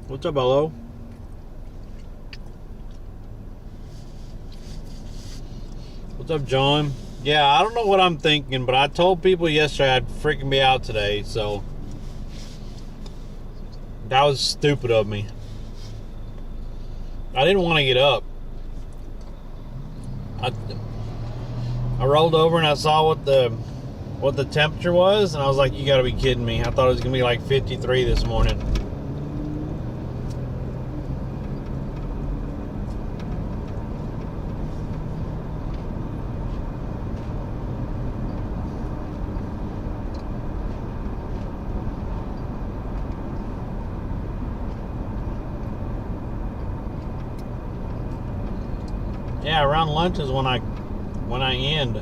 What's up, hello? What's up, John? Yeah, I don't know what I'm thinking, but I told people yesterday I'd freaking be out today, so that was stupid of me. I didn't want to get up. I rolled over and I saw what the temperature was, and I was like, you gotta be kidding me. I thought it was gonna be like 53 this morning. Yeah, around lunch is when I end.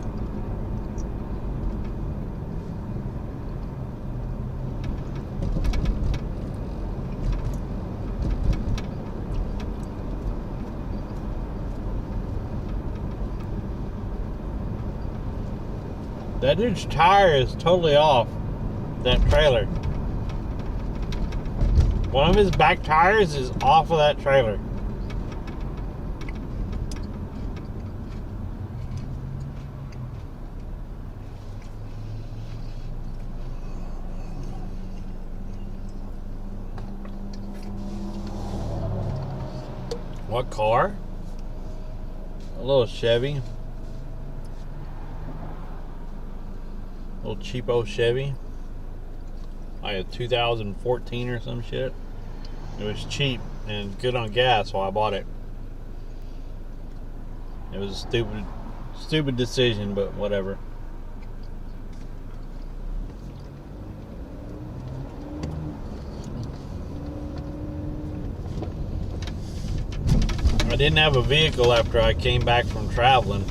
That dude's tire is totally off that trailer. One of his back tires is off of that trailer. What car? A little Chevy. A little cheapo Chevy. Like a 2014 or some shit. It was cheap and good on gas, so I bought it. It was a stupid decision, but whatever. I didn't have a vehicle after I came back from traveling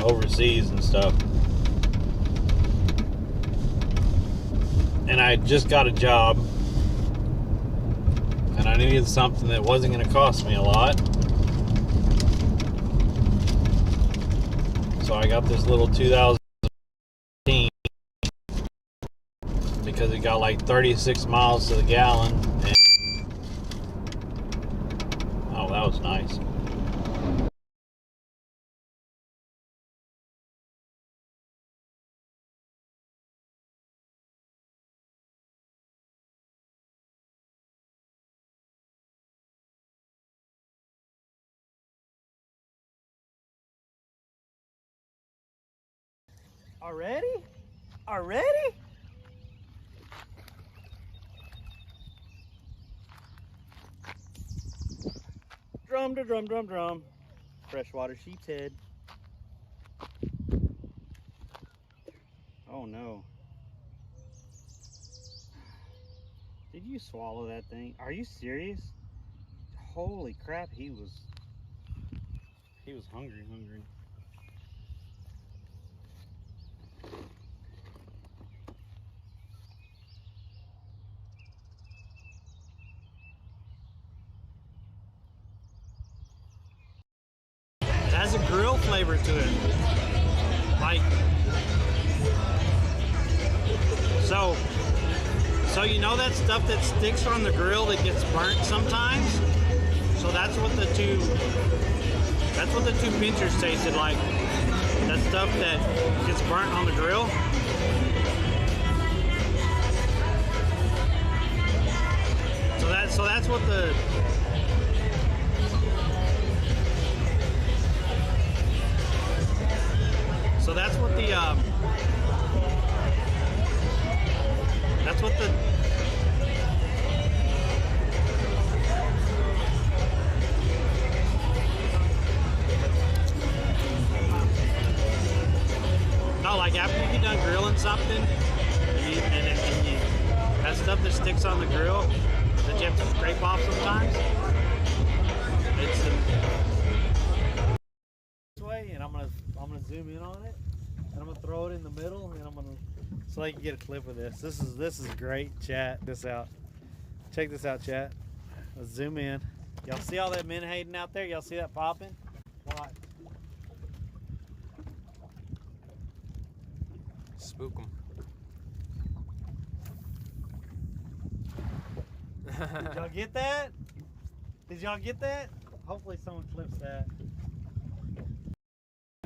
overseas and stuff. And I just got a job. And I needed something that wasn't going to cost me a lot. So I got this little 2015 because it got like 36 miles to the gallon. And oh, that was nice. Already? Drum to drum, drum, drum. Freshwater sheep's head. Oh no. Did you swallow that thing? Are you serious? Holy crap, he was hungry. It has a grill flavor to it. Like, so you know that stuff that sticks on the grill that gets burnt sometimes? So that's what the two pinchers tasted like. That stuff that gets burnt on the grill. So that's what the no, like after you get done grilling something, and that stuff that sticks on the grill that you have to scrape off sometimes. It's this way, and I'm gonna zoom in on it, and I'm gonna throw it in the middle, and so I can get a clip of this. This is great, chat. This out. Check this out, chat. Let's zoom in. Y'all see all that menhaden out there? Y'all see that popping? Watch. Spook them. Did y'all get that? Did y'all get that? Hopefully someone clips that.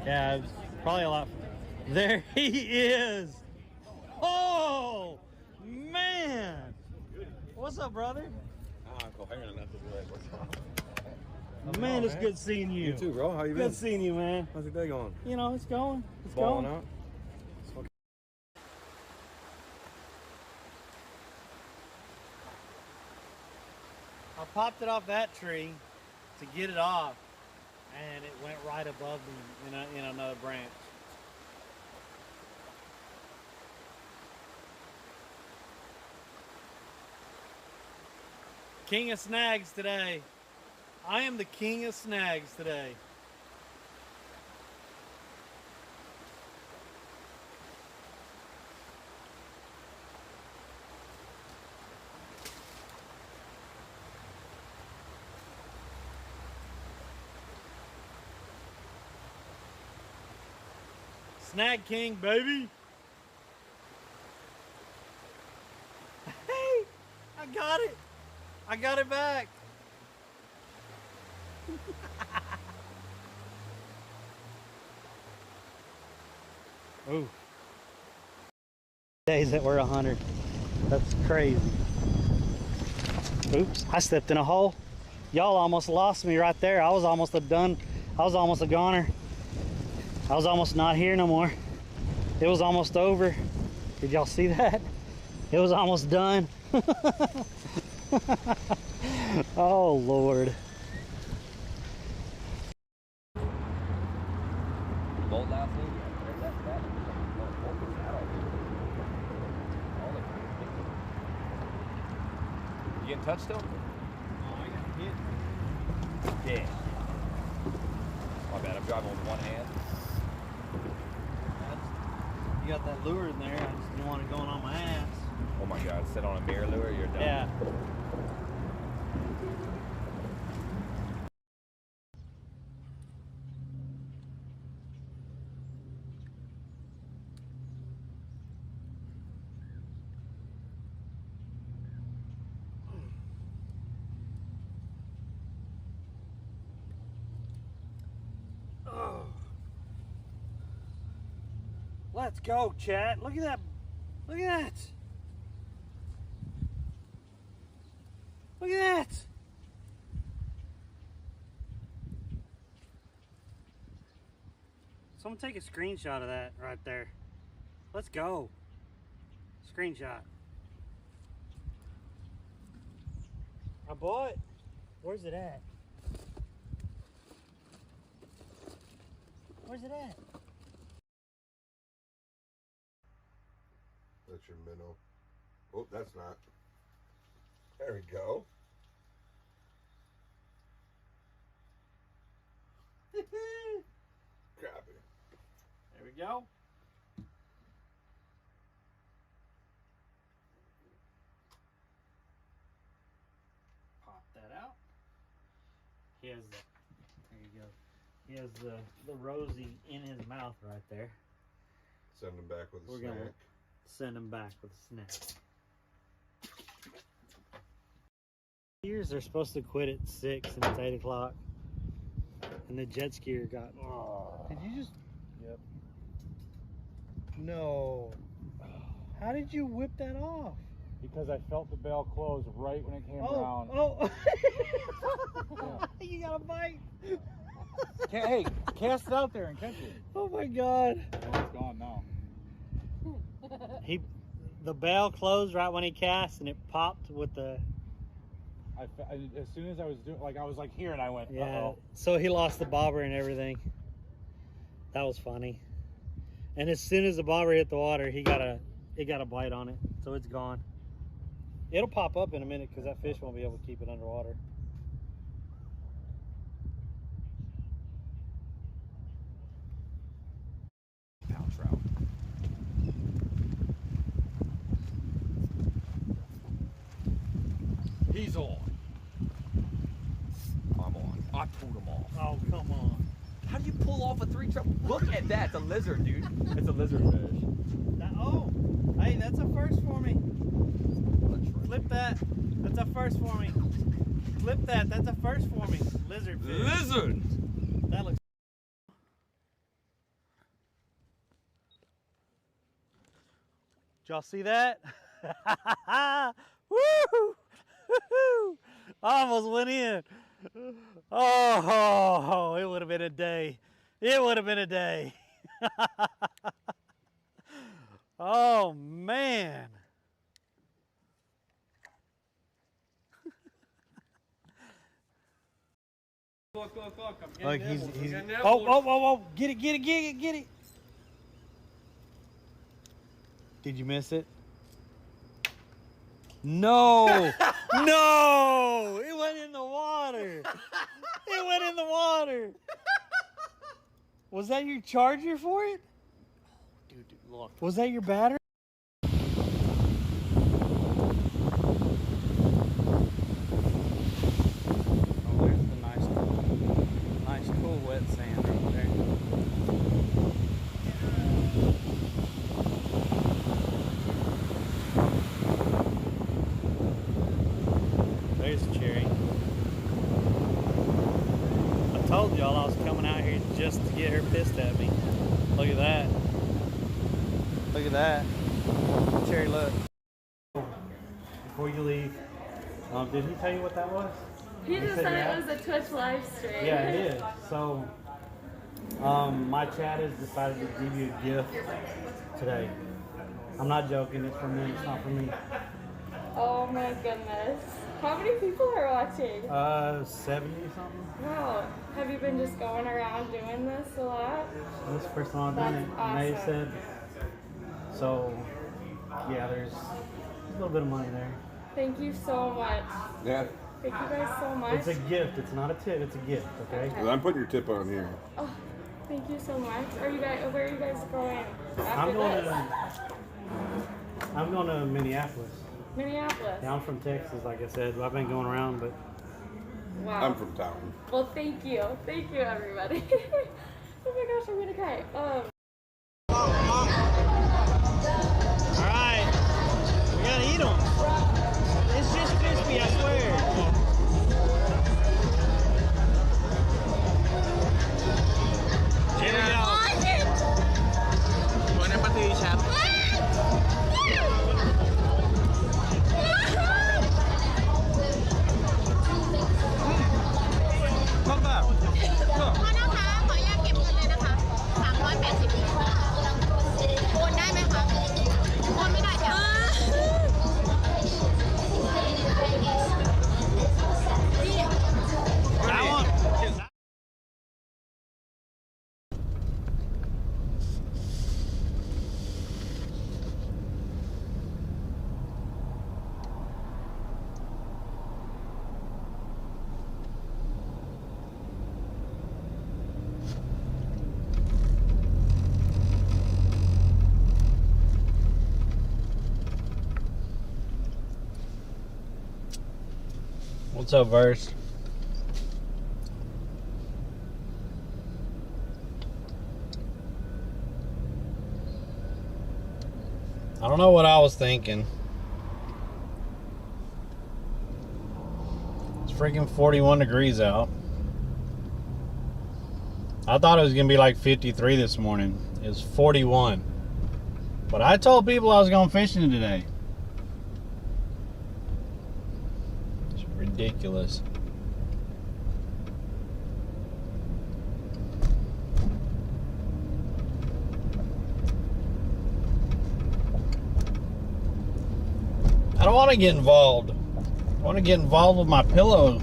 Yeah, it's probably a lot. There he is. Oh, man. What's up, brother? Man, it's good seeing you. You too, bro. How you been? Good seeing you, man. How's your day going? You know, it's going. It's Balling going. out? I popped it off that tree to get it off, and it went right above me in another branch. King of snags today. I am the king of snags today. Snag king, baby. Hey, I got it. I got it back. Ooh. Days that we're 100. That's crazy. Oops, I stepped in a hole. Y'all almost lost me right there. I was almost a done. I was almost a goner. I was almost not here no more. It was almost over. Did y'all see that? It was almost done. Oh, Lord. Bolt last week. You getting touched still? Oh, I got hit. Yeah. My bad. I'm driving with one hand. You got that lure in there. I just didn't want it going on my ass. Oh my God. Sit on a mirror lure. You're done. Yeah. Let's go, chat. Look at that. Look at that. Look at that. Someone take a screenshot of that right there. Let's go. Screenshot. I bought. Where's it at? Where's it at? That's your minnow. Oh, that's not. There we go. Crappie. There we go. Pop that out. He has the, there you go. He has the Rosie in his mouth right there. Send him back with a We're snack. gonna send him back with a snack. Skiers are supposed to quit at 6 and it's 8 o'clock. And the jet skier got. Did you just? Yep. No. How did you whip that off? Because I felt the bell close right when it came around. Oh. Yeah. You got a bite. Hey, cast it out there and catch it. Oh my God. Oh, it's gone now. The bell closed right when he cast and it popped with the. As soon as I was doing, I was here and I went, Yeah. uh-oh. So he lost the bobber and everything. That was funny. And as soon as the bobber hit the water, it got a bite on it, so it's gone. It'll pop up in a minute because that fish won't be able to keep it underwater. Pound trout. He's on. I'm on. I pulled him off. Oh, come on. How do you pull off a 3-trouble? Look at that. It's a lizard, dude. It's a lizard fish. Hey, that's a first for me. Flip that. That's a first for me. Clip that. That's a first for me. Lizard fish. Lizard. That looks. Did y'all see that? Woo! Woo! I almost went in. Oh, it would have been a day. It would have been a day. Oh man. Look, I'm Look, getting he's nibbles. oh, get it. Did you miss it? No, no, it went in the water. It went in the water. Was that your charger for it? Dude, look. Was that your battery? Oh, there's the nice cool wet sand right there. There's Cherry. I told y'all I was coming out here just to get her pissed at me. Look at that. Look at that. Cherry, look. Before you leave, did he tell you what that was? He just said said yeah? it was a Twitch live stream. Yeah, it is. So, my chat has decided to give you a gift today. I'm not joking. It's for me. It's not for me. Oh my goodness. How many people are watching? 70 something. Wow. Have you been just going around doing this a lot? This is the first time I've done it. That's And they awesome. said, so, yeah, there's a little bit of money there. Thank you so much. Yeah. Thank you guys so much. It's a gift. It's not a tip. It's a gift, okay? Well, I'm putting your tip on here. Oh, thank you so much. Are you guys? Where are you guys going after I'm going this? I'm going to Minneapolis. Minneapolis. Yeah, I'm from Texas, like I said. I've been going around, but Wow. I'm from town. Well, thank you. Thank you, everybody. Oh my gosh, I'm gonna cry. all right, we gotta eat them. It's just crispy, I swear. Here we go. Come back. ขอโทษนะคะขออนุญาตเก็บเงินเลยนะคะ380โอนได้ไหมคะโอนไม่ได้จ้ะ That one. What's up, Verse? I don't know what I was thinking. It's freaking 41 degrees out. I thought it was going to be like 53 this morning. It's 41. But I told people I was going fishing today. It's ridiculous. I don't want to get involved. I want to get involved with my pillow.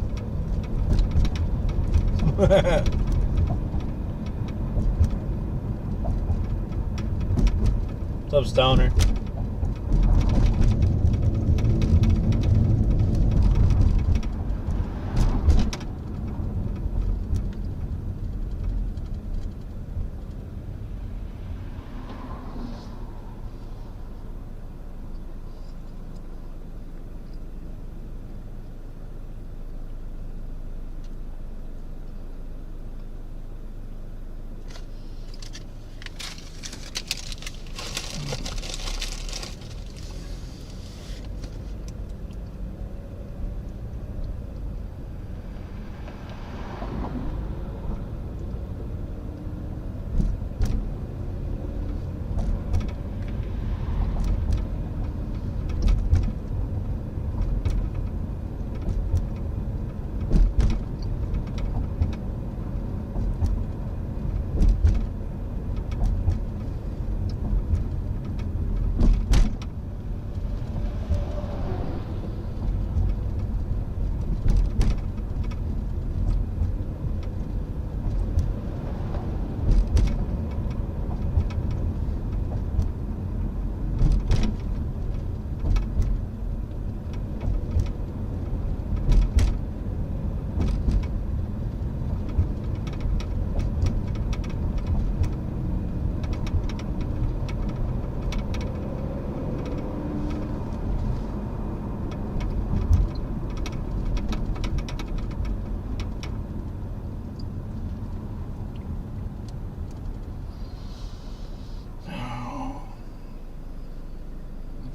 What's up, Stoner?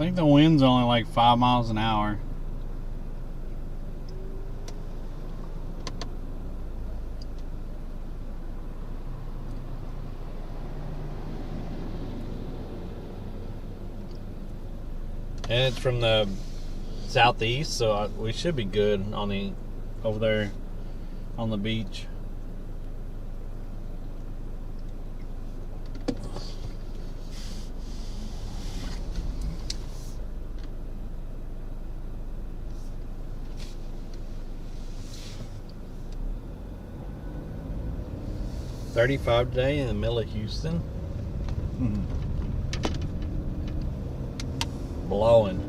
think the wind's only like 5 miles an hour. And it's from the southeast, so we should be good on the over there on the beach. $35 today in the middle of Houston. Blowing.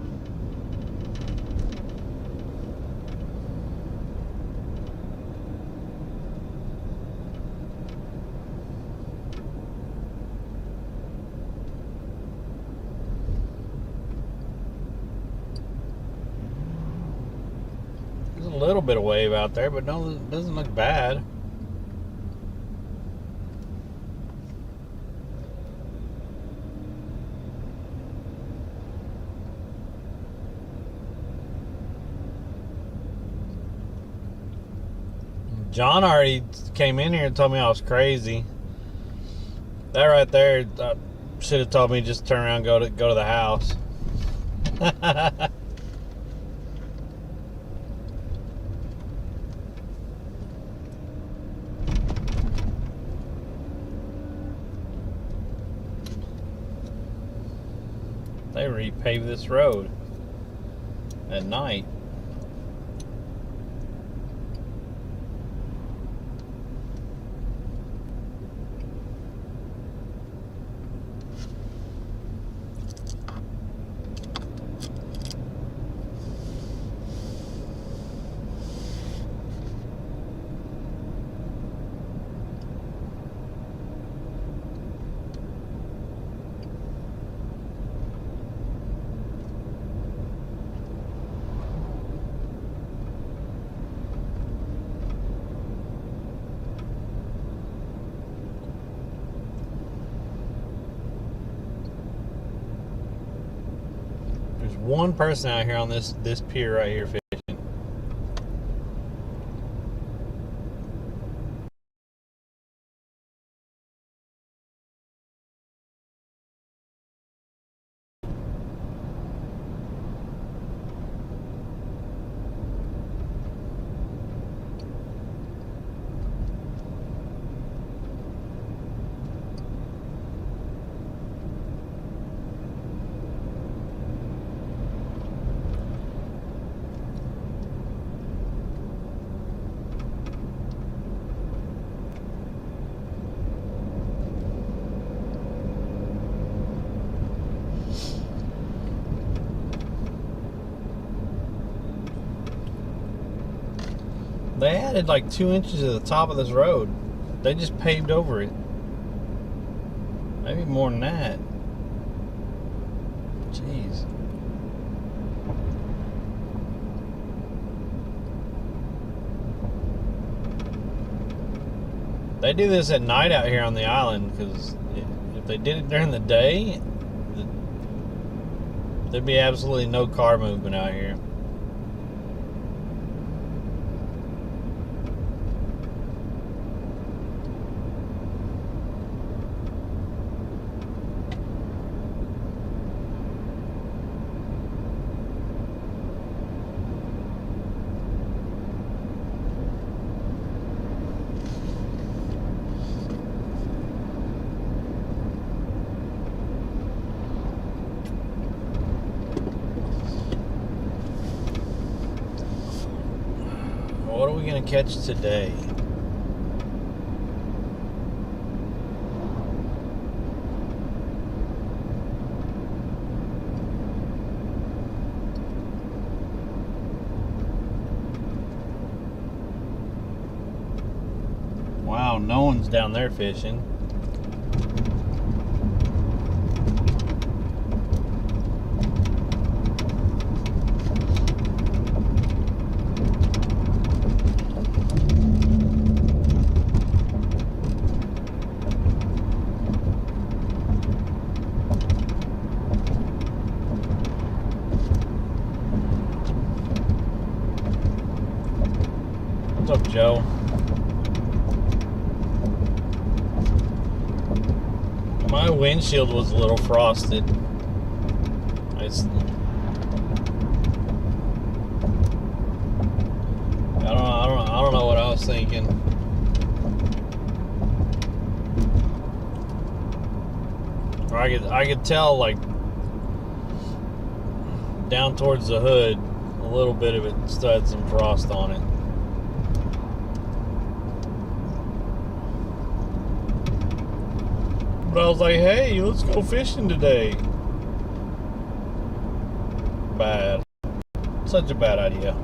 There's a little bit of wave out there, but no, it doesn't look bad. John already came in here and told me I was crazy. That right there should have told me just turn around and go to the house. They repaved this road at night. There's one person out here on this pier right here fishing. They added like 2 inches to the top of this road. They just paved over it. Maybe more than that. Jeez. They do this at night out here on the island, because if they did it during the day, there'd be absolutely no car movement out here. What are we going to catch today? Wow, no one's down there fishing. What's up, Joe? My windshield was a little frosted. I don't know what I was thinking. Or I could tell, like, down towards the hood, a little bit of it still had some frost on it. But I was like, hey, let's go fishing today. Bad. Such a bad idea.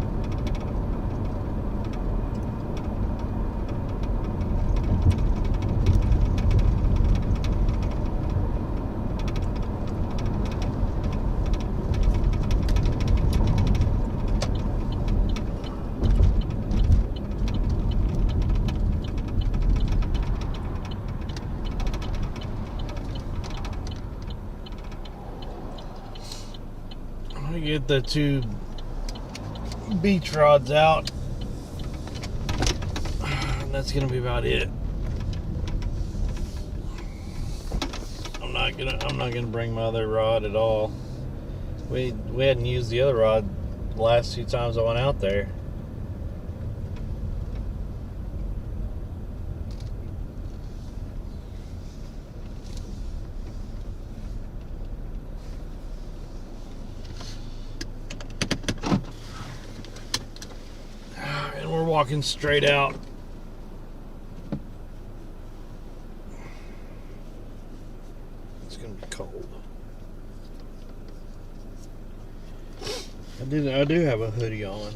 Get the 2 beach rods out, and that's gonna be about it. I'm not gonna bring my other rod at all. We hadn't used the other rod the last 2 times I went out there. Walking straight out. It's gonna be cold. I do have a hoodie on.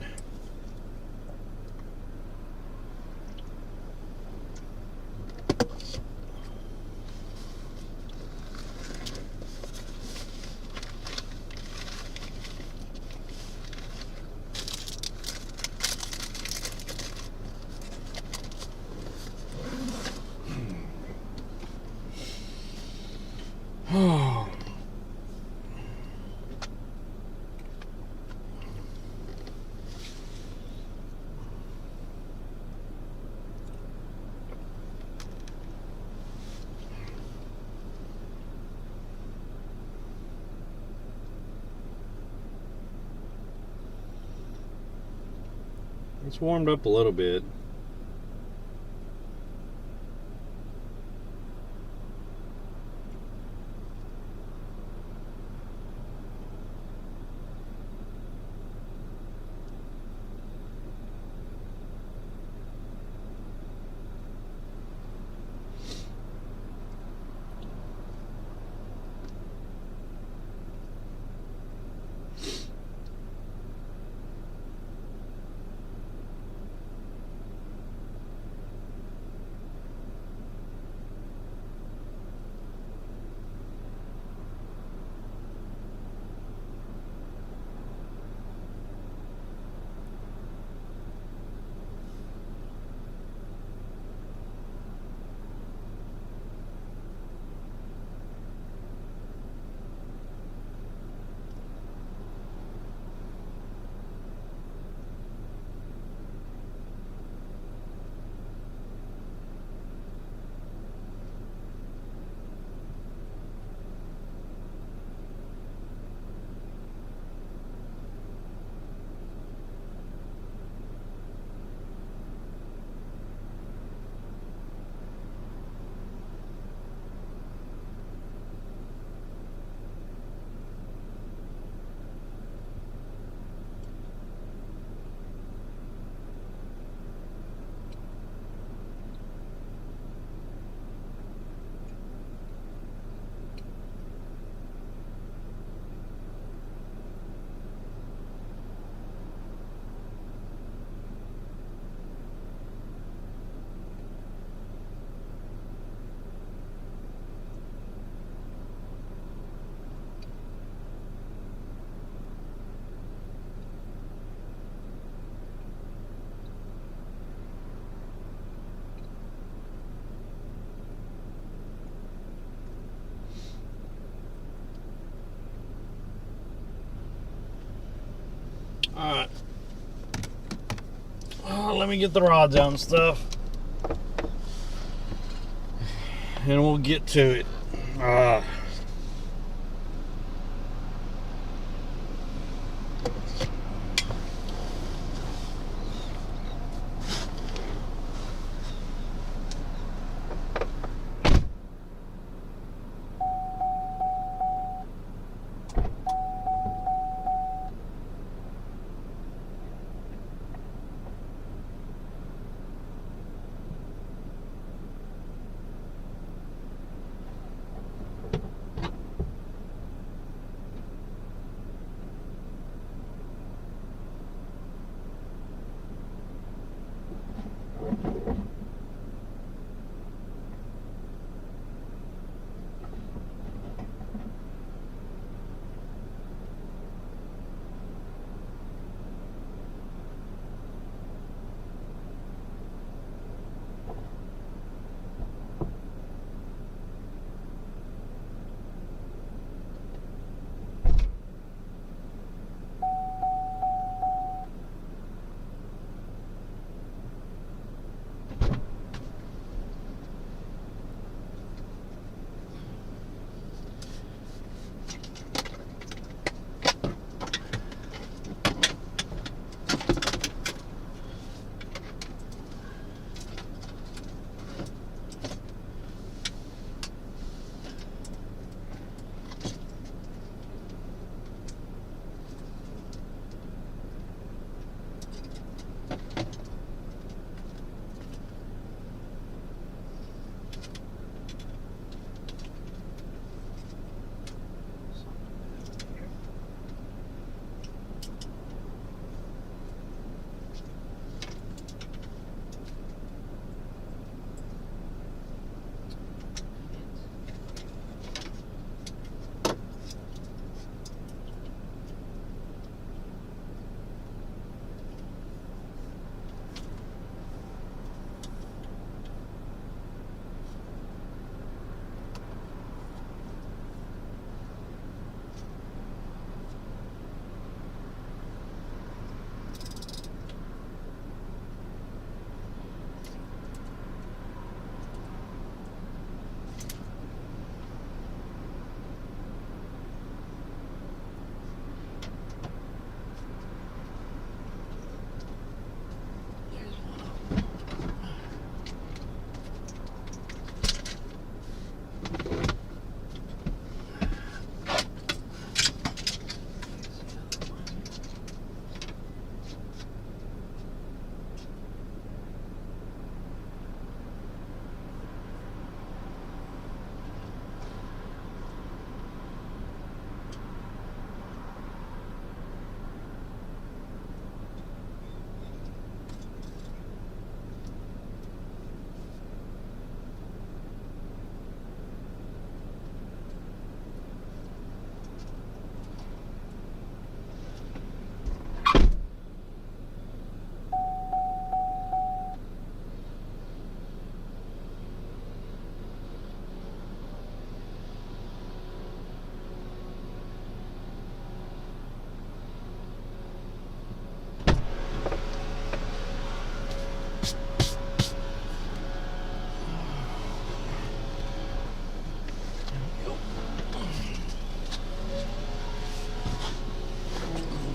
It's warmed up a little bit. Let me get the rods out and stuff. And we'll get to it.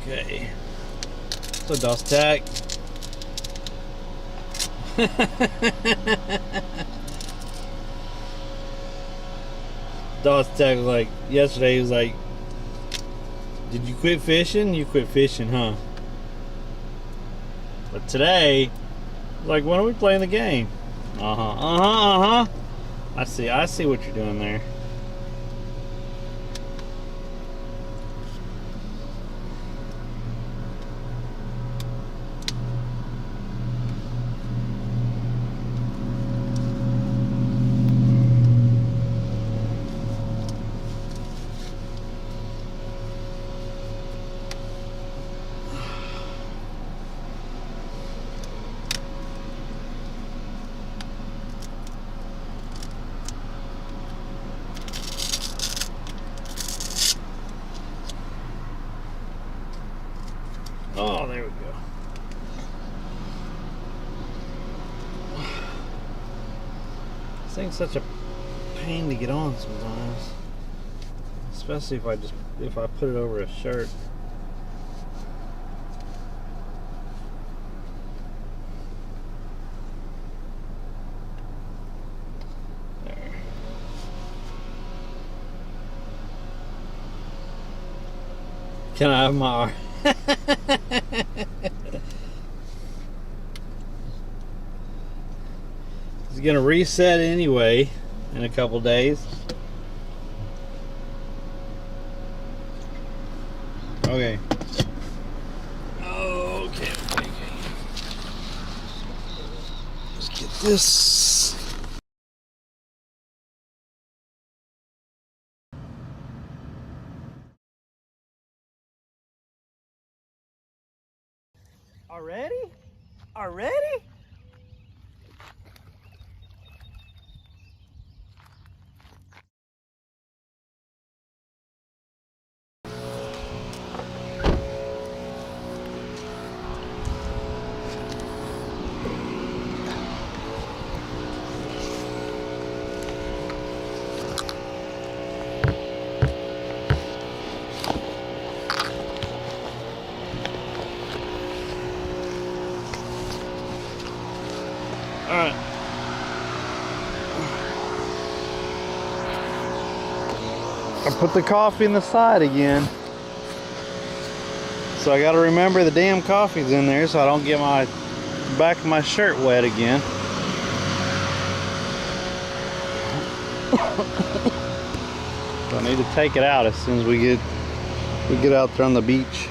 Okay. So dust tack. Dust tack was like yesterday. He was like, "Did you quit fishing? You quit fishing, huh?" But today, like, when are we playing the game? I see what you're doing there. thing's such a pain to get on sometimes, especially if I put it over a shirt. There. Can I have my It's gonna reset anyway in a couple days. Okay. Okay. Let's get this. Already? Already? Alright. I put the coffee in the side again. So I gotta remember the damn coffee's in there so I don't get my back of my shirt wet again. So I need to take it out as soon as we get out there on the beach.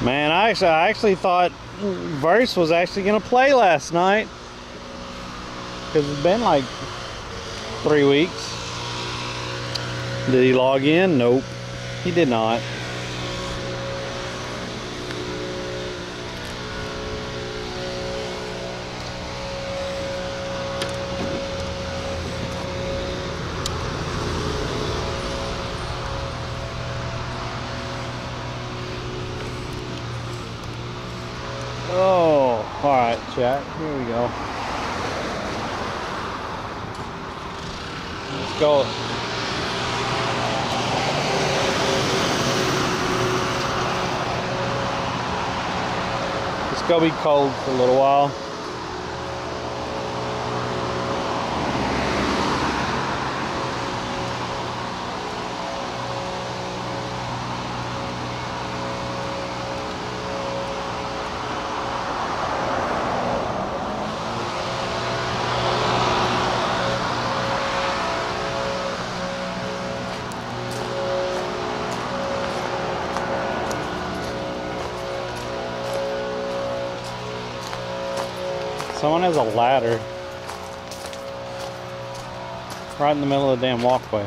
Man, I actually thought Verse was actually gonna play last night because it's been like 3 weeks. Did he log in? Nope, he did not. Oh, all right, chat. Here we go. Let's go. It's gonna be cold for a little while. Someone has a ladder right in the middle of the damn walkway.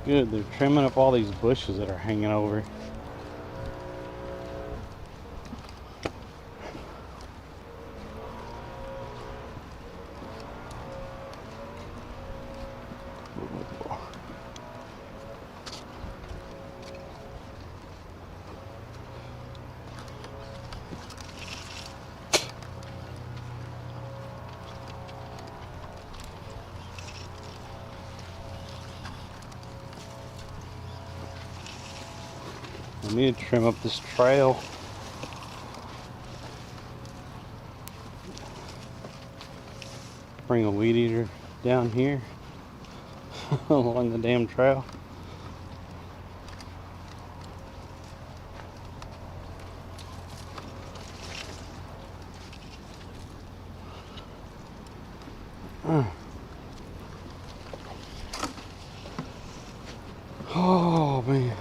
Good, they're trimming up all these bushes that are hanging over. We need to trim up this trail. Bring a weed eater down here along the damn trail. Oh man.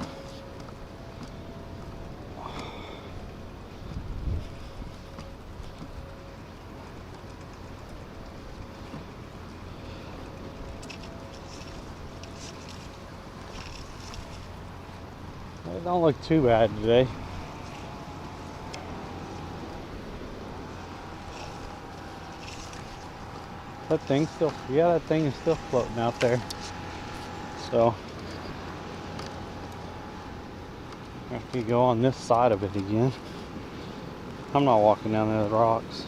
It don't look too bad today. That thing's still, yeah, that thing is still floating out there. So I have to go on this side of it again. I'm not walking down there the rocks.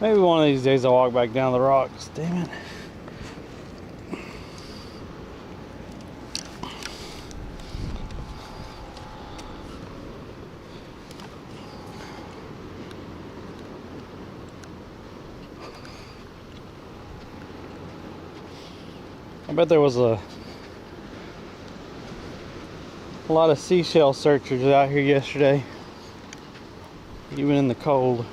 Maybe one of these days I'll walk back down the rocks. Damn it. I bet there was a lot of seashell searchers out here yesterday, even in the cold.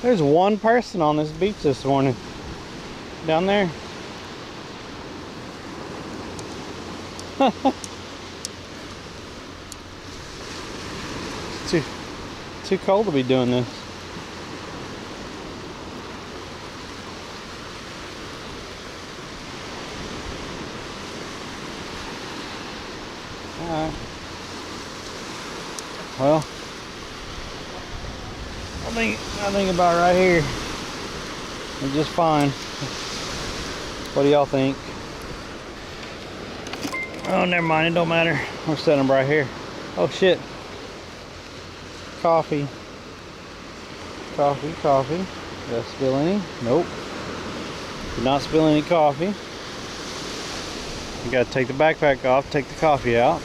There's one person on this beach this morning. Down there. It's too cold to be doing this. Alright. Well, I think about right here. It's just fine. What do y'all think? Oh, never mind. It don't matter. We're setting them right here. Oh shit. Coffee. Coffee, coffee. Did I spill any? Nope. Did not spill any coffee. You gotta take the backpack off, take the coffee out.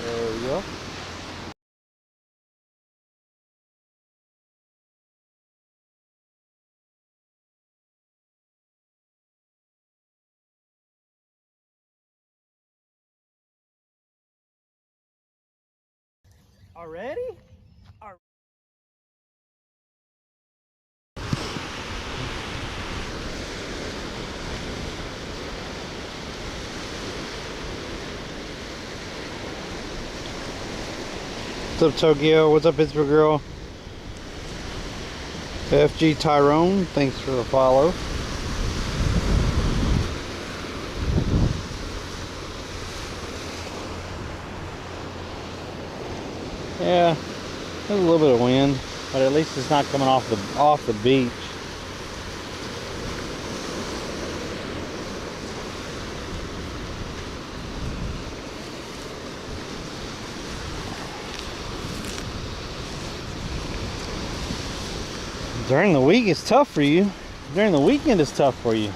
There we go. Already? What's up, Tokyo? What's up, Pittsburgh girl? FG Tyrone, thanks for the follow. Yeah, there's a little bit of wind, but at least it's not coming off the beach. During the week it's tough for you. During the weekend it's tough for you.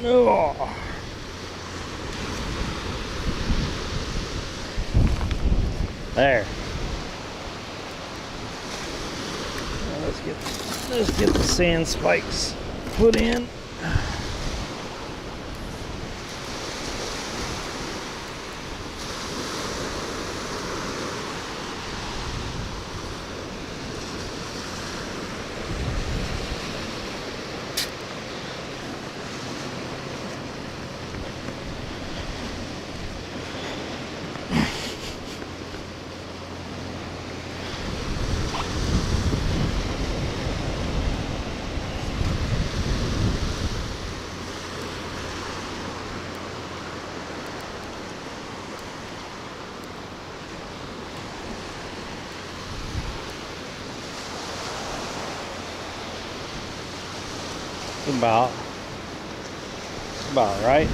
Oh. There. Let's get the sand spikes put in. About right.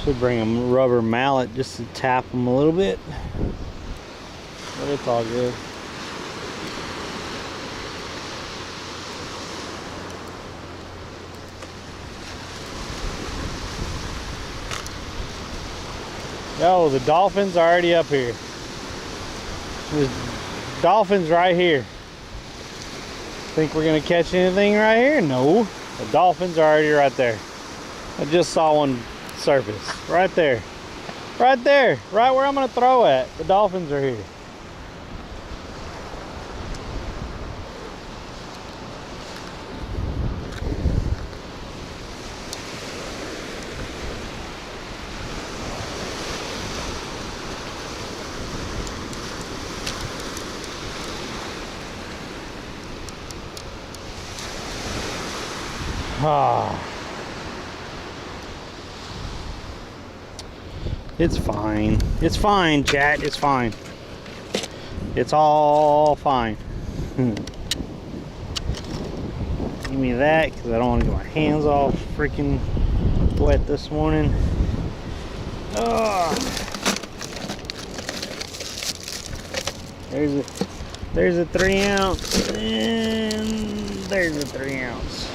Should bring a rubber mallet just to tap them a little bit, but it's all good. Yo, the dolphin's already up here. There's dolphins right here. Think we're gonna catch anything right here? No, the dolphin's already right there. I just saw one surface right there, right where I'm gonna throw at. The dolphins are here. It's fine. It's fine, chat. It's fine. It's all fine. Give me that because I don't want to get my hands all freaking wet this morning. There's a 3 ounce and there's a 3 ounce.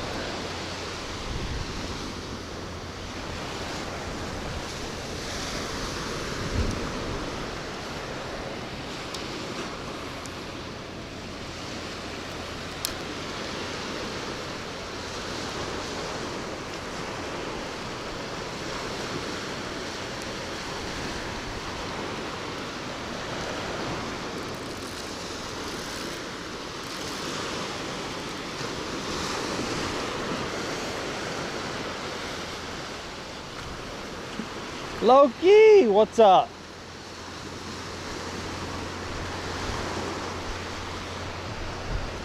Loki, what's up?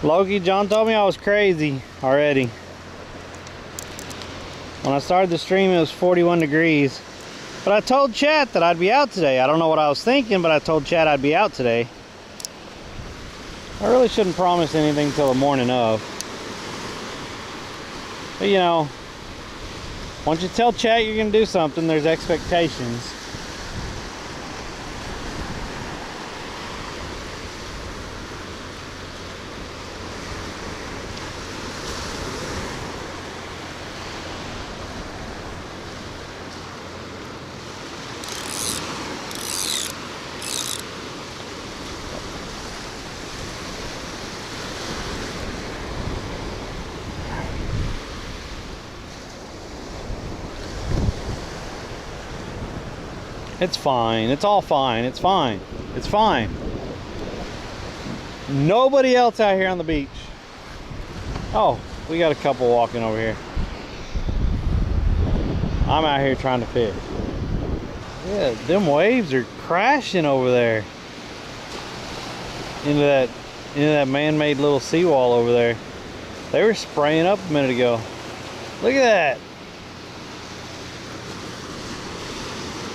Loki, John told me I was crazy already. When I started the stream, it was 41 degrees. But I told chat that I'd be out today. I don't know what I was thinking, but I told chat I'd be out today. I really shouldn't promise anything till the morning of. But you know, once you tell chat you're gonna do something, there's expectations. It's fine. It's all fine. It's fine. It's fine. Nobody else out here on the beach. Oh, we got a couple walking over here. I'm out here trying to fish. Yeah, them waves are crashing over there. Into that man-made little seawall over there. They were spraying up a minute ago. Look at that.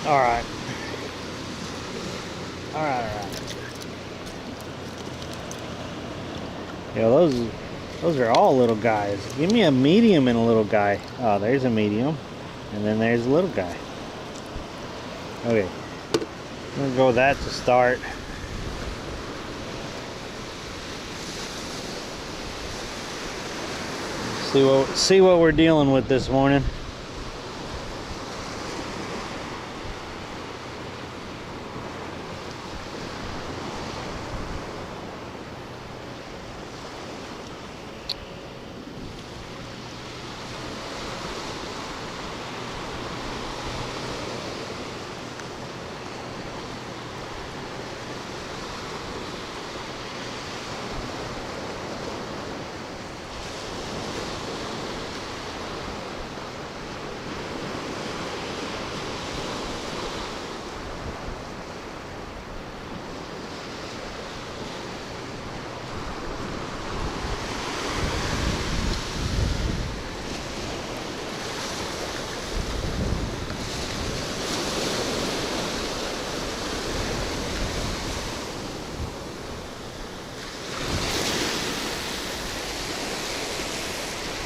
All right. All right. Yeah, Those are all little guys. Give me a medium and a little guy. Oh, there's a medium. And then there's a little guy. Okay. I'm gonna go with that to start. See what we're dealing with this morning.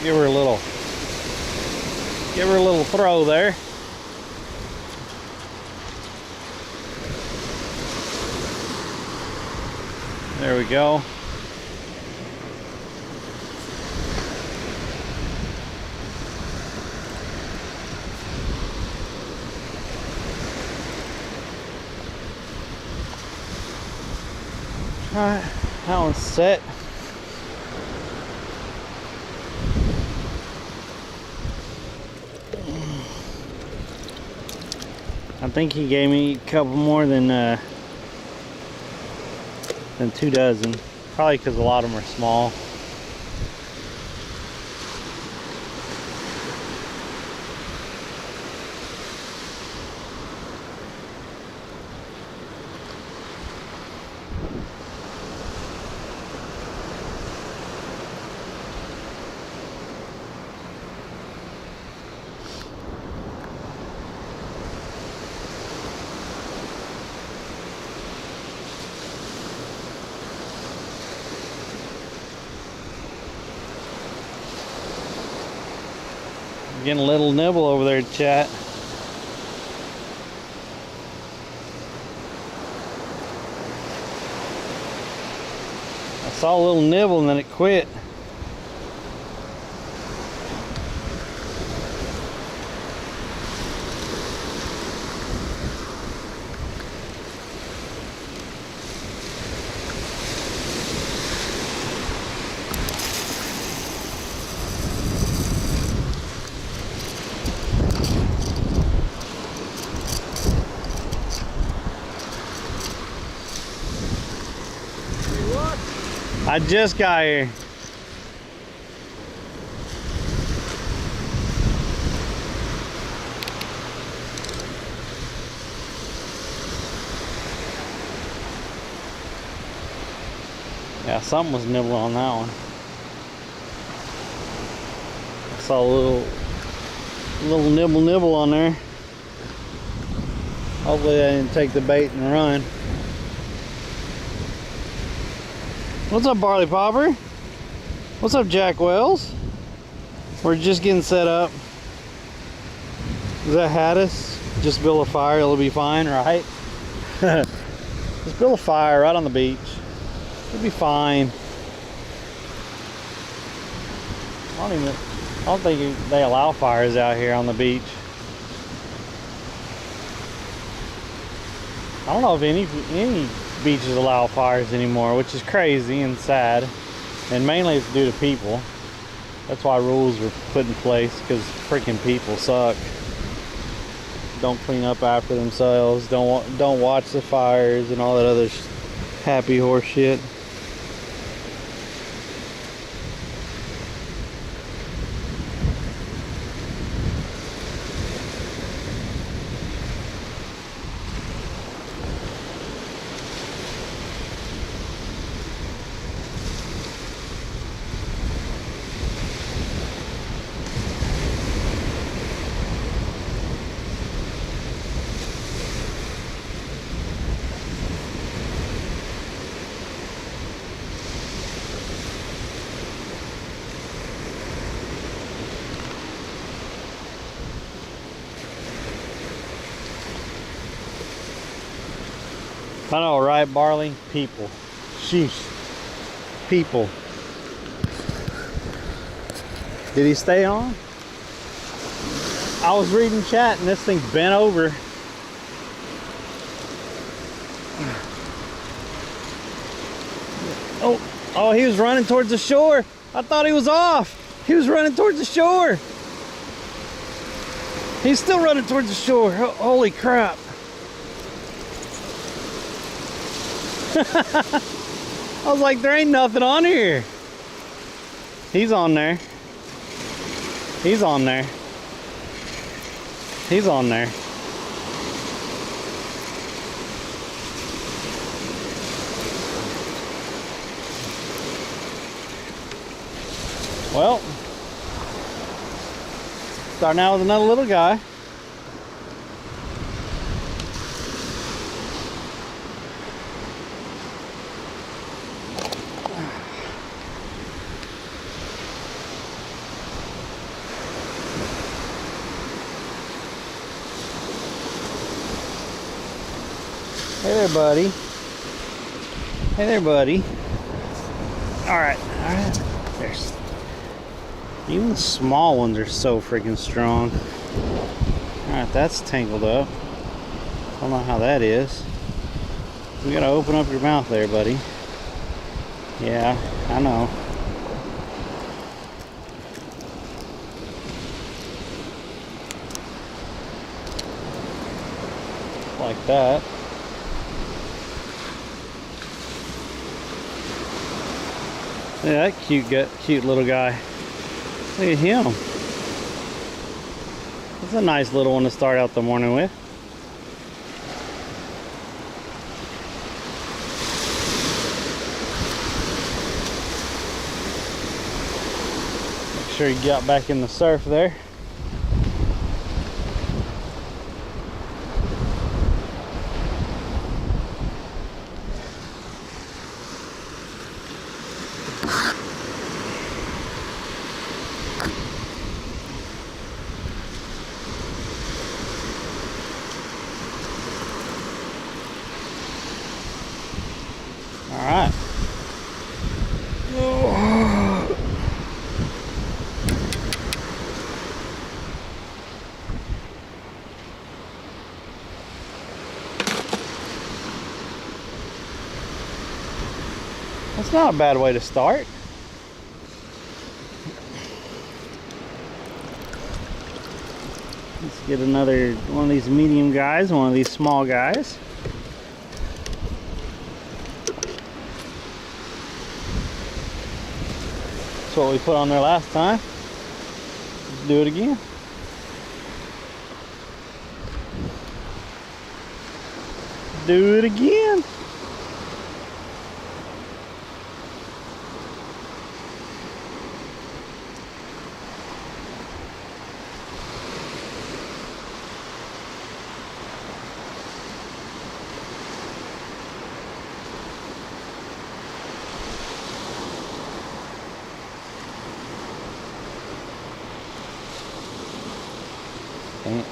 Give her a little throw there. There we go. Alright, that one's set. I think he gave me a couple more than 2 dozen. Probably because a lot of them are small. Getting a little nibble over there, chat. I saw a little nibble and then it quit. I just got here. Yeah, something was nibbling on that one. I saw a little nibble on there. Hopefully I didn't take the bait and run. What's up, Barley Popper? What's up, Jack Wells? We're just getting set up. Is that Hattis? Just build a fire, it'll be fine, right? Just build a fire right on the beach. It'll be fine. I don't think they allow fires out here on the beach. I don't know if any beaches allow fires anymore, which is crazy and sad, and mainly it's due to people. That's why rules were put in place, because freaking people suck. Don't clean up after themselves, don't watch the fires and all that other happy horse shit. I know, right, Barley? People. Sheesh. People. Did he stay on? I was reading chat and this thing's bent over. Oh, he was running towards the shore. I thought he was off. He was running towards the shore. He's still running towards the shore. Holy crap. I was like, there ain't nothing on here. He's on there. He's on there. He's on there. Well, starting out with another little guy. Hey there, buddy. Hey there, buddy. All right, all right. There's. Even the small ones are so freaking strong. Alright, that's tangled up. Don't know how that is. You gotta open up your mouth there, buddy. Yeah, I know. Like that. Yeah, that cute little guy. Look at him. That's a nice little one to start out the morning with. Make sure you get back in the surf there. Alright. That's not a bad way to start. Let's get another one of these medium guys, one of these small guys. That's what we put on there last time. Let's do it again. Do it again. Okay.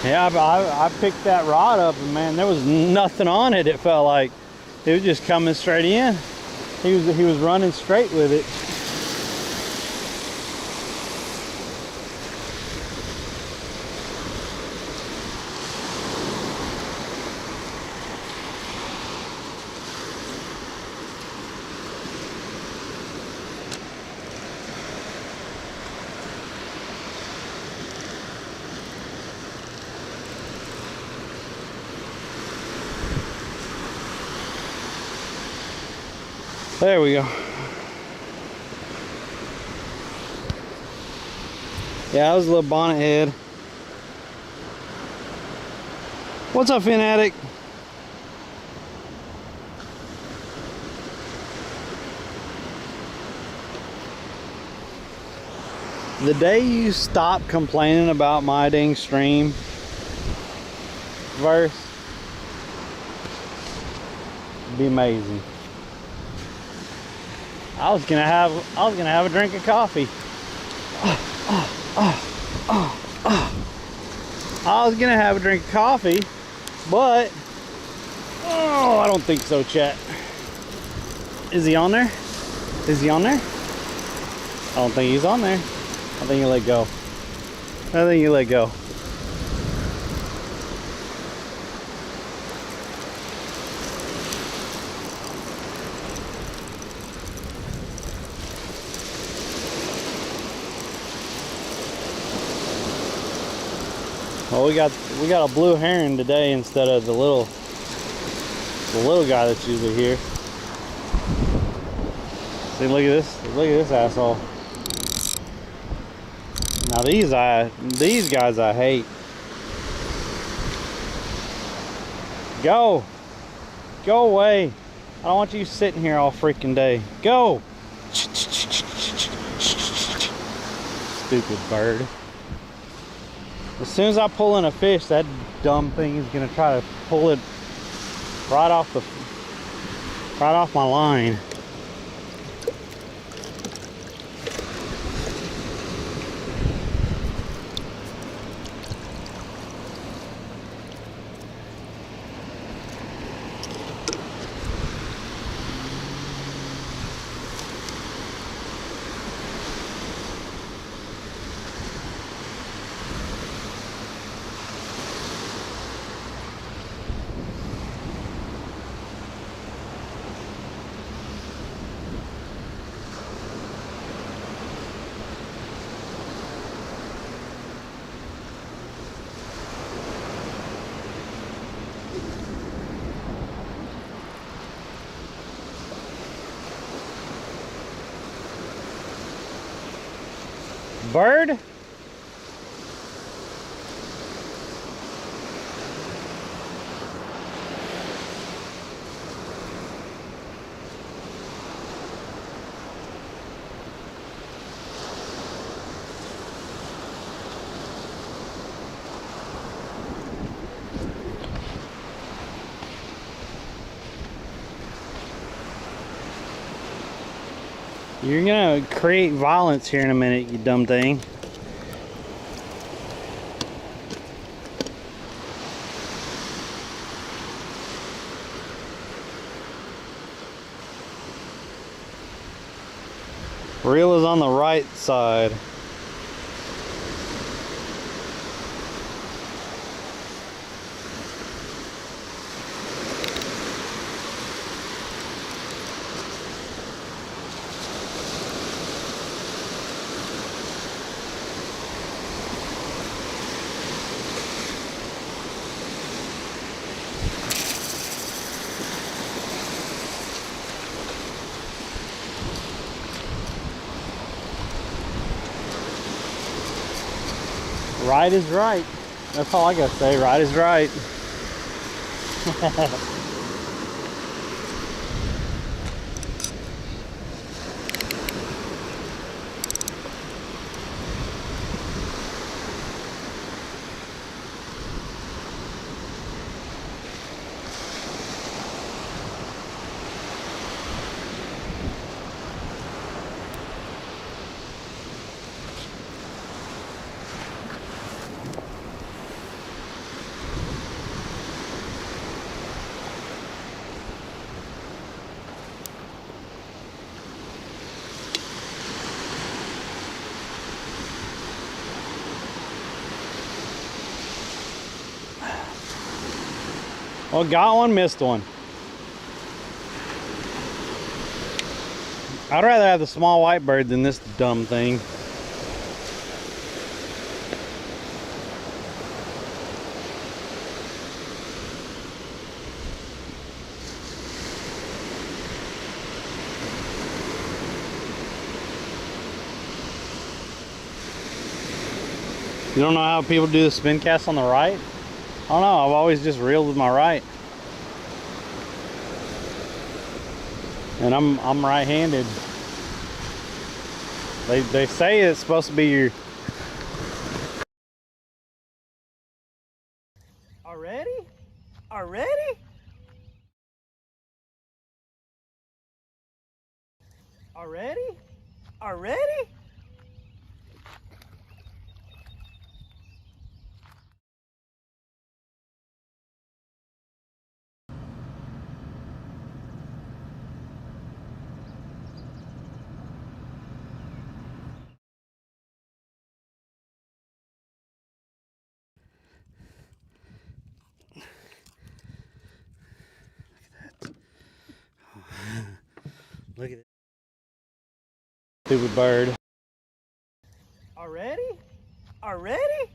Yeah, I picked that rod up and man, there was nothing on it. It felt like it was just coming straight in. He was running straight with it. There we go. Yeah, that was a little bonnet head. What's up, Fin Addict? The day you stop complaining about my dang stream verse, it'd be amazing. I was gonna have a drink of coffee. I was gonna have a drink of coffee, but I don't think so, chat. Is he on there? Is he on there? I don't think he's on there. I think he let go. I think he let go. Well, we got a blue heron today instead of the little guy that's usually here. See, look at this asshole. Now these guys I hate. Go away. I don't want you sitting here all freaking day. Go. Stupid bird. As soon as I pull in a fish, that dumb thing is gonna try to pull it right off my line. Bird? You're gonna create violence here in a minute, you dumb thing. Reel is on the right side. Right is right. That's all I gotta say. Right is right. Well, got one, missed one. I'd rather have the small white bird than this dumb thing. You don't know how people do the spin cast on the right? I don't know, I've always just reeled with my right. And I'm right-handed. They say it's supposed to be your. Already? Already? Already? Already? Look at it. Stupid bird. Already? Already?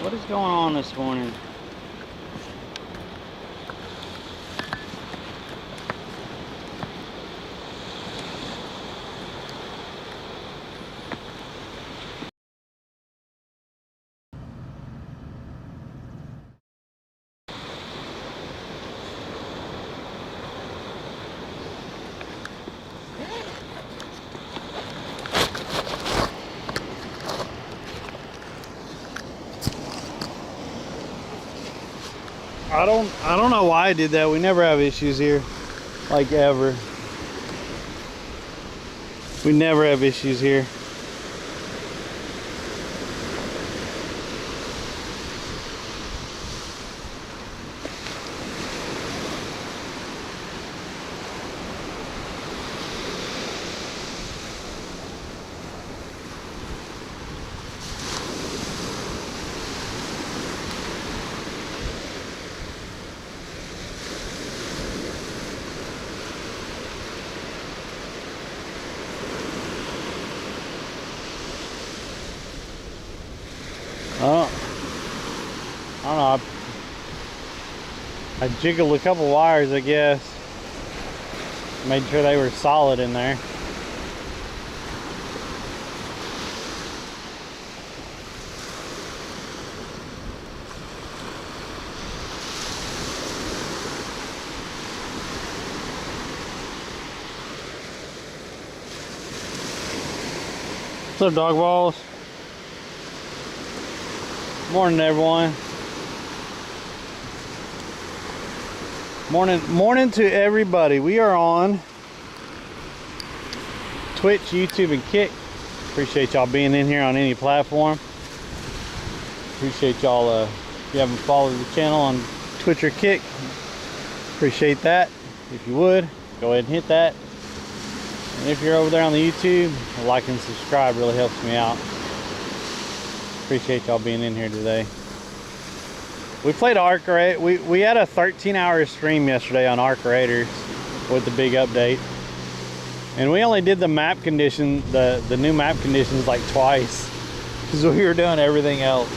What is going on this morning? I don't know why I did that. We never have issues here, like ever. We never have issues here. I don't know. I jiggled a couple wires, I guess. Made sure they were solid in there. What's up, dog balls? Morning, everyone. Morning to everybody. We are on Twitch, YouTube, and Kick. Appreciate y'all being in here on any platform. Appreciate y'all if you haven't followed the channel on Twitch or Kick. Appreciate that. If you would, go ahead and hit that. And if you're over there on the YouTube, like and subscribe really helps me out. Appreciate y'all being in here today. We played Arc Raiders. We had a 13-hour stream yesterday on Arc Raiders with the big update, and we only did the map condition, the new map conditions, like twice, because we were doing everything else.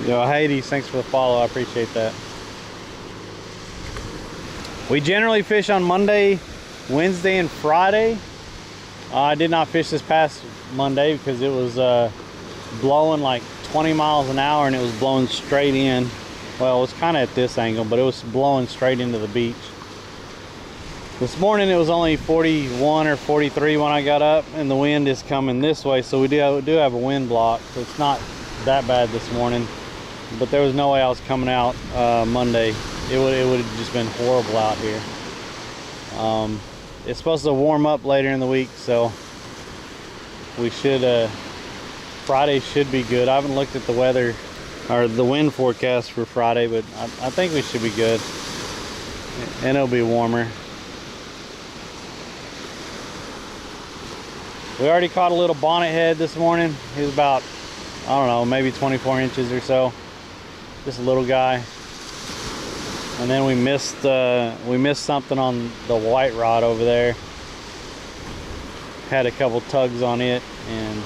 Yo, Hades, thanks for the follow. I appreciate that. We generally fish on Monday, Wednesday, and Friday. I did not fish this past Monday because it was blowing like 20 miles an hour and it was blowing straight in. Well, it was kind of at this angle, but it was blowing straight into the beach. This morning it was only 41 or 43 when I got up, and the wind is coming this way, so we do have a wind block, so it's not that bad this morning. But there was no way I was coming out Monday. It would have just been horrible out here. It's supposed to warm up later in the week, so we should Friday should be good. I haven't looked at the weather or the wind forecast for Friday, but I think we should be good. And it'll be warmer. We already caught a little bonnet head this morning. He was about, I don't know, maybe 24 inches or so. Just a little guy. And then we missed something on the white rod over there. Had a couple tugs on it, and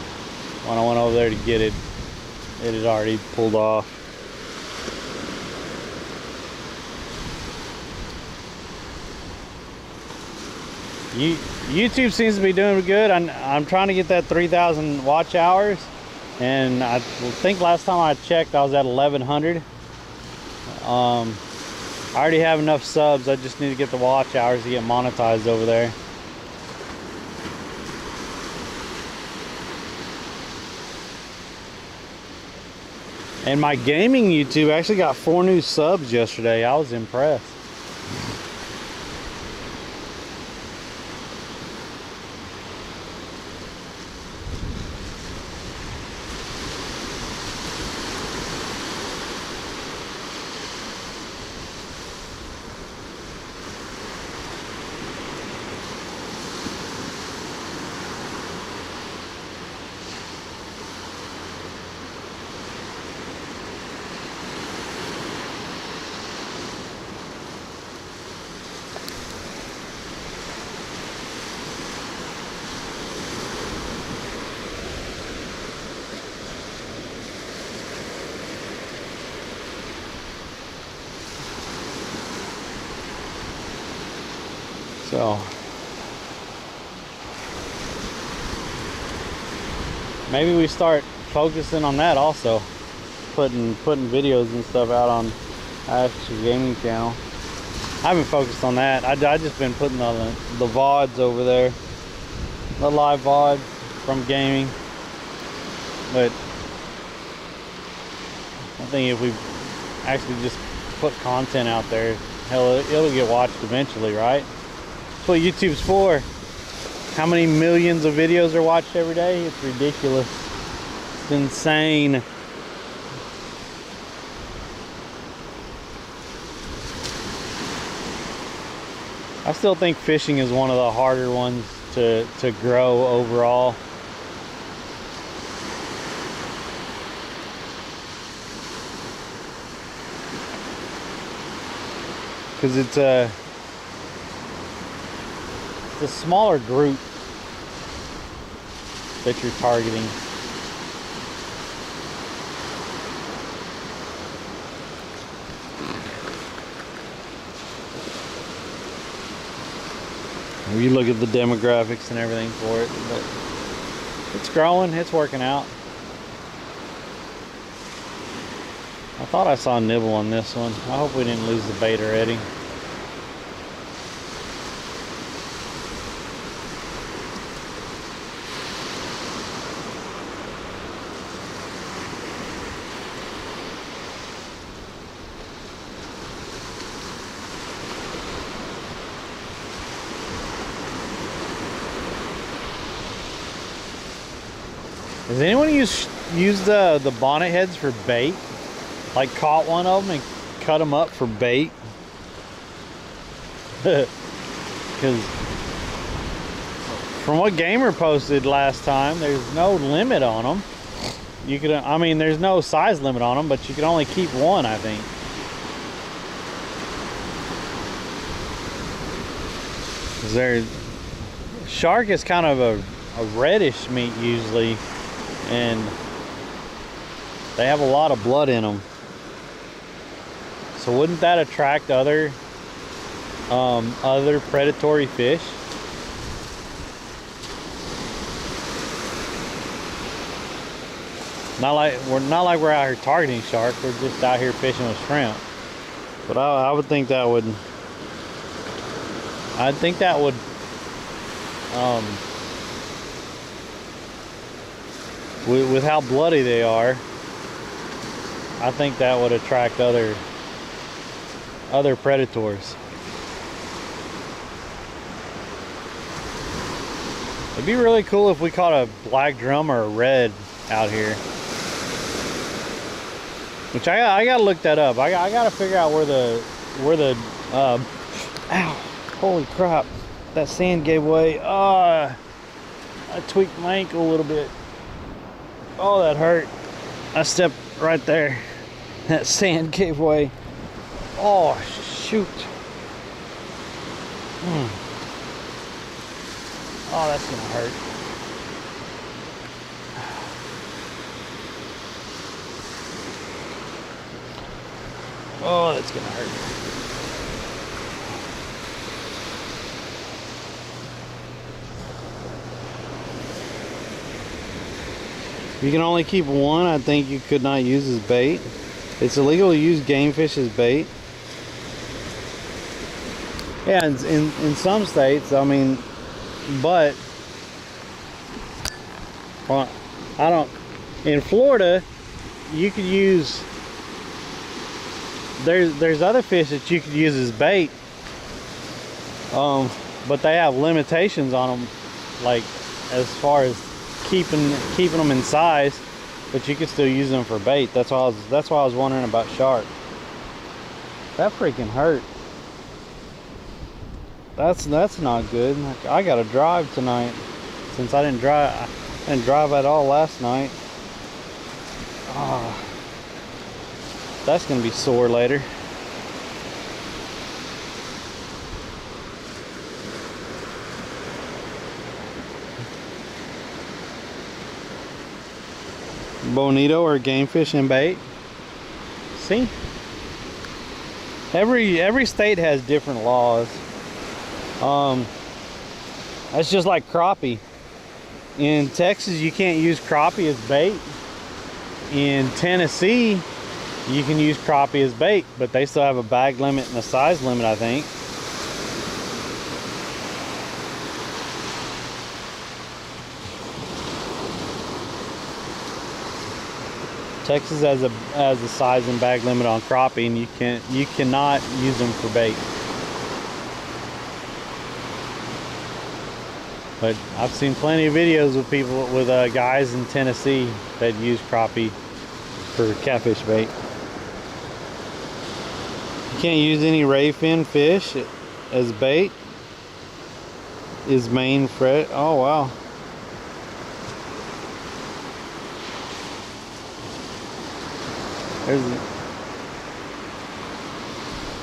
when I went over there to get it, it had already pulled off. YouTube seems to be doing good. I'm trying to get that 3,000 watch hours, and I think last time I checked I was at 1,100. I already have enough subs. I just need to get the watch hours to get monetized over there. And my gaming YouTube actually got 4 new subs yesterday. I was impressed. So maybe we start focusing on that also, putting videos and stuff out on Ash's gaming channel. I haven't focused on that. I just been putting on the VODs over there, the live VOD from gaming. But I think if we actually just put content out there, hell, it'll get watched eventually, right? That's what YouTube's for. How many millions of videos are watched every day? It's ridiculous. It's insane. I still think fishing is one of the harder ones to grow overall. Because it's a smaller group that you're targeting. You look at the demographics and everything for it, but it's growing, it's working out. I thought I saw a nibble on this one. I hope we didn't lose the bait already. Does anyone use the bonnet heads for bait? Like caught one of them and cut them up for bait? Because from what Gamer posted last time, there's no limit on them. You could, I mean, there's no size limit on them, but you can only keep one, I think. Shark is kind of a reddish meat usually, and they have a lot of blood in them. So wouldn't that attract other predatory fish? Not like we're out here targeting shark. We're just out here fishing with shrimp. But I would think that would. I think that would. With how bloody they are, I think that would attract other predators. It'd be really cool if we caught a black drum or a red out here. Which I gotta look that up. I gotta figure out where the ow, holy crap, that sand gave way. I tweaked my ankle a little bit. Oh, that hurt. I stepped right there. That sand gave way. Oh shoot. Oh, that's gonna hurt. Oh, that's gonna hurt. You can only keep one. I think you could not use as bait. It's illegal to use game fish as bait. Yeah, in some states, I mean, but well, I don't. In Florida, you could use. There's other fish that you could use as bait, but they have limitations on them, like as far as keeping them in size. But you could still use them for bait. That's why I was wondering about shark. That freaking hurt. That's not good. I gotta drive tonight since I didn't drive at all last night. Oh. That's gonna be sore later. Bonito or game fish and bait. See? Every state has different laws. That's just like crappie. In Texas, you can't use crappie as bait. In Tennessee, you can use crappie as bait, but they still have a bag limit and a size limit, I think. Texas has a size and bag limit on crappie, and you cannot use them for bait. But I've seen plenty of videos with people with guys in Tennessee that use crappie for catfish bait. You can't use any ray fin fish as bait. Is main fret. Oh wow.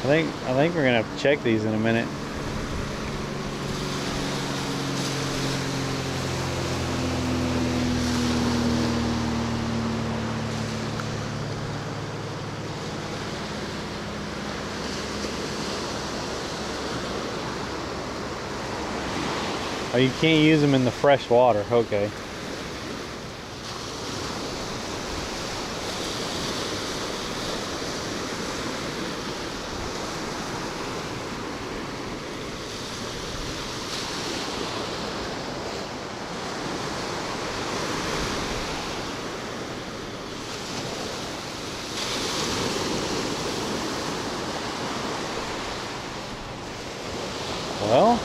I think we're gonna have to check these in a minute. Oh, you can't use them in the fresh water. Okay. Well,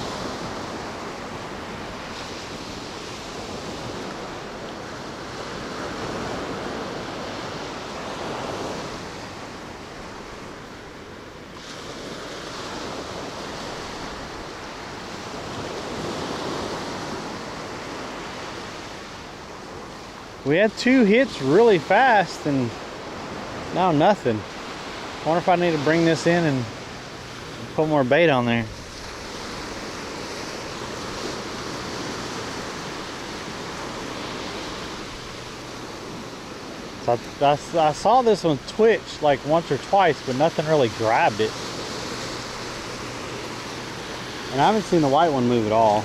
we had 2 hits really fast and now nothing. I wonder if I need to bring this in and put more bait on there. So I saw this one twitch like once or twice, but nothing really grabbed it. And I haven't seen the white one move at all.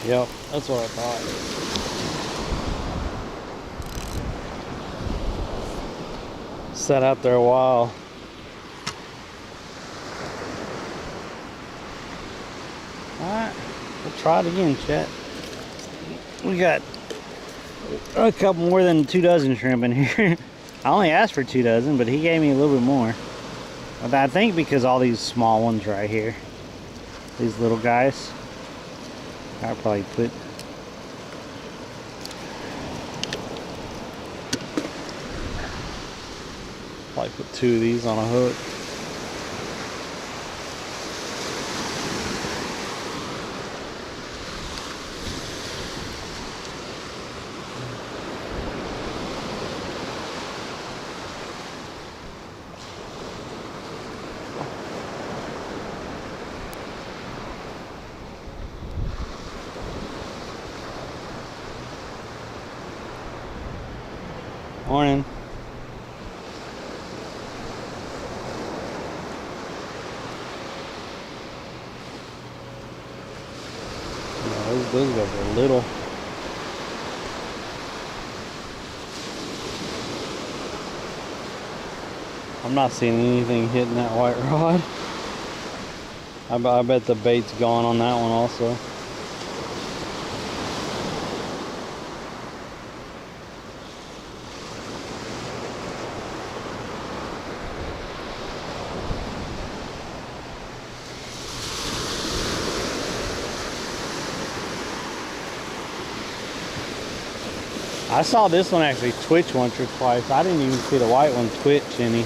Yep, that's what I thought. sat out there a while. Alright, we'll try it again, chat. We got a couple more than 2 dozen shrimp in here. I only asked for 2 dozen, but he gave me a little bit more. But I think because all these small ones right here, these little guys, I'll probably put probably put 2 of these on a hook. Morning. Yeah, those guys are little. I'm not seeing anything hitting that white rod. I bet the bait's gone on that one also. I saw this one actually twitch once or twice. I didn't even see the white one twitch any.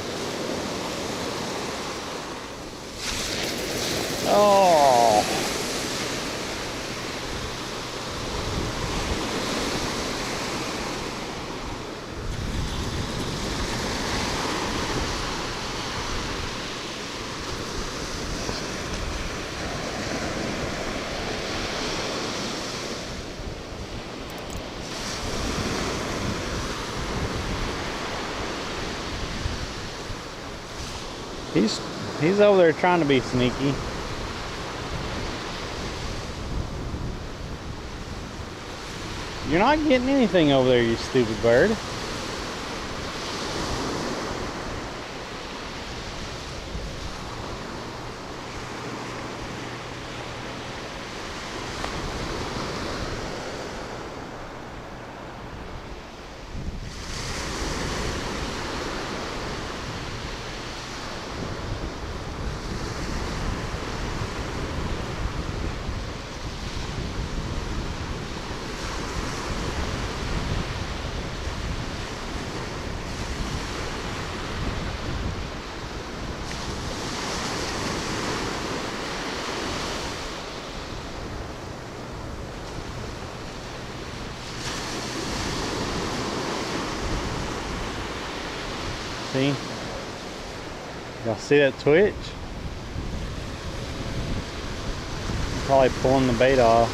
Oh. He's over there trying to be sneaky. You're not getting anything over there, you stupid bird. See? Y'all see that twitch? Probably pulling the bait off.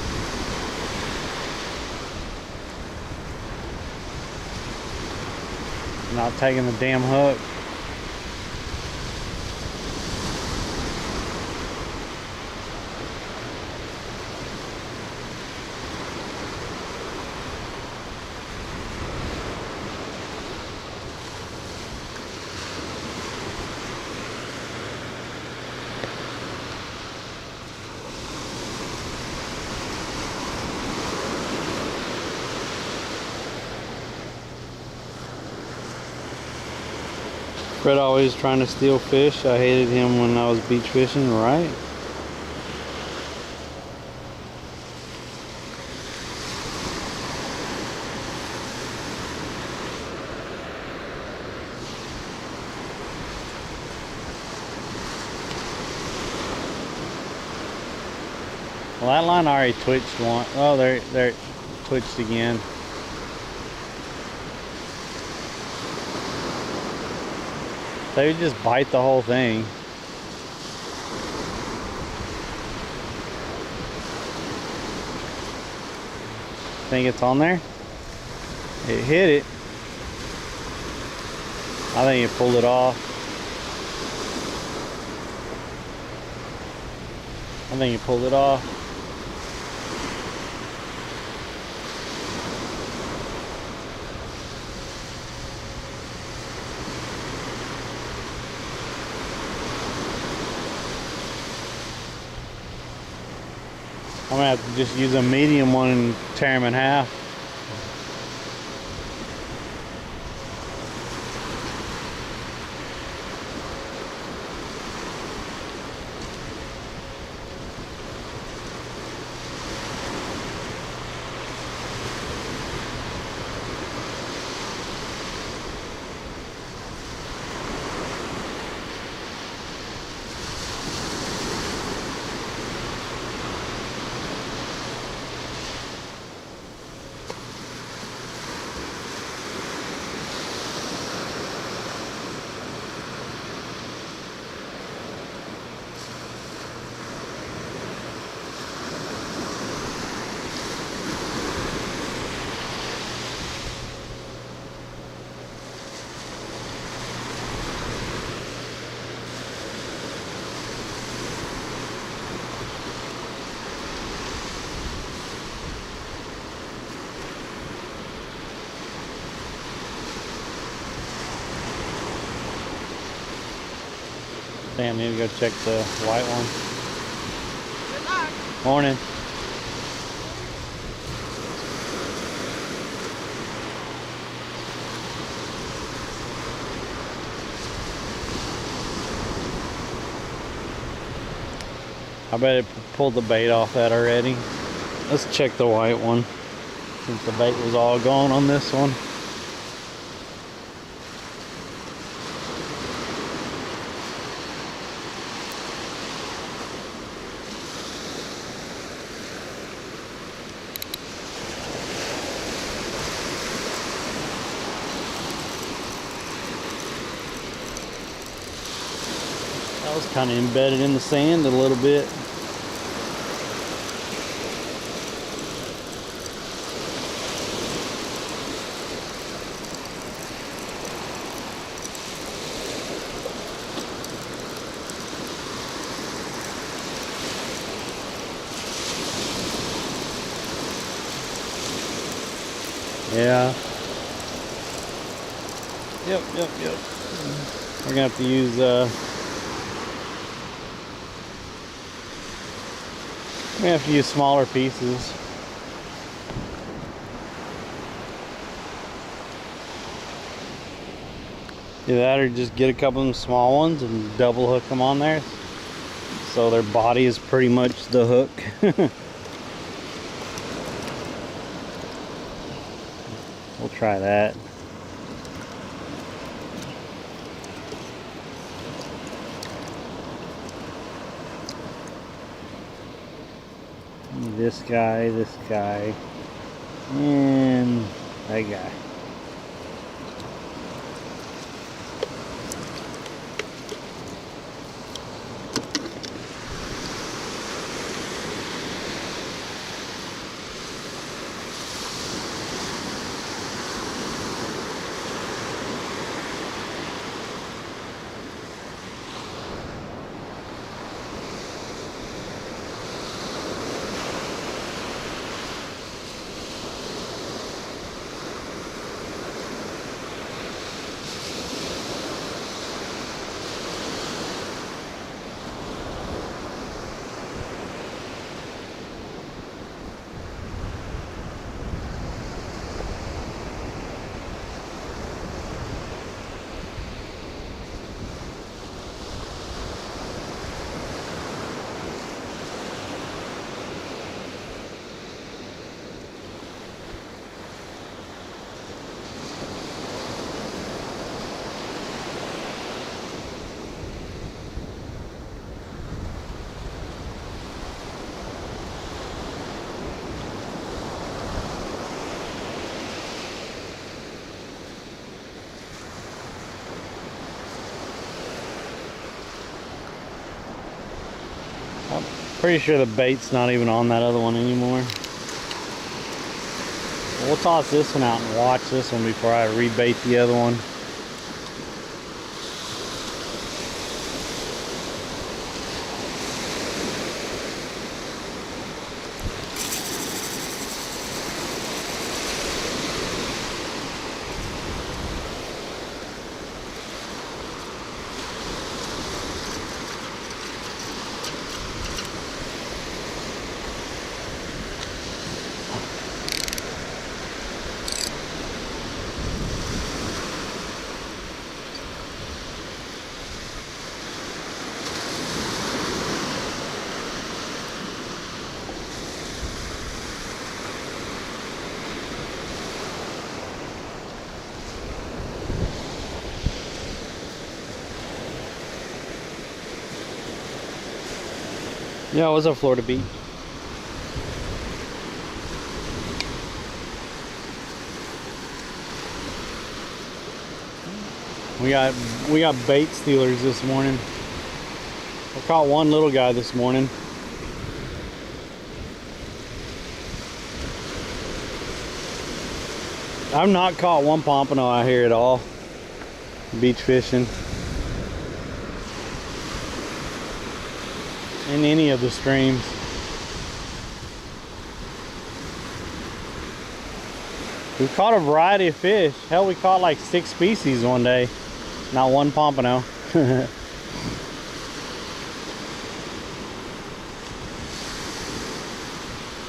Not taking the damn hook. Fred always trying to steal fish. I hated him when I was beach fishing, right? Well, that line already twitched one. Oh, there it twitched again. They would just bite the whole thing. Think it's on there? It hit it. I think it pulled it off. I think it pulled it off. I'm gonna have to just use a medium one and tear them in half. Damn, need to go check the white one. Good luck. Morning. I bet it pulled the bait off that already. Let's check the white one since the bait was all gone on this one. That was kind of embedded in the sand a little bit. Yeah. Yep. We're gonna have to use smaller pieces. Either that or just get a couple of them small ones and double hook them on there so their body is pretty much the hook. We'll try that. This guy, and that guy. I'm pretty sure the bait's not even on that other one anymore. We'll toss this one out and watch this one before I rebait the other one. Yeah, what's up, Florida Beach? We got bait stealers this morning. I caught one little guy this morning. I've not caught one pompano out here at all. Beach fishing. In any of the streams. We've caught a variety of fish. Hell, we caught like 6 species one day. Not one pompano.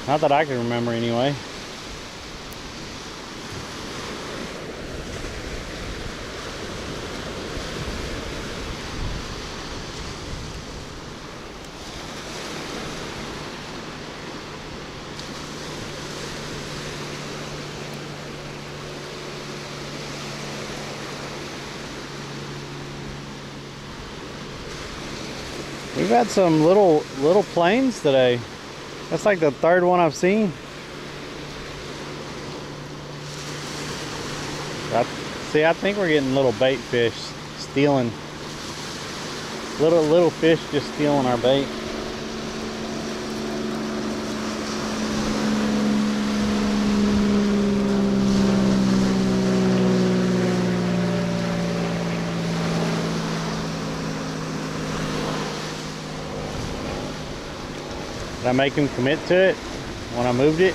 Not that I can remember anyway. We've had some little planes today. That's like the 3rd one I've seen. See, I think we're getting little bait fish stealing. Little fish just stealing our bait. Did I make him commit to it when I moved it?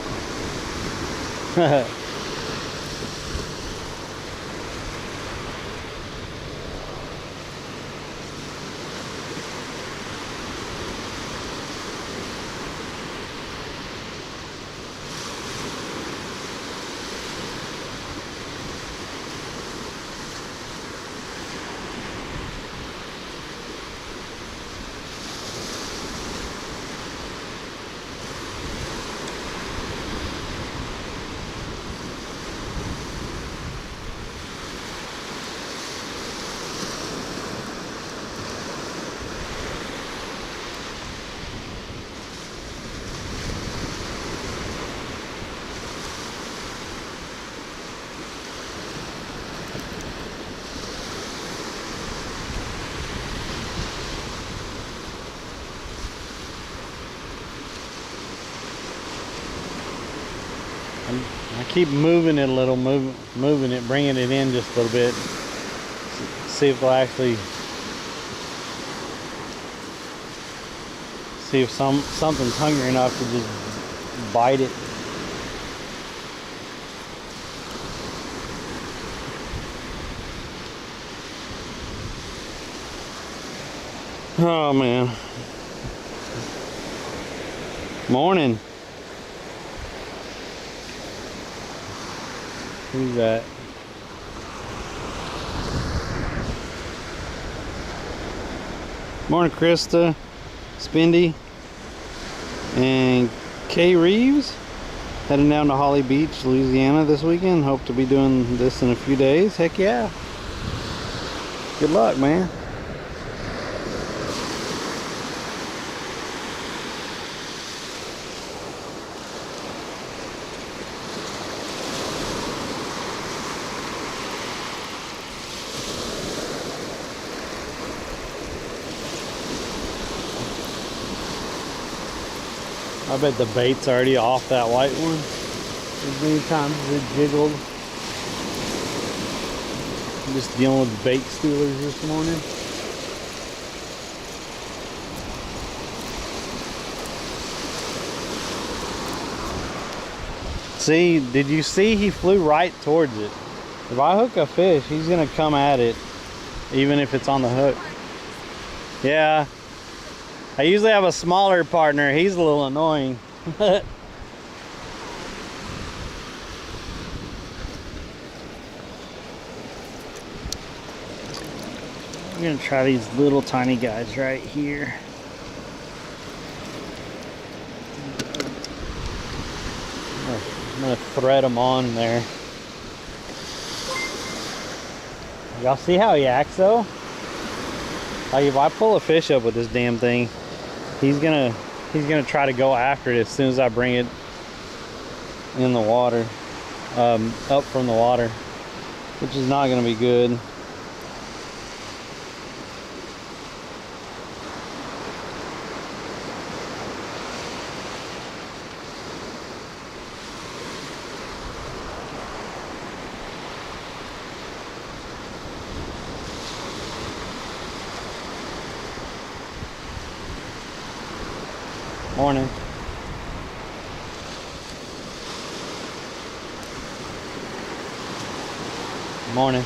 I keep moving it a little, moving it, bringing it in just a little bit. See if they'll actually, see if something's hungry enough to just bite it. Oh man. Morning. Who's that? Morning, Krista, Spindy, and Kay Reeves. Heading down to Holly Beach, Louisiana this weekend. Hope to be doing this in a few days. Heck yeah. Good luck, man. I bet the bait's already off that white one. As many times as it jiggled. I'm just dealing with bait stealers this morning. See, did you see he flew right towards it? If I hook a fish, he's gonna come at it, even if it's on the hook. Yeah. I usually have a smaller partner. He's a little annoying. I'm gonna try these little tiny guys right here. I'm gonna thread them on there. Y'all see how he acts though? Like if I pull a fish up with this damn thing, he's gonna he's gonna try to go after it as soon as I bring it in the water, up from the water, which is not gonna be good. Morning. Morning.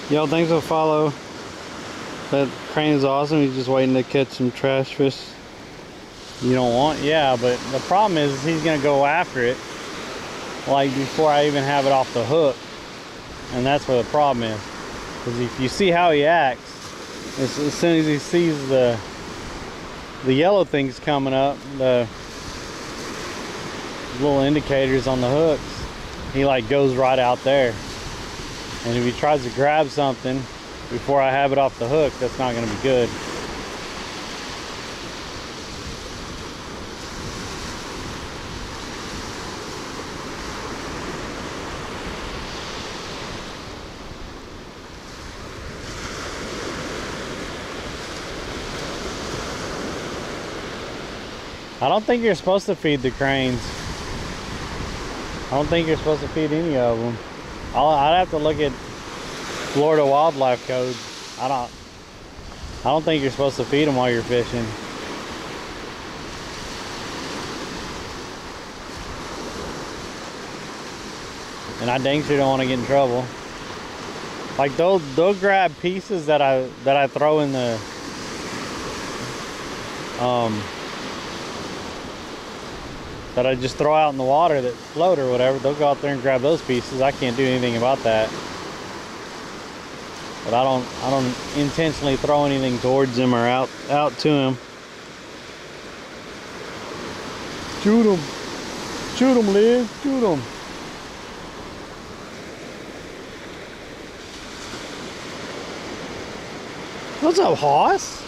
Yo, thanks for follow. That crane is awesome. He's just waiting to catch some trash fish. You don't want? Yeah, but the problem is he's gonna go after it like before I even have it off the hook, and that's where the problem is. Because if you see how he acts, as soon as he sees the yellow things coming up, the little indicators on the hooks, he like goes right out there. And if he tries to grab something before I have it off the hook, that's not going to be good. I don't think you're supposed to feed the cranes. I don't think you're supposed to feed any of them. I'd have to look at Florida wildlife codes. I don't think you're supposed to feed them while you're fishing. And I dang sure don't want to get in trouble. Like they'll grab pieces that I throw in the that I just throw out in the water that float or whatever. They'll go out there and grab those pieces. I can't do anything about that. But I don't intentionally throw anything towards them or out to them. Shoot them. Shoot them, Liz. Shoot them. What's up, Hoss?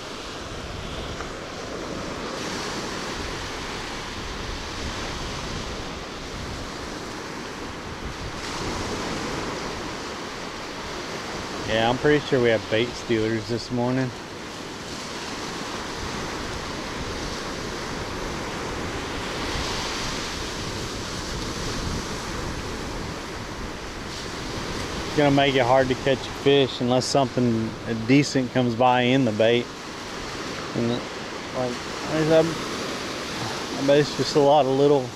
Yeah, I'm pretty sure we have bait stealers this morning. It's gonna make it hard to catch a fish unless something decent comes by in the bait. And like, I bet it's just a lot of little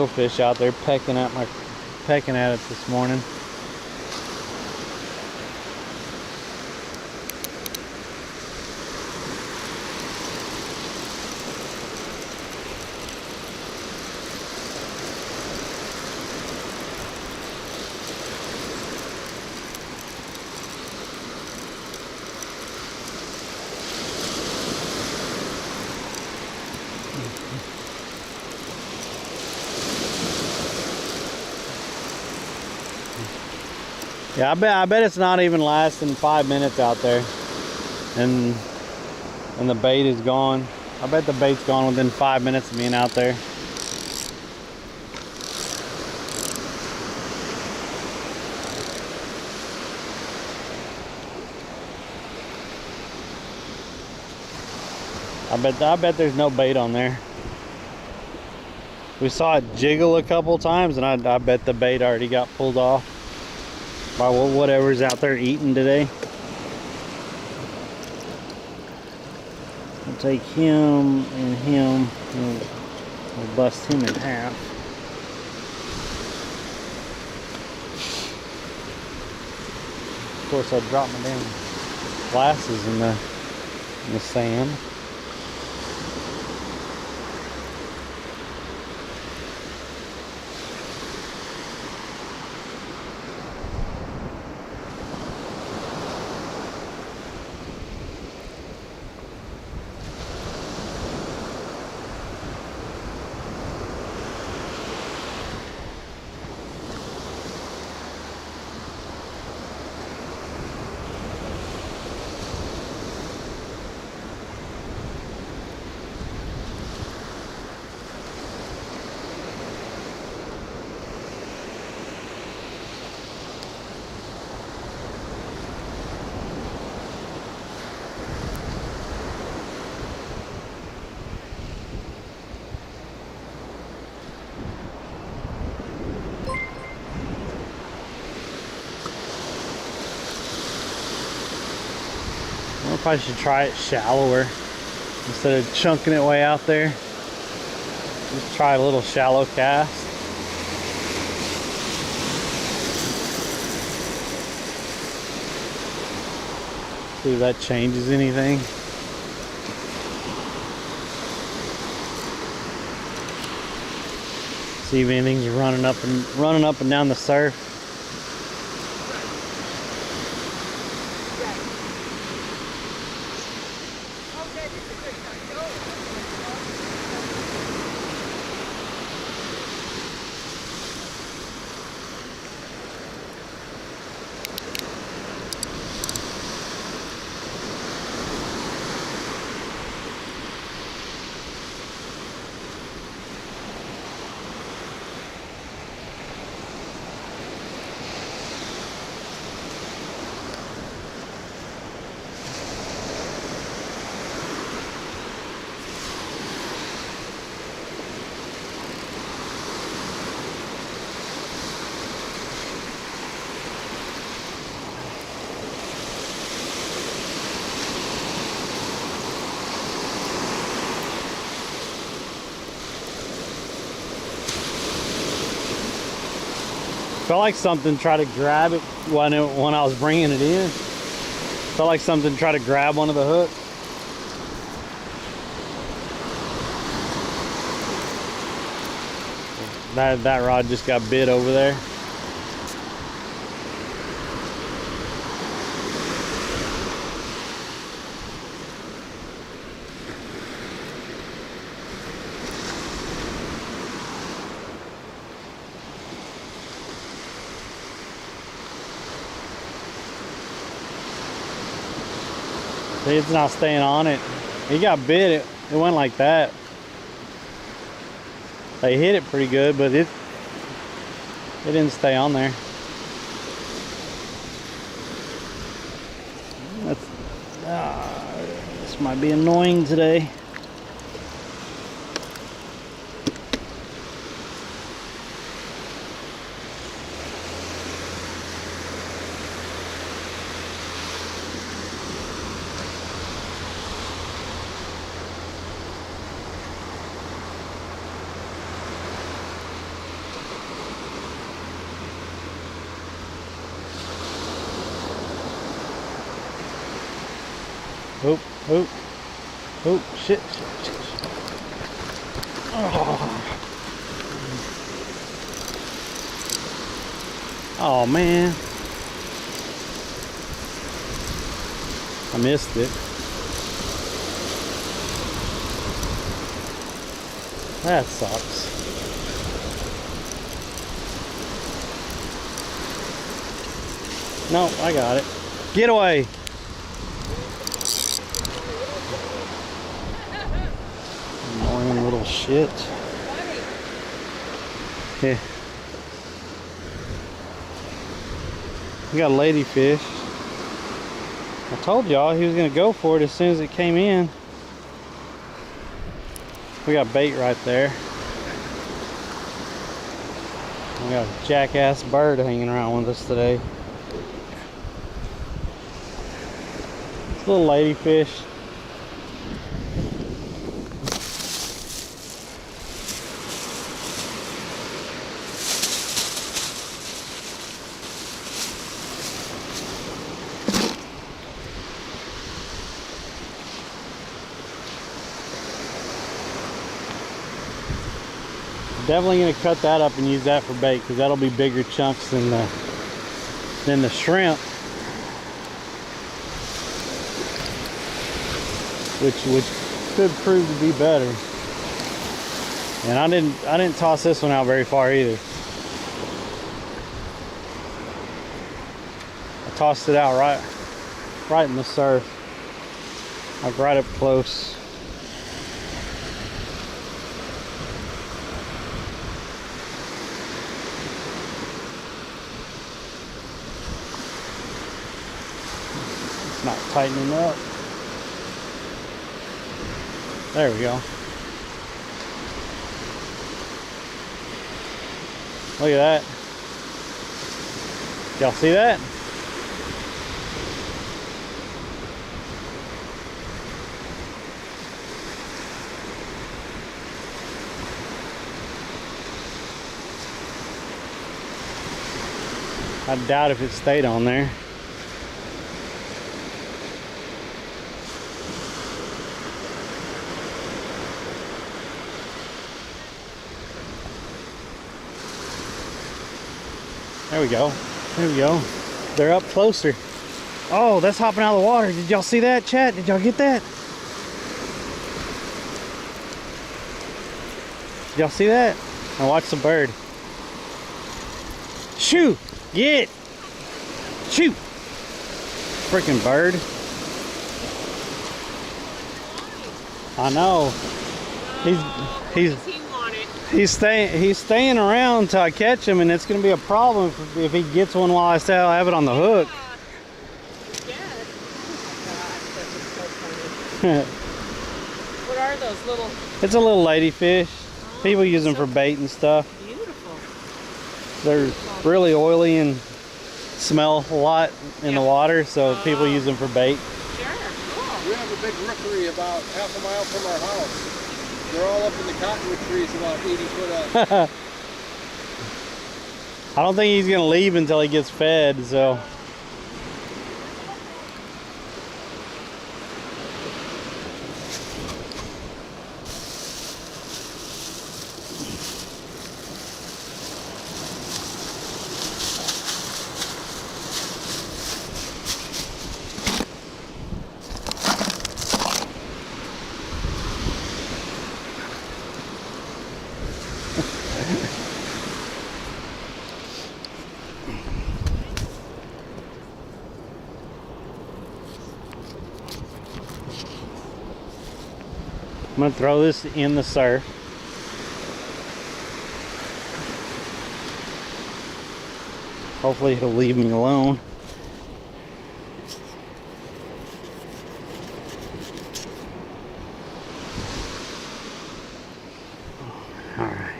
fish out there pecking at it this morning. Yeah, I bet it's not even lasting 5 minutes out there, and the bait is gone. I bet the bait's gone within 5 minutes of being out there. I bet there's no bait on there. We saw it jiggle a couple times, and I bet the bait already got pulled off by whatever's out there eating today. We'll take him and him, and we'll bust him in half. Of course, I dropped my damn glasses in the sand. I wonder if I should try it shallower instead of chunking it way out there. Just try a little shallow cast. See if that changes anything. See if anything's running up and down the surf. Felt like something tried to grab it when I was bringing it in. Felt like something tried to grab one of the hooks. That rod just got bit over there. See, it's not staying on it. He got bit, it went like that. They hit it pretty good, but it didn't stay on there. This might be annoying today. Oh, oh, oh, shit. Oh man. I missed it. That sucks. No, I got it. Get away. Annoying little shit. Yeah. We got a ladyfish. I told y'all he was gonna go for it as soon as it came in. We got bait right there. We got a jackass bird hanging around with us today. It's a little ladyfish. Definitely gonna cut that up and use that for bait because that'll be bigger chunks than the shrimp, which could prove to be better. And I didn't toss this one out very far either. I tossed it out right in the surf, like right up close. Not tightening up. There we go. Look at that. Y'all see that? I doubt if it stayed on there. There we go. There we go. They're up closer. Oh, that's hopping out of the water. Did y'all see that, chat? Did y'all get that? Did y'all see that? Now watch the bird. Shoo! Get! Shoot! Freaking bird. I know. He's staying around until I catch him, and it's going to be a problem if he gets one while I still have it on the hook. What are those little? It's a little ladyfish. People use them for bait and stuff. Beautiful. They're really oily and smell a lot in the water, so people use them for bait. Sure, cool. We have a big rookery about half a mile from our house. They're all up in the cottonwood trees about 80 foot up. I don't think he's going to leave until he gets fed, so. I'm going to throw this in the surf. Hopefully he'll leave me alone. All right.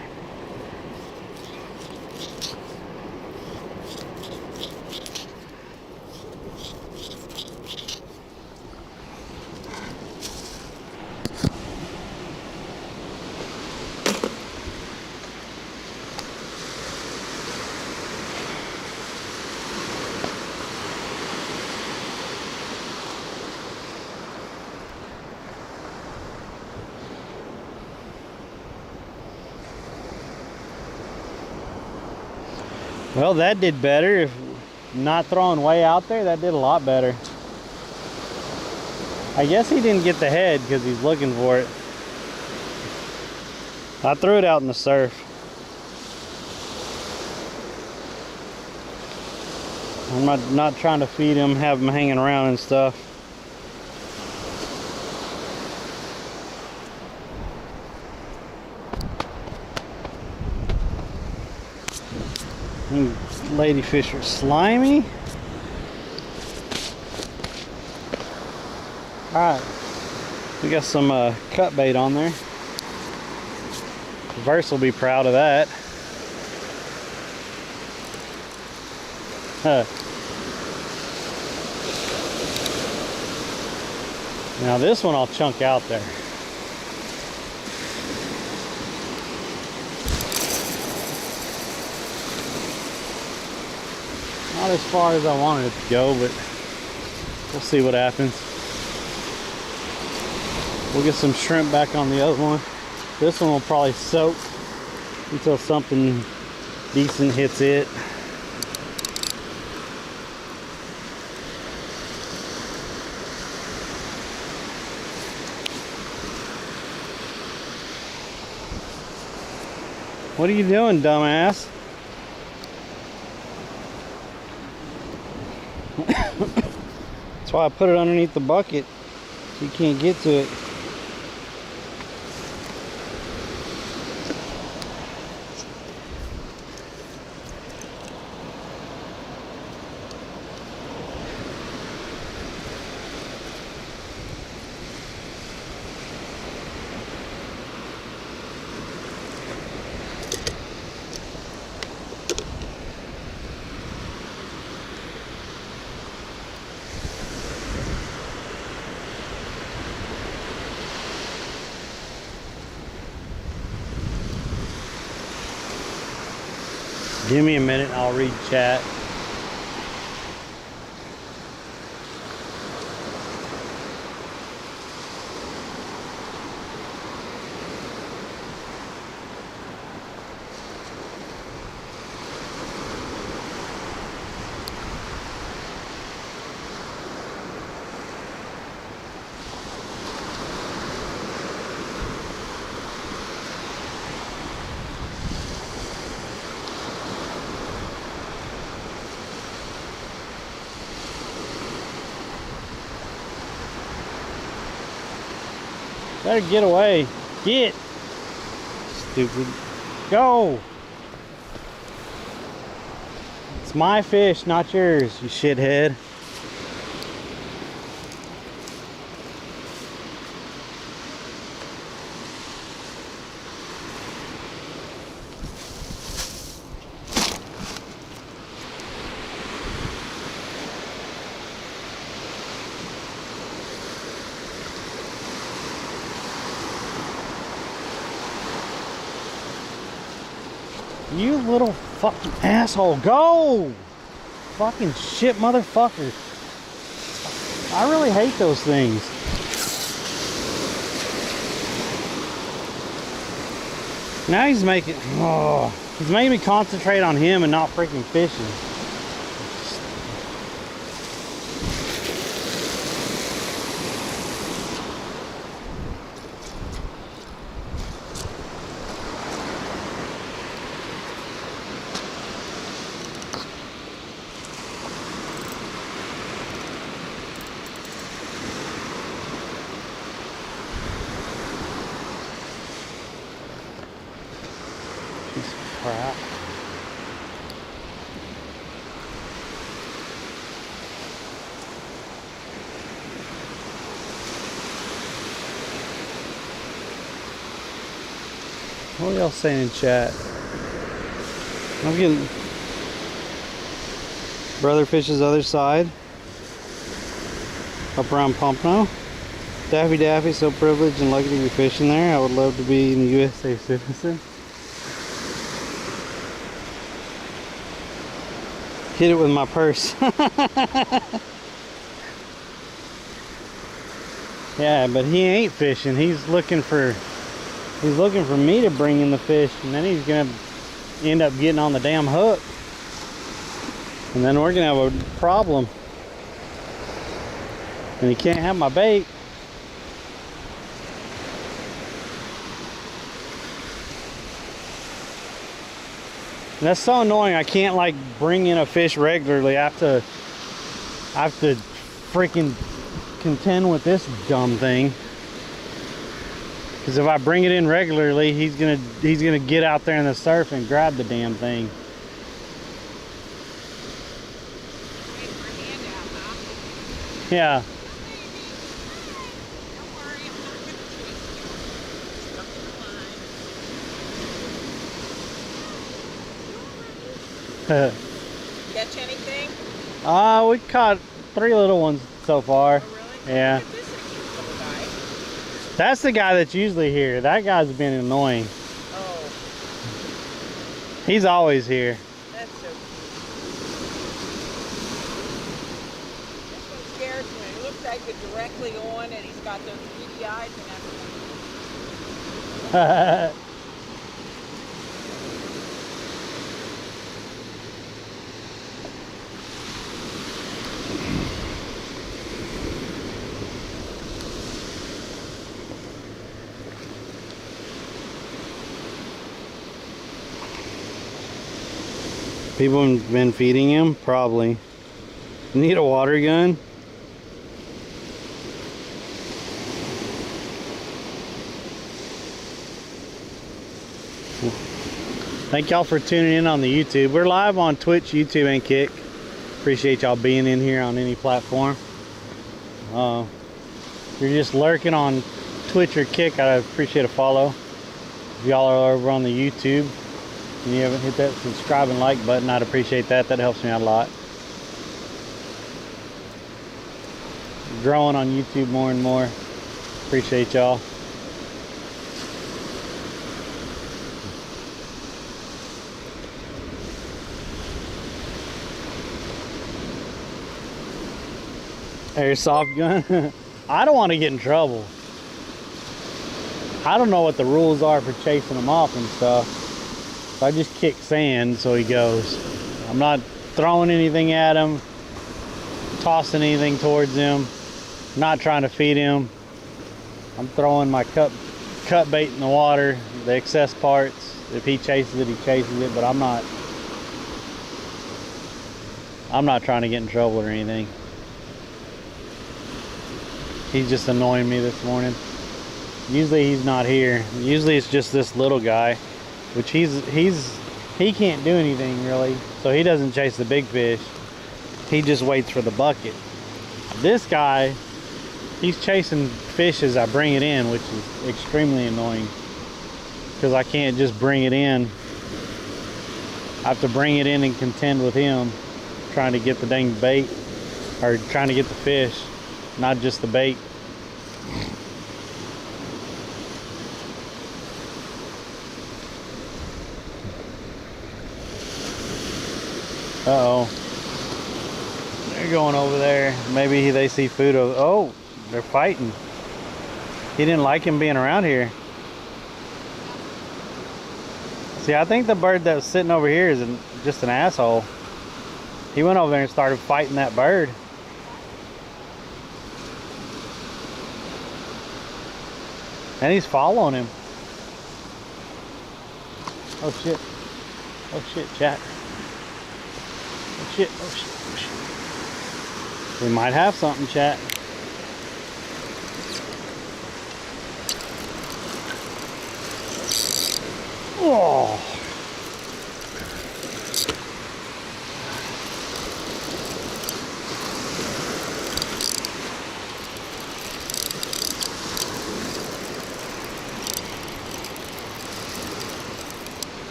Well, that did better. If not throwing way out there, that did a lot better. I guess he didn't get the head because he's looking for it. I threw it out in the surf. I'm not trying to feed him, have him hanging around and stuff. Ladyfish are slimy. Alright, we got some cut bait on there. Verse will be proud of that. Now this one I'll chunk out there. Not as far as I wanted it to go, but we'll see what happens. We'll get some shrimp back on the other one. This one will probably soak until something decent hits it. What are you doing, dumbass? That's why I put it underneath the bucket so you can't get to it. Give me a minute, I'll read chat. Better get away. Get. Stupid. Go. It's my fish, not yours, you shithead. You little fucking asshole, go! Fucking shit motherfucker. I really hate those things. Now he's making me concentrate on him and not freaking fishing. Crap. What are y'all saying in chat? I'm getting brother fishes other side up around Pompano. Daffy Daffy, so privileged and lucky to be fishing there. I would love to be a USA citizen. Hit it with my purse. Yeah, but he ain't fishing. He's looking for me to bring in the fish, and then he's gonna end up getting on the damn hook, and then we're gonna have a problem. And he can't have my bait. And that's so annoying. I can't like bring in a fish regularly. I have to freaking contend with this dumb thing. Because if I bring it in regularly, he's gonna get out there in the surf and grab the damn thing. Yeah. catch anything? We caught 3 little ones so far. Oh, really? Yeah. Look at this cute little guy. That's the guy that's usually here. That guy's been annoying. Oh, He's always here. that's so cute. This one scares me. It looks like it's directly on, and he's got those beady eyes and everything. People have been feeding him? Probably. Need a water gun? Thank y'all for tuning in on the YouTube. We're live on Twitch, YouTube, and Kick. Appreciate y'all being in here on any platform. If you're just lurking on Twitch or Kick, I'd appreciate a follow. If y'all are over on the YouTube and you haven't hit that subscribe and like button, I'd appreciate that. That helps me out a lot. Growing on YouTube more and more. Appreciate y'all. Airsoft gun. I don't want to get in trouble. I don't know what the rules are for chasing them off and stuff. So I just kick sand so he goes. I'm not throwing anything at him, tossing anything towards him, not trying to feed him. I'm throwing my cut bait in the water, the excess parts. If he chases it, he chases it, but I'm not trying to get in trouble or anything. He's just annoying me this morning. Usually he's not here. Usually it's just this little guy, which he can't do anything really, so he doesn't chase the big fish. He just waits for the bucket. This guy, he's chasing fish as I bring it in, which is extremely annoying because I can't just bring it in. I have to bring it in and contend with him trying to get the dang bait, or trying to get the fish, not just the bait. Uh-oh. They're going over there. Maybe they see food over. Oh, they're fighting. He didn't like him being around here. See, I think the bird that was sitting over here is just an asshole. He went over there and started fighting that bird. And he's following him. Oh shit. Oh shit, chat. Oh shit, oh shit, oh shit. We might have something, chat. Oh.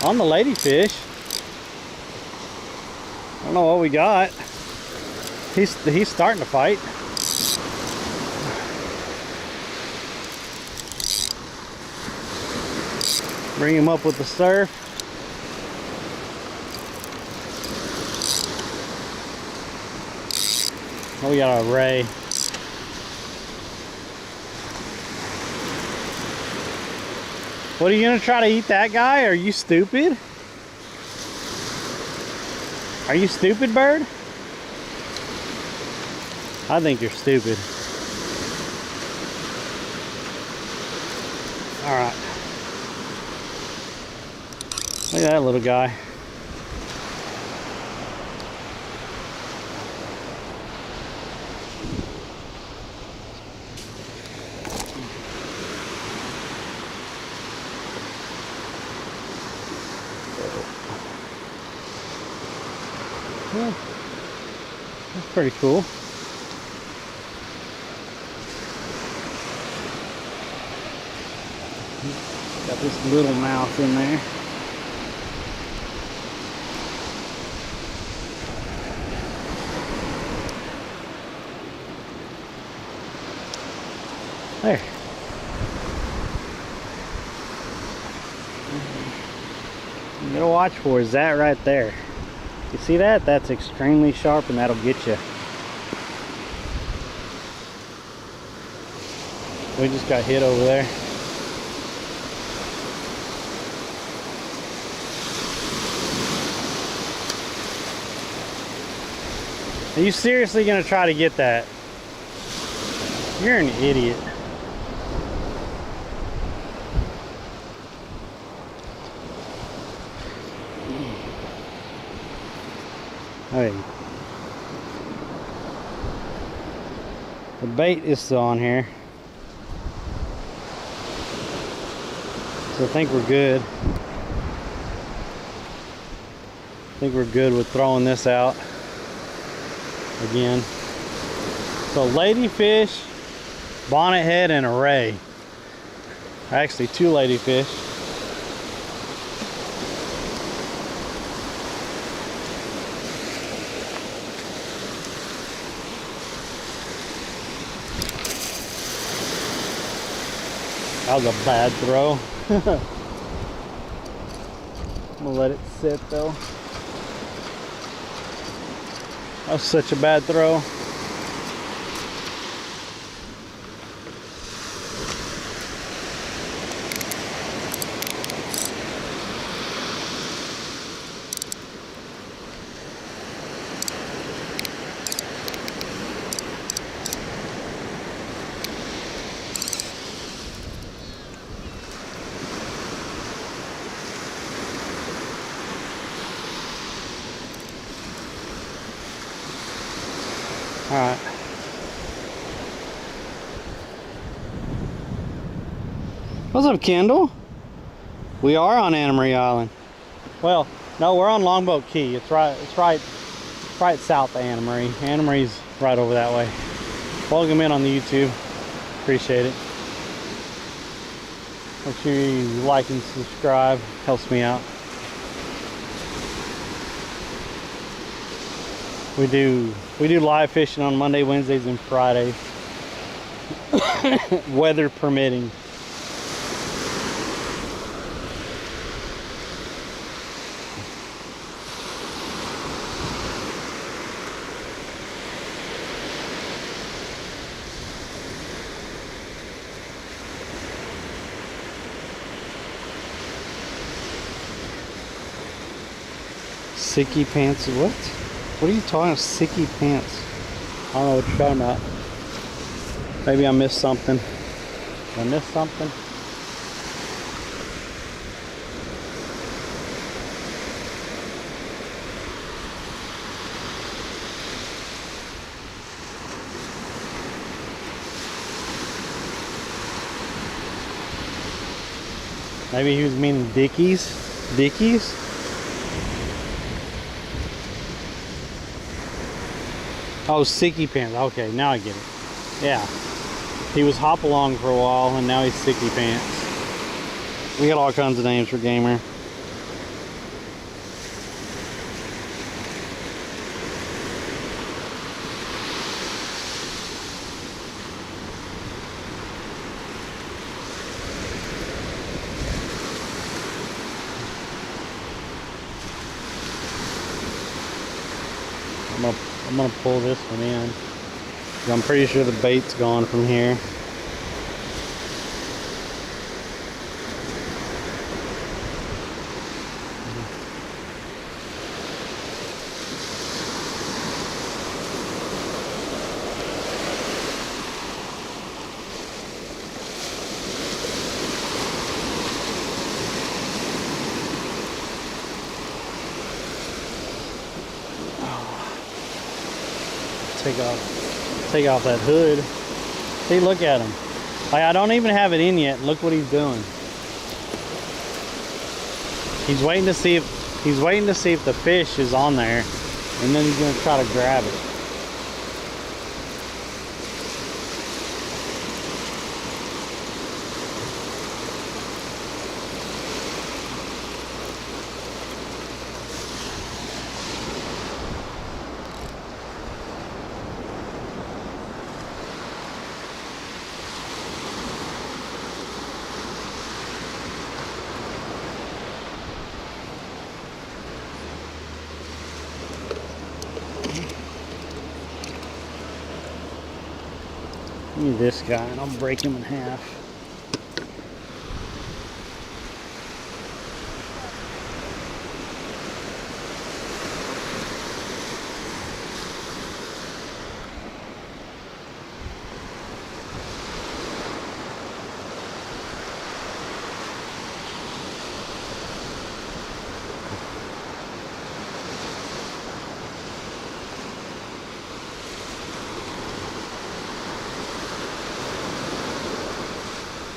On the ladyfish. I don't know what we got. He's starting to fight. Bring him up with the surf. Oh, we got a ray. What, are you gonna try to eat that guy? Are you stupid? Are you stupid, bird? I think you're stupid. All right. Look at that little guy. Yeah, that's pretty cool. Got this little mouth in there. There. You gotta watch for is that right there. You see that? That's extremely sharp and that'll get you. We just got hit over there. Are you seriously gonna try to get that? You're an idiot. Hey. The bait is still on here. So I think we're good. I think we're good with throwing this out again. So ladyfish, bonnethead, and a ray. Actually 2 ladyfish. That was a bad throw. I'm gonna let it sit though. That was such a bad throw. All right. What's up, Kendall? We are on Anna Marie Island. Well, no, we're on Longboat Key. It's right south of Anna Marie. Anna Marie's right over that way. Welcome in on the YouTube. Appreciate it. Make sure you like and subscribe. Helps me out. We do live fishing on Monday, Wednesdays, and Fridays. Weather permitting. Sicky pants, what? What are you talking about? Sicky pants? I don't know what you're talking about. Maybe I missed something. Did I miss something? Maybe he was meaning Dickies? Dickies? Oh, Sicky pants. Okay, now I get it. Yeah. He was hop along for a while and now he's Sicky pants. We got all kinds of names for Gamer. I'm gonna pull this one in. I'm pretty sure the bait's gone from here. Take off that hood. See, look at him. Like, I don't even have it in yet. Look what he's doing. He's waiting to see if the fish is on there, and then he's gonna try to grab it. Give me this guy and I'll break him in half.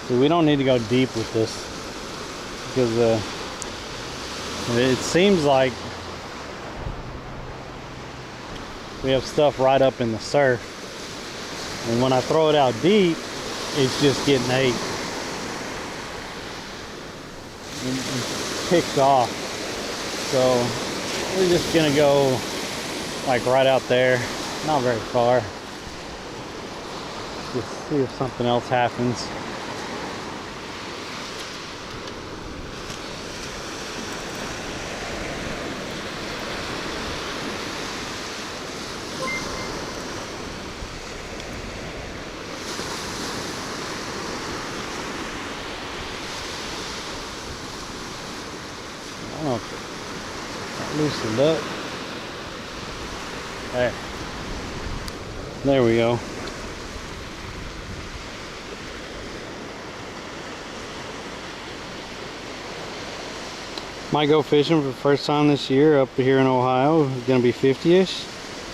So we don't need to go deep with this because it seems like we have stuff right up in the surf, and when I throw it out deep, it's just getting ate and picked off. So we're just gonna go like right out there, not very far. Just see if something else happens. I don't know if it loosened up. There we go. Might go fishing for the first time this year up here in Ohio. It's gonna be 50-ish.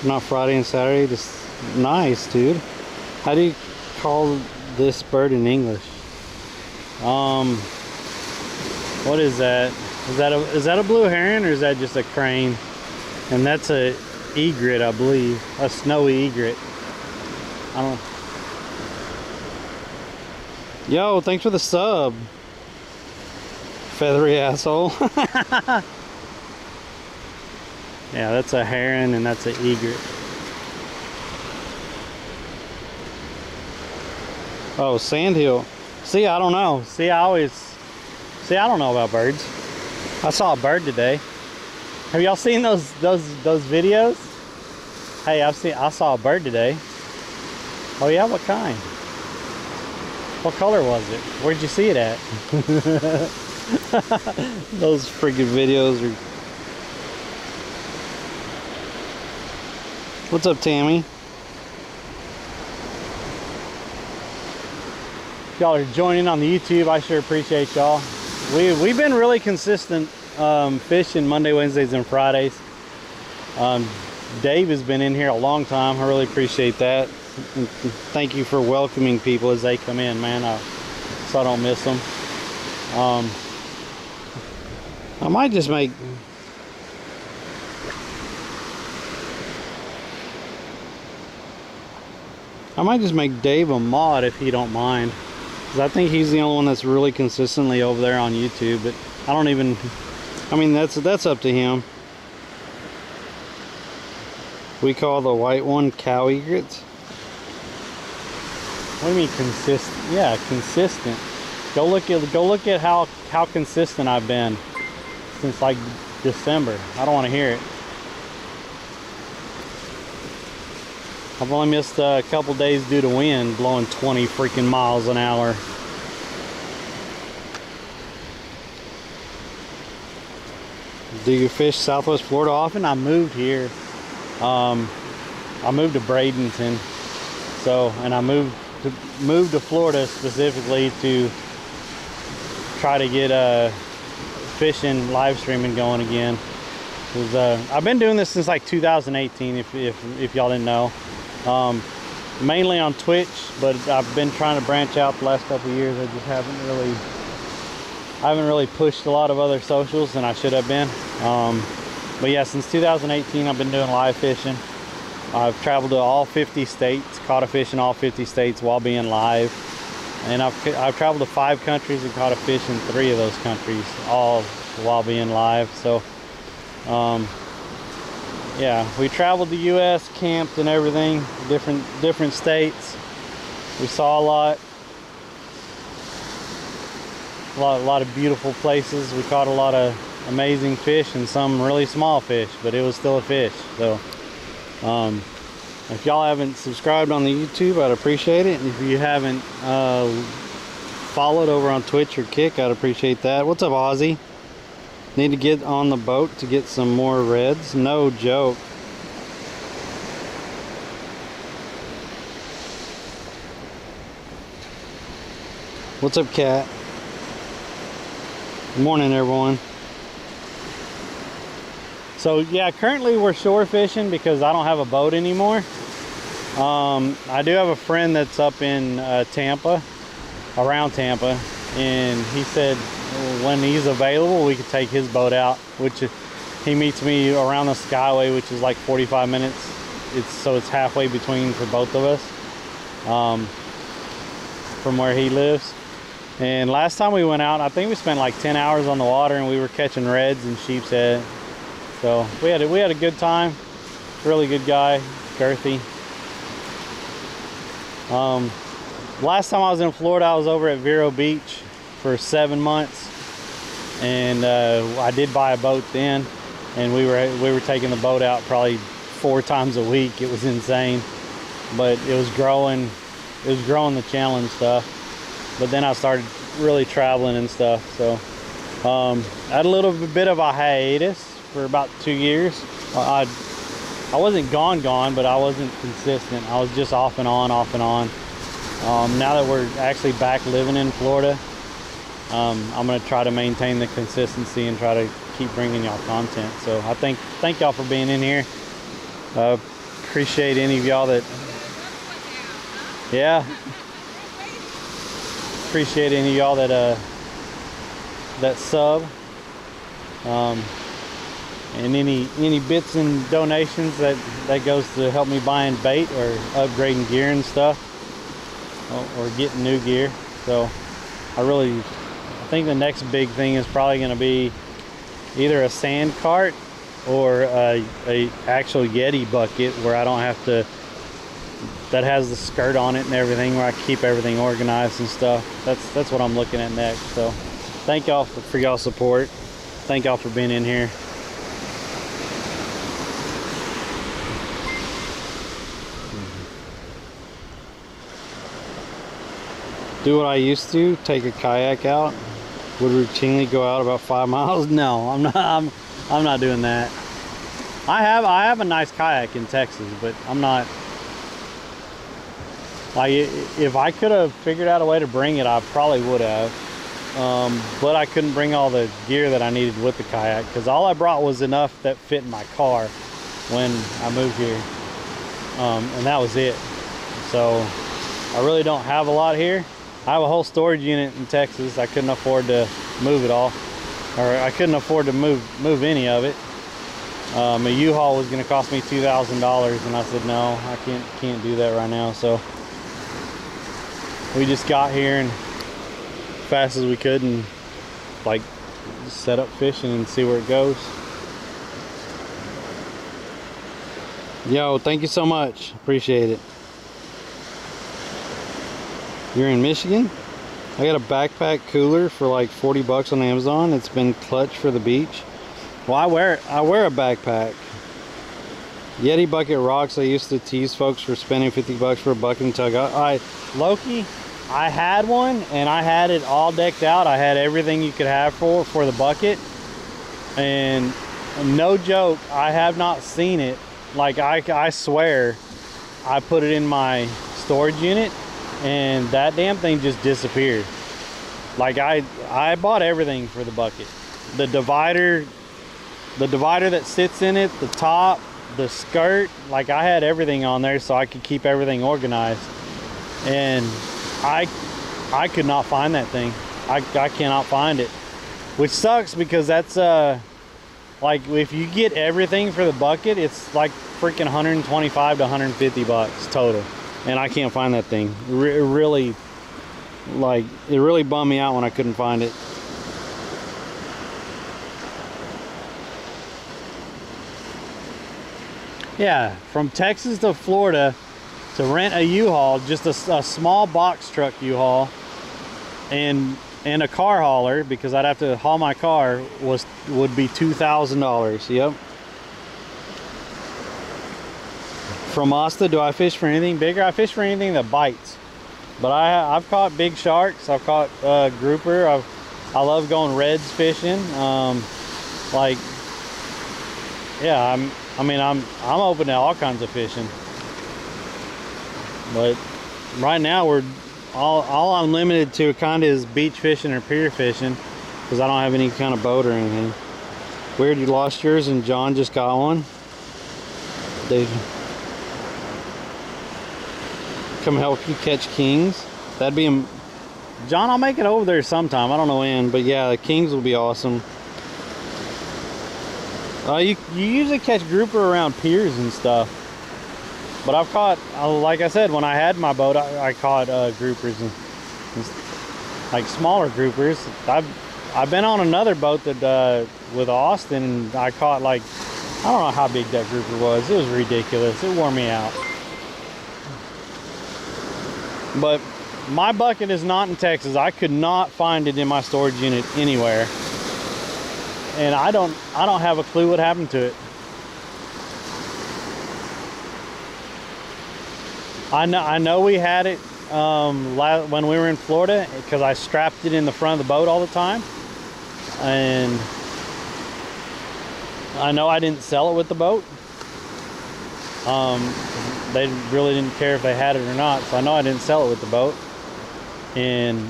Not Friday and Saturday. Just nice, dude. How do you call this bird in English? What is that? Is that a blue heron or is that just a crane? And that's a egret, I believe. A snowy egret. I don't know. Yo, thanks for the sub. Feathery asshole. Yeah, that's a heron and that's an egret. Oh, sandhill. See, I don't know. See, I don't know about birds. I saw a bird today. Have y'all seen those videos? Hey, I saw a bird today. Oh yeah, what kind? What color was it? Where'd you see it at? Those freaking videos are... What's up, Tammy? Y'all are joining on the YouTube. I sure appreciate y'all. We've been really consistent fishing Monday, Wednesdays, and Fridays. Dave has been in here a long time. I really appreciate that. And thank you for welcoming people as they come in, man. So I don't miss them. I might just make... Dave a mod if he don't mind. Because I think he's the only one that's really consistently over there on YouTube. But I don't even... I mean, that's up to him. We call the white one cow egrets. What do you mean consistent? Yeah, consistent. Go look at how consistent I've been since like December. I don't want to hear it. I've only missed a couple days due to wind blowing 20 freaking miles an hour. Do you fish Southwest Florida often? I moved here. I moved to Bradenton. So, and I moved to Florida specifically to try to get fishing live streaming going again. I've been doing this since like 2018 if y'all didn't know. Mainly on Twitch, but I've been trying to branch out the last couple of years. I just haven't really pushed a lot of other socials than I should have been. But yeah, since 2018 I've been doing live fishing. I've traveled to all 50 states, caught a fish in all 50 states while being live. And I've traveled to 5 countries and caught a fish in 3 of those countries, all while being live. So yeah, we traveled the US, camped and everything, different states. We saw a lot of beautiful places. We caught a lot of amazing fish and some really small fish, but it was still a fish. So If y'all haven't subscribed on the YouTube, I'd appreciate it. And if you haven't followed over on Twitch or Kick, I'd appreciate that. What's up, Ozzy? Need to get on the boat to get some more reds? No joke. What's up, Cat? Good morning, everyone. So yeah, currently we're shore fishing because I don't have a boat anymore. I do have a friend that's up in Tampa, around Tampa, and he said when he's available we could take his boat out, which he meets me around the Skyway, which is like 45 minutes. So it's halfway between for both of us from where he lives. And last time we went out, I think we spent like 10 hours on the water, and we were catching reds and sheep's head. So we had a good time. Really good guy, girthy. Last time I was in Florida, I was over at Vero Beach for 7 months, and I did buy a boat then, and we were taking the boat out probably 4 times a week. It was insane, but it was growing the channel and stuff. But then I started really traveling and stuff, so I had a little bit of a hiatus for about 2 years. I wasn't gone, but I wasn't consistent. I was just off and on. Now that we're actually back living in Florida, I'm gonna try to maintain the consistency and try to keep bringing y'all content. So I thank y'all for being in here. Appreciate any of y'all that, yeah. Appreciate any of y'all that sub, and any bits and donations that goes to help me buying bait or upgrading gear and stuff, or getting new gear. So I think the next big thing is probably going to be either a sand cart or a actual Yeti bucket where I don't have to, that has the skirt on it and everything, where I keep everything organized and stuff. That's what I'm looking at next. So thank y'all for y'all support. Thank y'all for being in here. Do what I used to, take a kayak out. Would routinely go out about 5 miles. No, I'm not doing that. I have a nice kayak in Texas, but I'm not. Like, if I could have figured out a way to bring it, I probably would have. But I couldn't bring all the gear that I needed with the kayak, because all I brought was enough that fit in my car when I moved here. And that was it. So I really don't have a lot here. I have a whole storage unit in Texas. I couldn't afford to move it all, or I couldn't afford to move any of it. A U-Haul was going to cost me $2,000, and I said no, I can't do that right now. So we just got here and fast as we could, and like just set up fishing and see where it goes. Yo, thank you so much, appreciate it. You're in Michigan? I got a backpack cooler for like 40 bucks on Amazon. It's been clutch for the beach. Well, I wear a backpack. Yeti bucket rocks. I used to tease folks for spending 50 bucks for a bucket and tug. Loki, I had one, and I had it all decked out. I had everything you could have for the bucket, and no joke, I have not seen it. Like, I swear I put it in my storage unit and that damn thing just disappeared. Like, I bought everything for the bucket. The divider that sits in it, the top, the skirt, like I had everything on there so I could keep everything organized. And I could not find that thing. I cannot find it, which sucks, because that's like, if you get everything for the bucket, it's like freaking 125 to 150 bucks total, and I can't find that thing. It really bummed me out when I couldn't find it. Yeah, from Texas to Florida to rent a U-Haul, just a small box truck U-Haul, and a car hauler, because I'd have to haul my car, would be $2,000. Yep. From Asta, do I fish for anything bigger? I fish for anything that bites. But I've caught big sharks. I've caught grouper. I love going reds fishing. Like, yeah, I'm open to all kinds of fishing. But right now all I'm limited to kind of is beach fishing or pier fishing, because I don't have any kind of boat or anything. Weird, you lost yours and John just got one. They come help you catch kings. That'd be John, I'll make it over there sometime. I don't know when, but yeah, the kings will be awesome. You usually catch grouper around piers and stuff, but I've caught, like I said, when I had my boat, I caught groupers and like smaller groupers. I've been on another boat that with Austin, and I caught, like, I don't know how big that grouper was. It was ridiculous. It wore me out. But my bucket is not in Texas. I could not find it in my storage unit anywhere, and I don't have a clue what happened to it. I know we had it when we were in Florida, because I strapped it in the front of the boat all the time, and I know I didn't sell it with the boat. They really didn't care if they had it or not, so I know I didn't sell it with the boat. And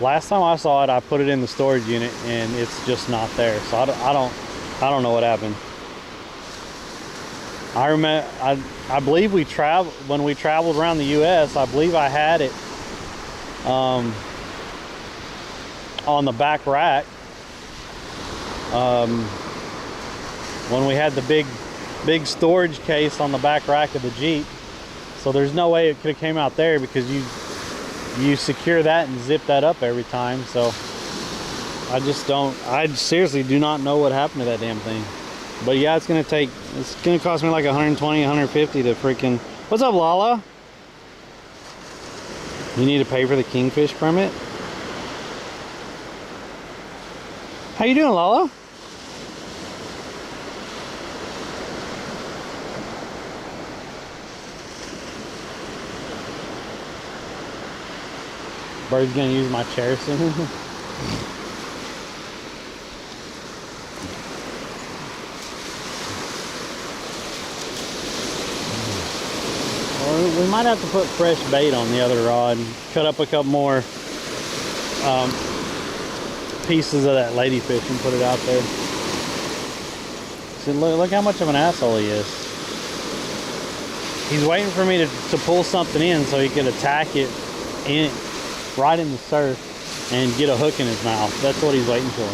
last time I saw it, I put it in the storage unit, and it's just not there. So I don't know what happened. I remember, I believe when we traveled around the U.S., I believe I had it on the back rack. When we had the big storage case on the back rack of the Jeep. So there's no way it could have came out there, because you secure that and zip that up every time. So I seriously do not know what happened to that damn thing. But yeah, it's gonna cost me like 120, 150 to freaking, what's up, Lala? You need to pay for the kingfish permit? How you doing, Lala? Bird's gonna use my chair soon. Well, we might have to put fresh bait on the other rod. Cut up a couple more pieces of that ladyfish and put it out there. See, look how much of an asshole he is. He's waiting for me to pull something in so he could attack it right in the surf and get a hook in his mouth. That's what he's waiting for.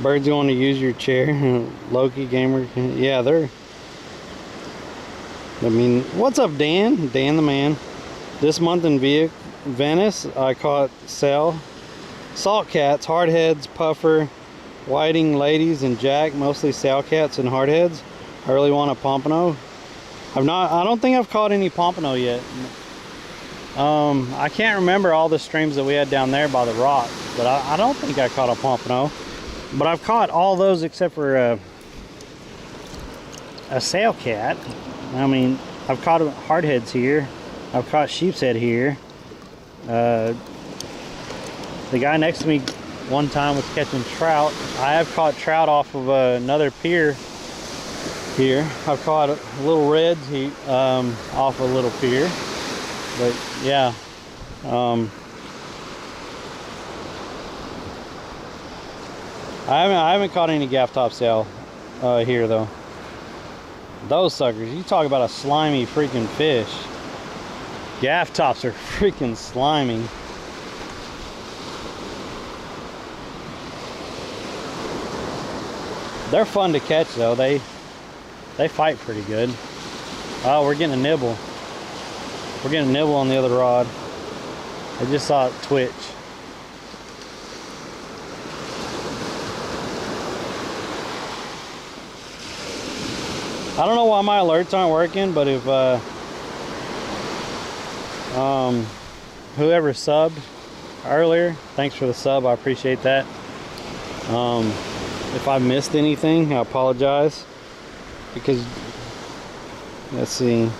Bird's going to use your chair. Loki Gamer. Yeah, what's up, Dan? Dan the man. This month in Venice, I caught salt cats, hardheads, puffer, whiting, ladies, and jack, mostly sail cats and hardheads. I really want a pompano. I don't think I've caught any pompano yet. I can't remember all the streams that we had down there by the rock, but I don't think I caught a pompano. But I've caught all those except for a sail cat. I mean, I've caught hardheads here. I've caught sheep's head here. The guy next to me one time was catching trout. I have caught trout off of another pier here. I've caught little reds off a little pier. But yeah, I haven't caught any gaff top sail here though. Those suckers, you talk about a slimy freaking fish. Gaff tops are freaking slimy. They're fun to catch though. They fight pretty good. Oh, we're getting a nibble. We're getting a nibble on the other rod. I just saw it twitch. I don't know why my alerts aren't working, but if whoever subbed earlier, thanks for the sub, I appreciate that. If I missed anything, I apologize, because let's see.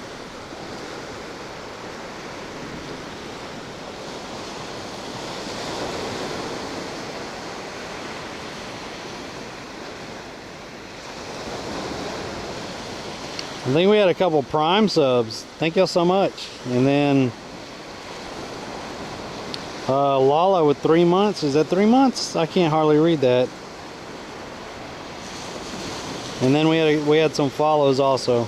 I think we had a couple Prime subs. Thank y'all so much. And then Lala with 3 months. Is that 3 months? I can't hardly read that. And then we had some follows also.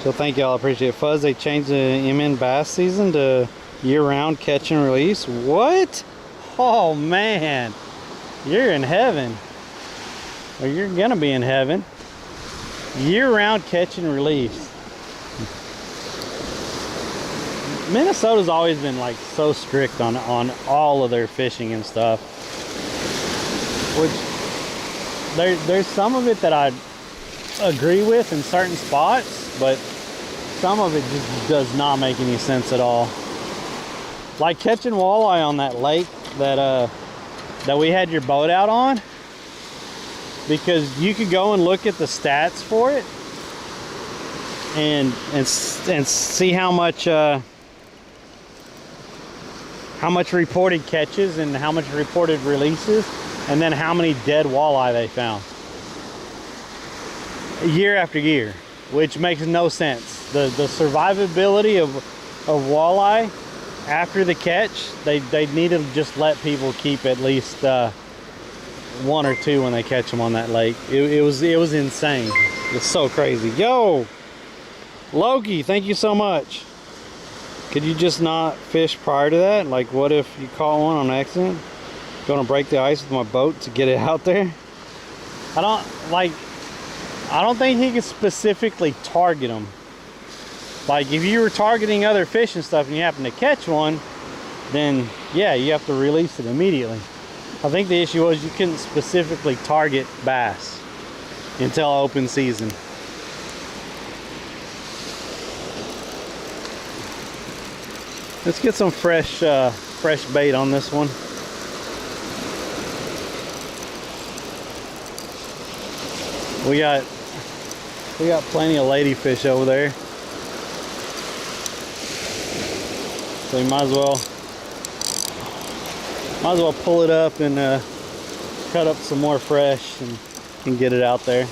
So thank y'all, I appreciate it. Fuzz, they changed the MN bass season to year-round catch and release. What? Oh man, you're in heaven. Or you're gonna be in heaven. Year-round catch and release. Minnesota's always been like so strict on all of their fishing and stuff. Which there's some of it that I agree with in certain spots, but some of it just does not make any sense at all. Like catching walleye on that lake that we had your boat out on, because you could go and look at the stats for it and see how much reported catches and how much reported releases, and then how many dead walleye they found year after year, which makes no sense. The survivability of walleye after the catch, they need to just let people keep at least 1 or 2 when they catch them on that lake. It was insane. It's so crazy. Yo, Loki, thank you so much. Could you just not fish prior to that? Like, what if you caught one on accident? Gonna break the ice with my boat to get it out there? I don't think he could specifically target them. Like, if you were targeting other fish and stuff and you happen to catch one, then yeah, you have to release it immediately. I think the issue was you couldn't specifically target bass until open season. Let's get some fresh bait on this one. We got plenty of ladyfish over there, so you might as well pull it up and cut up some more fresh and get it out there.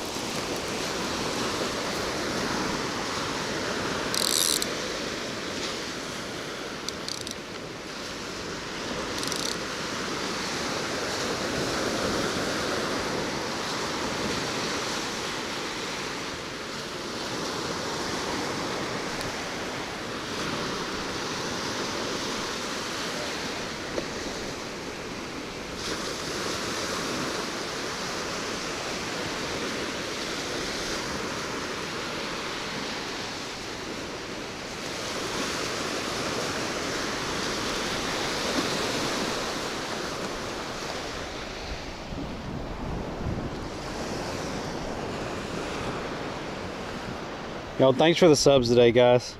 Yo, thanks for the subs today, guys.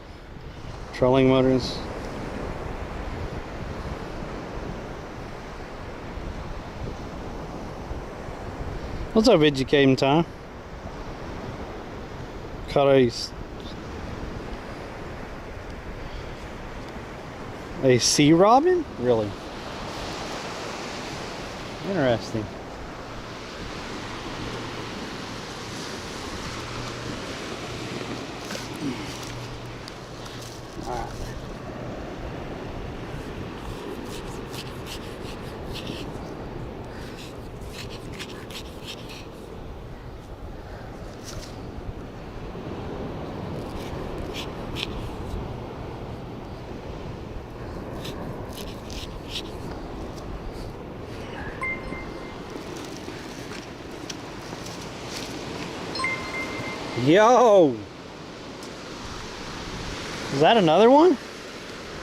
Trolling Motors. What's up, educating time? Caught a sea robin? Really? Interesting. Yo! Is that another one?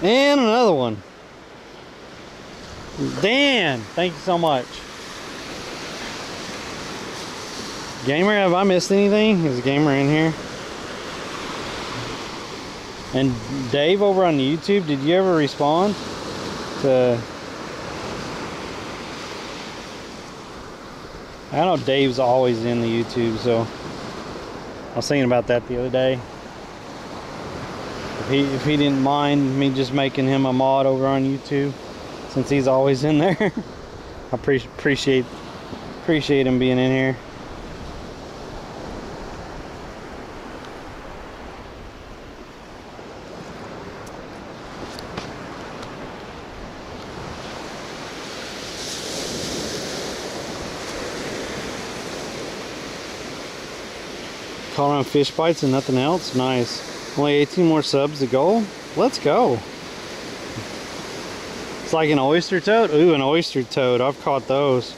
And another one. Dan, thank you so much. Gamer, have I missed anything? Is Gamer in here? And Dave over on YouTube, did you ever respond to... I know Dave's always in the YouTube, so I was thinking about that the other day. If he didn't mind me just making him a mod over on YouTube, since he's always in there. I appreciate him being in here. Caught on fish bites and nothing else. Nice. Only 18 more subs to go. Let's go. It's like an oyster toad. Ooh, an oyster toad. I've caught those.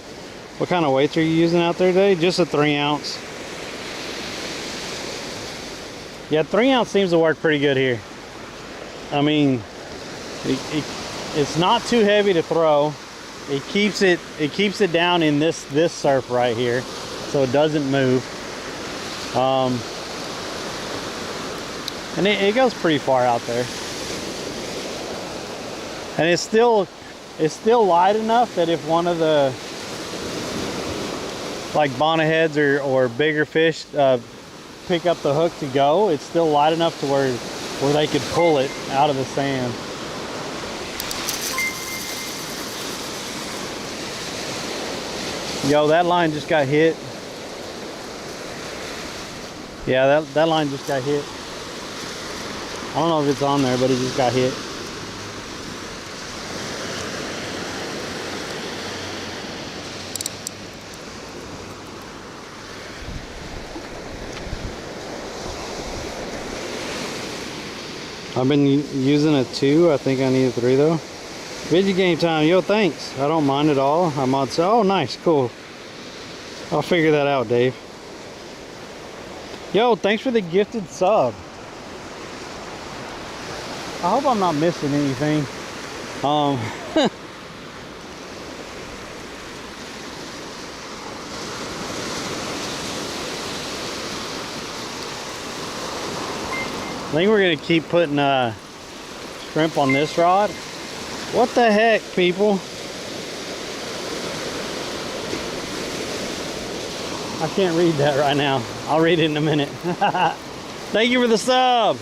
What kind of weights are you using out there today? Just a 3 ounce. Yeah, 3 ounce seems to work pretty good here. I mean, it's not too heavy to throw. It keeps it down in this surf right here, so it doesn't move. And it goes pretty far out there, and it's still light enough that if one of the like bonnetheads or bigger fish pick up the hook to go, it's still light enough to where they could pull it out of the sand. Yo, that line just got hit. Yeah, that line just got hit. I don't know if it's on there, but it just got hit. I've been using a 2. I think I need a 3 though. Video game time. Yo, thanks. I don't mind at all. I'm on. Oh, nice. Cool. I'll figure that out, Dave. Yo, thanks for the gifted sub. I hope I'm not missing anything. I think we're gonna keep putting shrimp on this rod. What the heck, people? I can't read that right now. I'll read it in a minute. Thank you for the sub.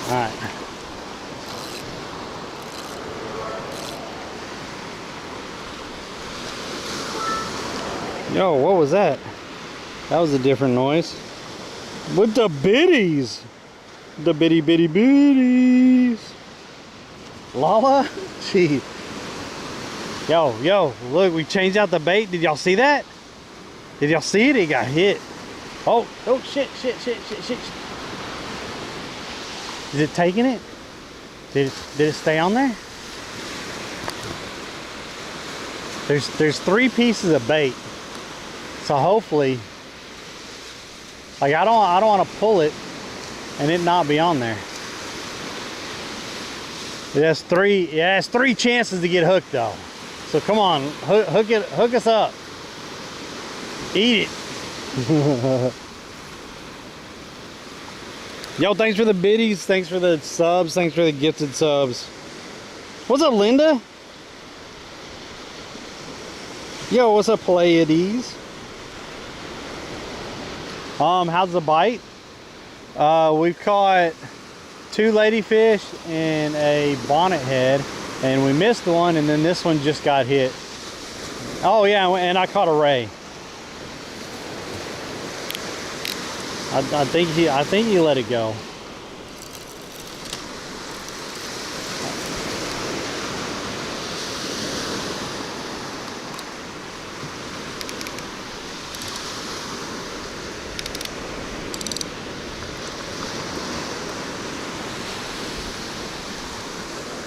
All right. Yo, what was that? That was a different noise. With the biddies. The bitty biddies. Lala? Gee. Yo, look, we changed out the bait. Did y'all see that? Did y'all see it? It got hit. Oh, shit. Is it taking it? Did it stay on there? There's 3 pieces of bait. So hopefully, like I don't want to pull it and it not be on there. It has 3 chances to get hooked though. So come on, hook us up. Eat it. Yo, thanks for the biddies, thanks for the subs, thanks for the gifted subs. What's up, Linda? Yo, what's up, Pleiades? How's the bite? We've caught 2 ladyfish and a bonnethead, and we missed one, and then this one just got hit. Oh yeah, and I caught a ray. I think he let it go.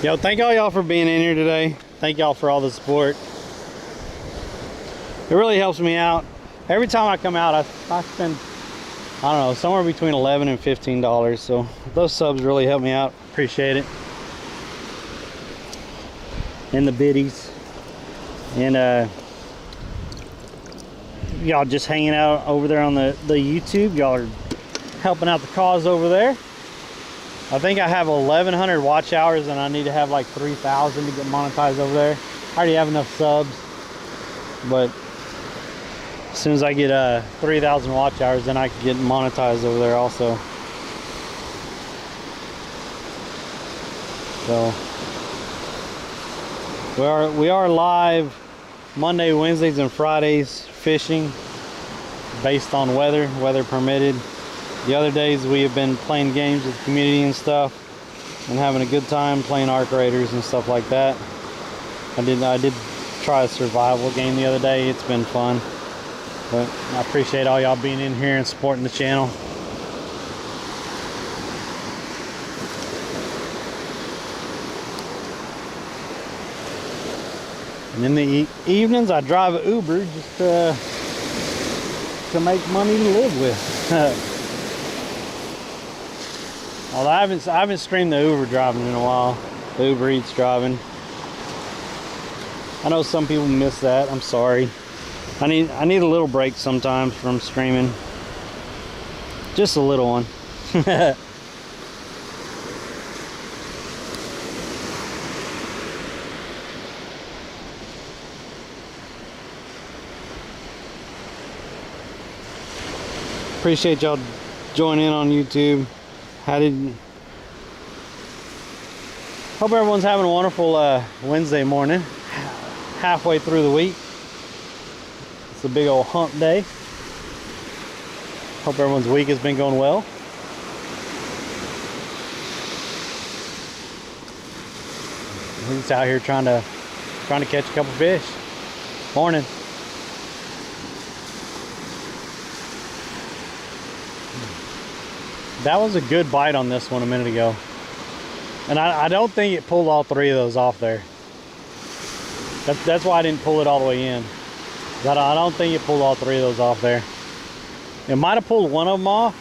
Yo, thank all y'all for being in here today. Thank y'all for all the support. It really helps me out. Every time I come out, I spend, I don't know, somewhere between $11 and $15. So those subs really help me out. Appreciate it. and the biddies. And y'all just hanging out over there on the YouTube. Y'all are helping out the cause over there. I think I have 1,100 watch hours and I need to have like 3,000 to get monetized over there. I already have enough subs, but as soon as I get 3,000 watch hours, then I can get monetized over there also. So we are live Monday, Wednesdays, and Fridays fishing based on weather permitted. The other days we have been playing games with the community and stuff and having a good time playing Arc Raiders and stuff like that. I did try a survival game the other day. It's been fun. But I appreciate all y'all being in here and supporting the channel. And in the evenings I drive an Uber just to make money to live with. Although I haven't streamed the Uber driving in a while. The Uber Eats driving. I know some people miss that. I'm sorry. I need a little break sometimes from streaming. Just a little one. Appreciate y'all joining in on YouTube. Hope everyone's having a wonderful Wednesday morning, halfway through the week. It's a big old hump day. Hope everyone's week has been going well. We're just out here trying to catch a couple fish. Morning. That was a good bite on this one a minute ago. And I don't think it pulled all three of those off there. That's why I didn't pull it all the way in. But I don't think it pulled all three of those off there. It might have pulled one of them off,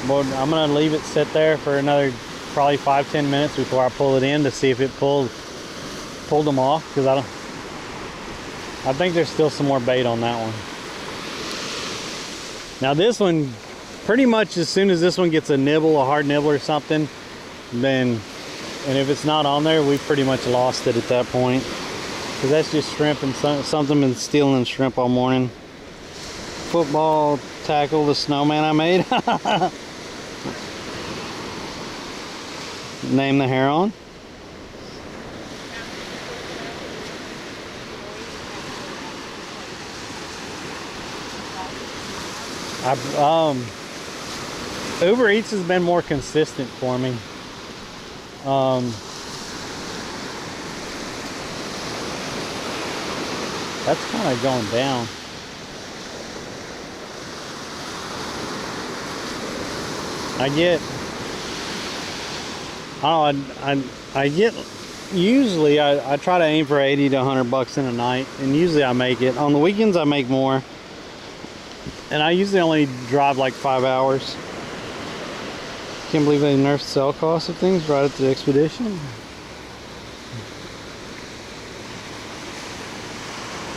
but I'm gonna leave it sit there for another probably 5-10 minutes before I pull it in to see if it pulled them off, because I think there's still some more bait on that one. Now this one, pretty much as soon as this one gets a nibble, a hard nibble or something, then, and if it's not on there, we've pretty much lost it at that point. Because that's just shrimp and something been stealing shrimp all morning. Football tackle, the snowman I made. Name the heron. Uber Eats has been more consistent for me. That's kind of going down. Usually I try to aim for 80 to 100 bucks in a night, and usually I make it. On the weekends I make more, and I usually only drive like 5 hours. Can't believe they nerfed sell costs of things right at the expedition.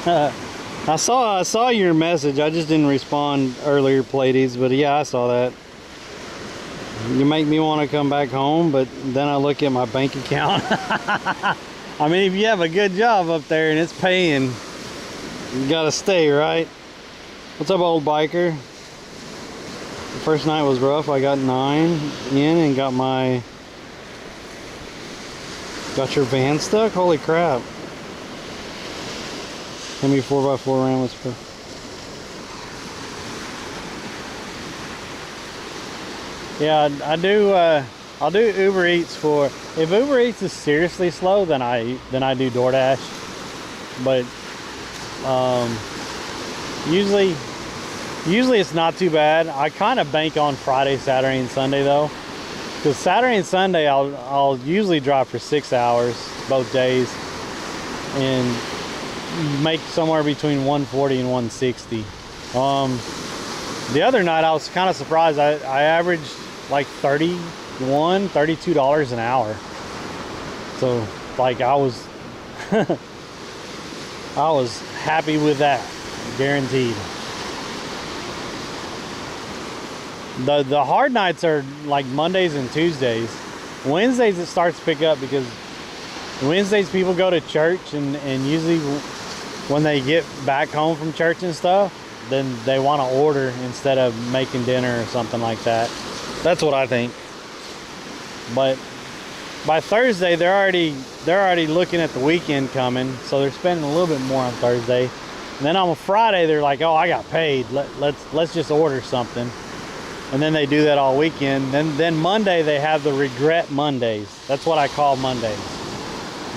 I saw your message. I just didn't respond earlier, Pleiades, but yeah, I saw that. You make me want to come back home, but then I look at my bank account. I mean, if you have a good job up there and it's paying, you gotta stay, right? What's up, old biker? The first night was rough. I got 9 in and got your van stuck? Holy crap. How many 4x4 ran was for? Yeah, I'll do Uber Eats for, if Uber Eats is seriously slow, then I do DoorDash. But usually it's not too bad. I kind of bank on Friday, Saturday, and Sunday though, because Saturday and Sunday I'll usually drive for 6 hours both days and make somewhere between 140 and 160. The other night I was kind of surprised. I averaged like $32 an hour. So like I was I was happy with that, guaranteed. The hard nights are like Mondays and Tuesdays. Wednesdays it starts to pick up because Wednesdays people go to church, and usually when they get back home from church and stuff, then they want to order instead of making dinner or something like that. That's what I think. But by Thursday they're already looking at the weekend coming, so they're spending a little bit more on Thursday. And then on a Friday they're like, oh, I got paid, let's just order something. And then they do that all weekend. Then Monday they have the regret Mondays. That's what I call Mondays.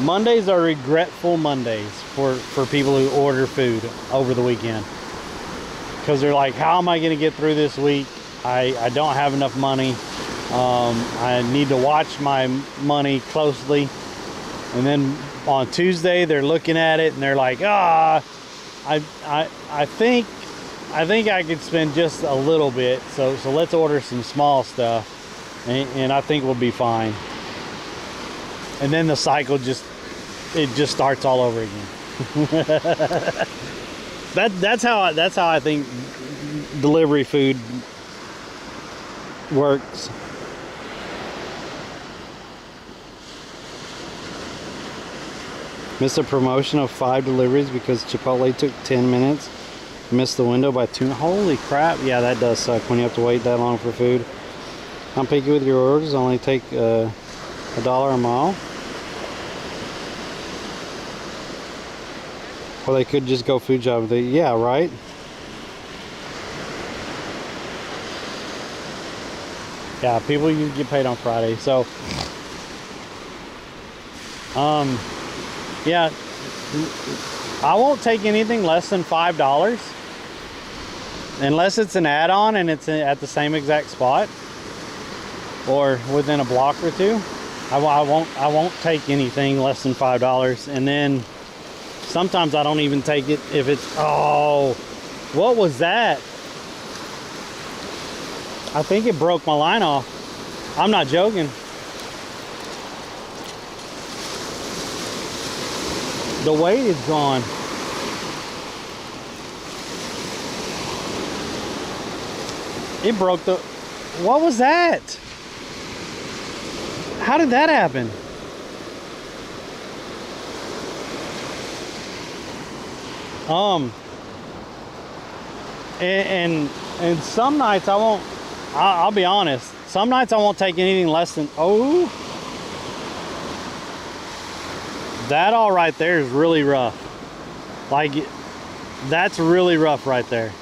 Mondays are regretful Mondays for people who order food over the weekend. Because they're like, how am I going to get through this week? I don't have enough money. I need to watch my money closely. And then on Tuesday they're looking at it and they're like, I think I could spend just a little bit, so let's order some small stuff, and I think we'll be fine. And then the cycle just starts all over again. That's how I think delivery food works. Missed a promotion of 5 deliveries because Chipotle took 10 minutes. Missed the window by 2. Holy crap. Yeah, that does suck when you have to wait that long for food. I'm picky with your orders. Only take $1 a mile. Or they could just go food job. Yeah, right? Yeah, people usually get paid on Friday. So, yeah, I won't take anything less than $5 unless it's an add-on and it's at the same exact spot or within a block or two. I won't take anything less than $5. And then sometimes I don't even take it if it's, oh, what was that? I think it broke my line off. I'm not joking. The weight is gone. It broke the... What was that? How did that happen? And some nights I won't... I'll be honest. Some nights I won't take anything less than... Oh... That all right there is really rough. Like, that's really rough right there.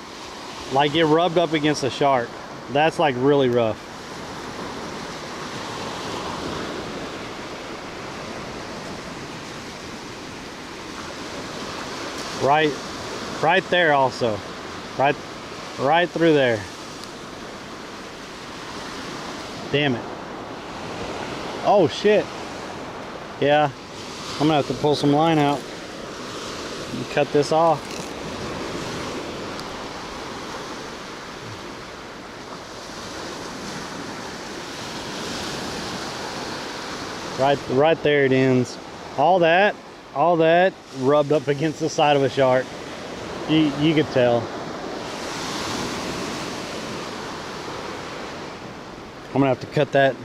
Like it rubbed up against a shark. That's like really rough. Right there also. Right through there. Damn it. Oh shit. Yeah. I'm gonna have to pull some line out and cut this off. Right there it ends. All that rubbed up against the side of a shark. You could tell. I'm gonna have to cut that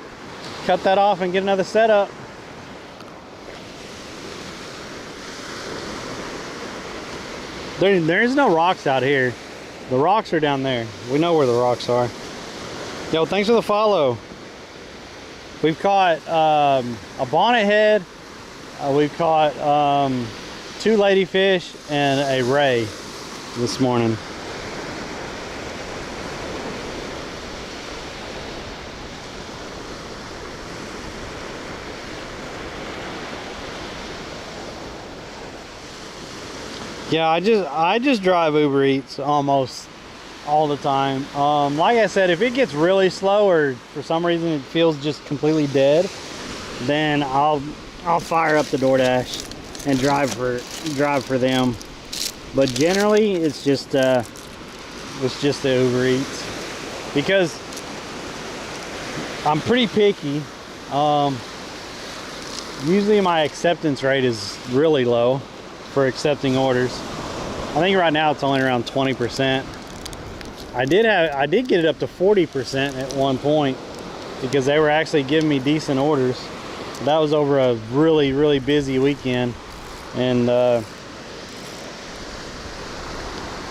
off and get another setup. There's no rocks out here. The rocks are down there. We know where the rocks are. Yo, thanks for the follow. We've caught a bonnethead. We've caught 2 ladyfish and a ray this morning. Yeah, I just drive Uber Eats almost all the time. Like I said, if it gets really slow or for some reason it feels just completely dead, then I'll fire up the DoorDash and drive for them. But generally, it's just the Uber Eats because I'm pretty picky. usually my acceptance rate is really low for accepting orders. I think right now it's only around 20%. I did get it up to 40% at one point because they were actually giving me decent orders. That was over a really busy weekend, and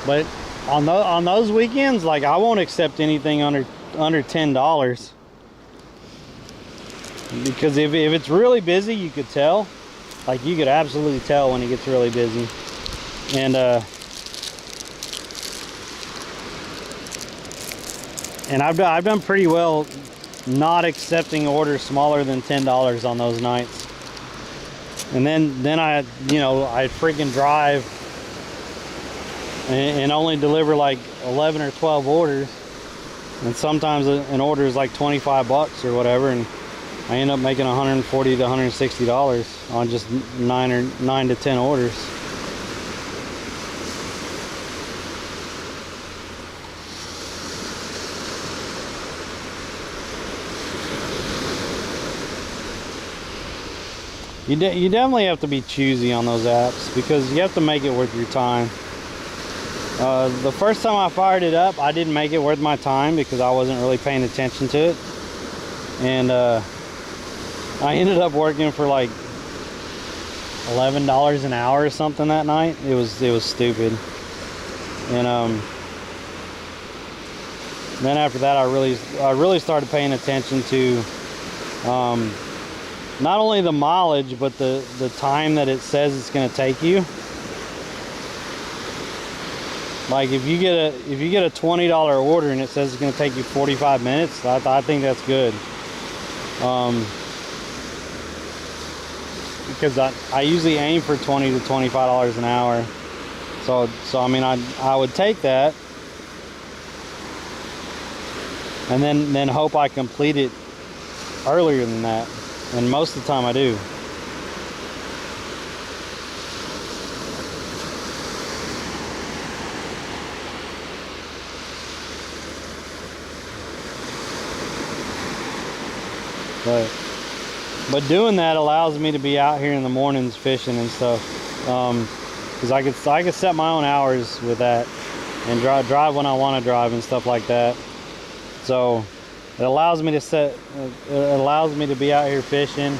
but on those weekends, like, I won't accept anything under $10, because if it's really busy, you could tell. Like, you could absolutely tell when it gets really busy. And I've done pretty well not accepting orders smaller than $10 on those nights. And then I freaking drive and only deliver like 11 or 12 orders, and sometimes an order is like 25 bucks or whatever, and I end up making $140 to $160 on just 9 to 10 orders. You definitely have to be choosy on those apps, because you have to make it worth your time. The first time I fired it up, I didn't make it worth my time because I wasn't really paying attention to it. And I ended up working for like $11 an hour or something that night. It was stupid. And then after that, I really started paying attention to not only the mileage, but the time that it says it's going to take you. Like, if you get a $20 order and it says it's going to take you 45 minutes, I think that's good. Because I usually aim for $20 to $25 an hour. So I mean, I would take that, and then hope I complete it earlier than that. And most of the time I do. But doing that allows me to be out here in the mornings fishing and stuff, because I could set my own hours with that and drive when I want to drive and stuff like that. So it allows me to be out here fishing,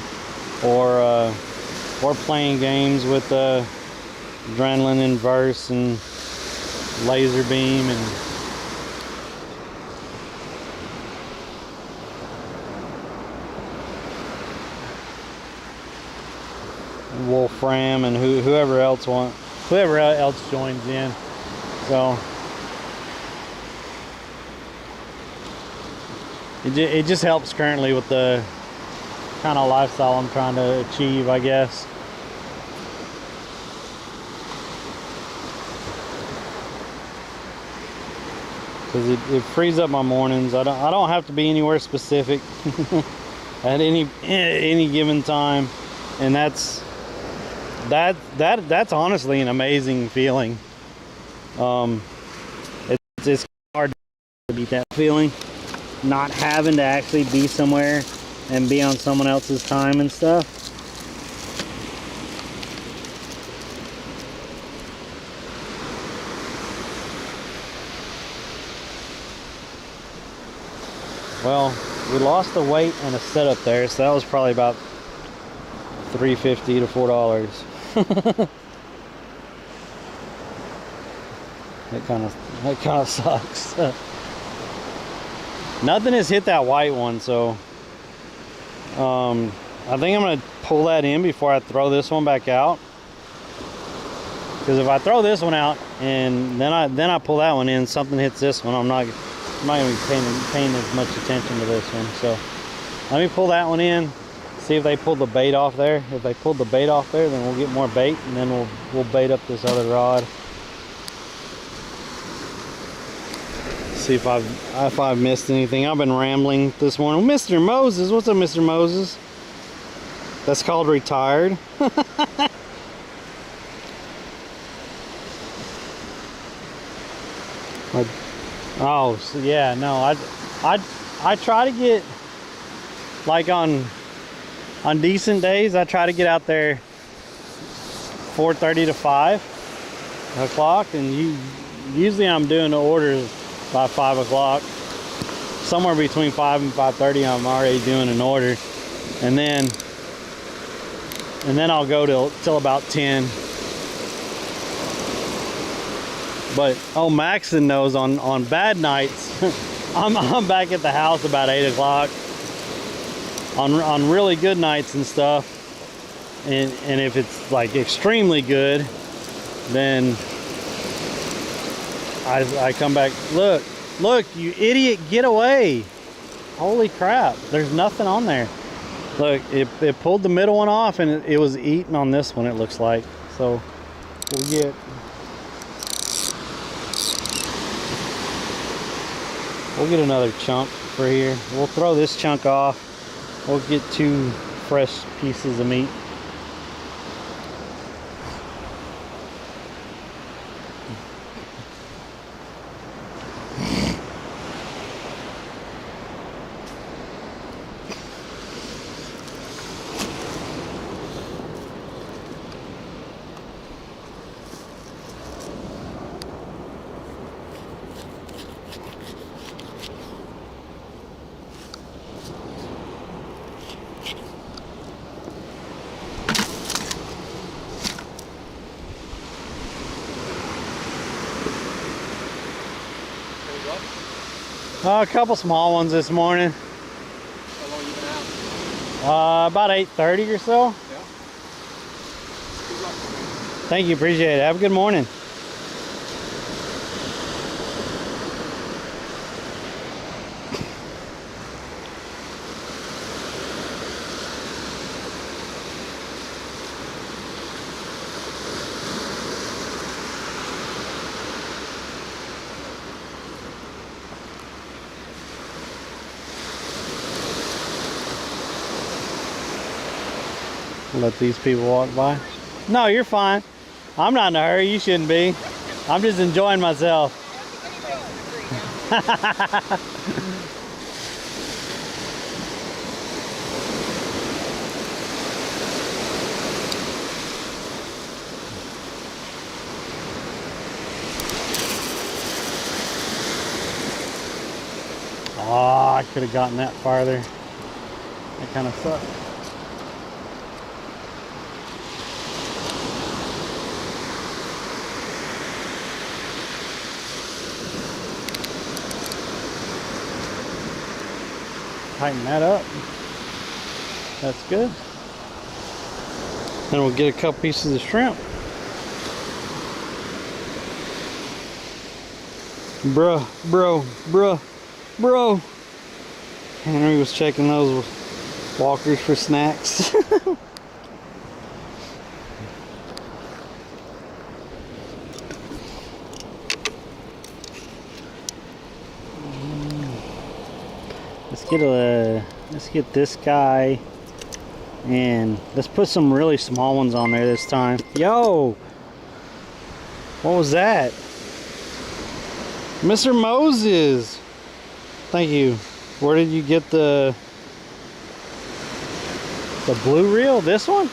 or playing games with Adrenaline and Verse and Laser Beam and Wolfram and whoever else joins in. So it just helps currently with the kind of lifestyle I'm trying to achieve, I guess. Because it frees up my mornings. I don't have to be anywhere specific at any given time, and that's honestly an amazing feeling. It's hard to beat that feeling, not having to actually be somewhere and be on someone else's time and stuff. Well, we lost a weight and a setup there, so that was probably about $3.50 to $4. That kind of sucks. Nothing has hit that white one, so I think I'm gonna pull that in before I throw this one back out. Because if I throw this one out and then I pull that one in, something hits this one, I'm not gonna be paying as much attention to this one. So let me pull that one in. See if they pulled the bait off there. If they pulled the bait off there, then we'll get more bait, and then we'll bait up this other rod. See if I've missed anything. I've been rambling this morning. Mr. Moses, what's up, Mr. Moses? That's called retired. Oh, so yeah, no, I try to get like on On decent days, I try to get out there 4:30 to 5 o'clock, and usually I'm doing the orders by 5 o'clock. Somewhere between 5 and 5:30, I'm already doing an order, and then I'll go till about 10. But oh, Maxon knows on bad nights, I'm back at the house about 8 o'clock. On really good nights and stuff, and if it's like extremely good, then I come back. Look, you idiot, get away. Holy crap, there's nothing on there. Look, it pulled the middle one off, and it was eating on this one, it looks like. So we'll get another chunk for here. We'll throw this chunk off. We'll get 2 fresh pieces of meat. A couple small ones this morning. How long you been out? About 8:30 or so. Yeah. Good luck. Thank you, appreciate it. Have a good morning. Let these people walk by. No, you're fine. I'm not in a hurry. You shouldn't be. I'm just enjoying myself. Oh, I could have gotten that farther. That kind of sucks. Tighten that up. That's good. Then we'll get a couple pieces of shrimp. Bro. Henry was checking those walkers for snacks. Let's get this guy, and let's put some really small ones on there this time. Yo, what was that? Mr. Moses, thank you. Where did you get the blue reel? This one?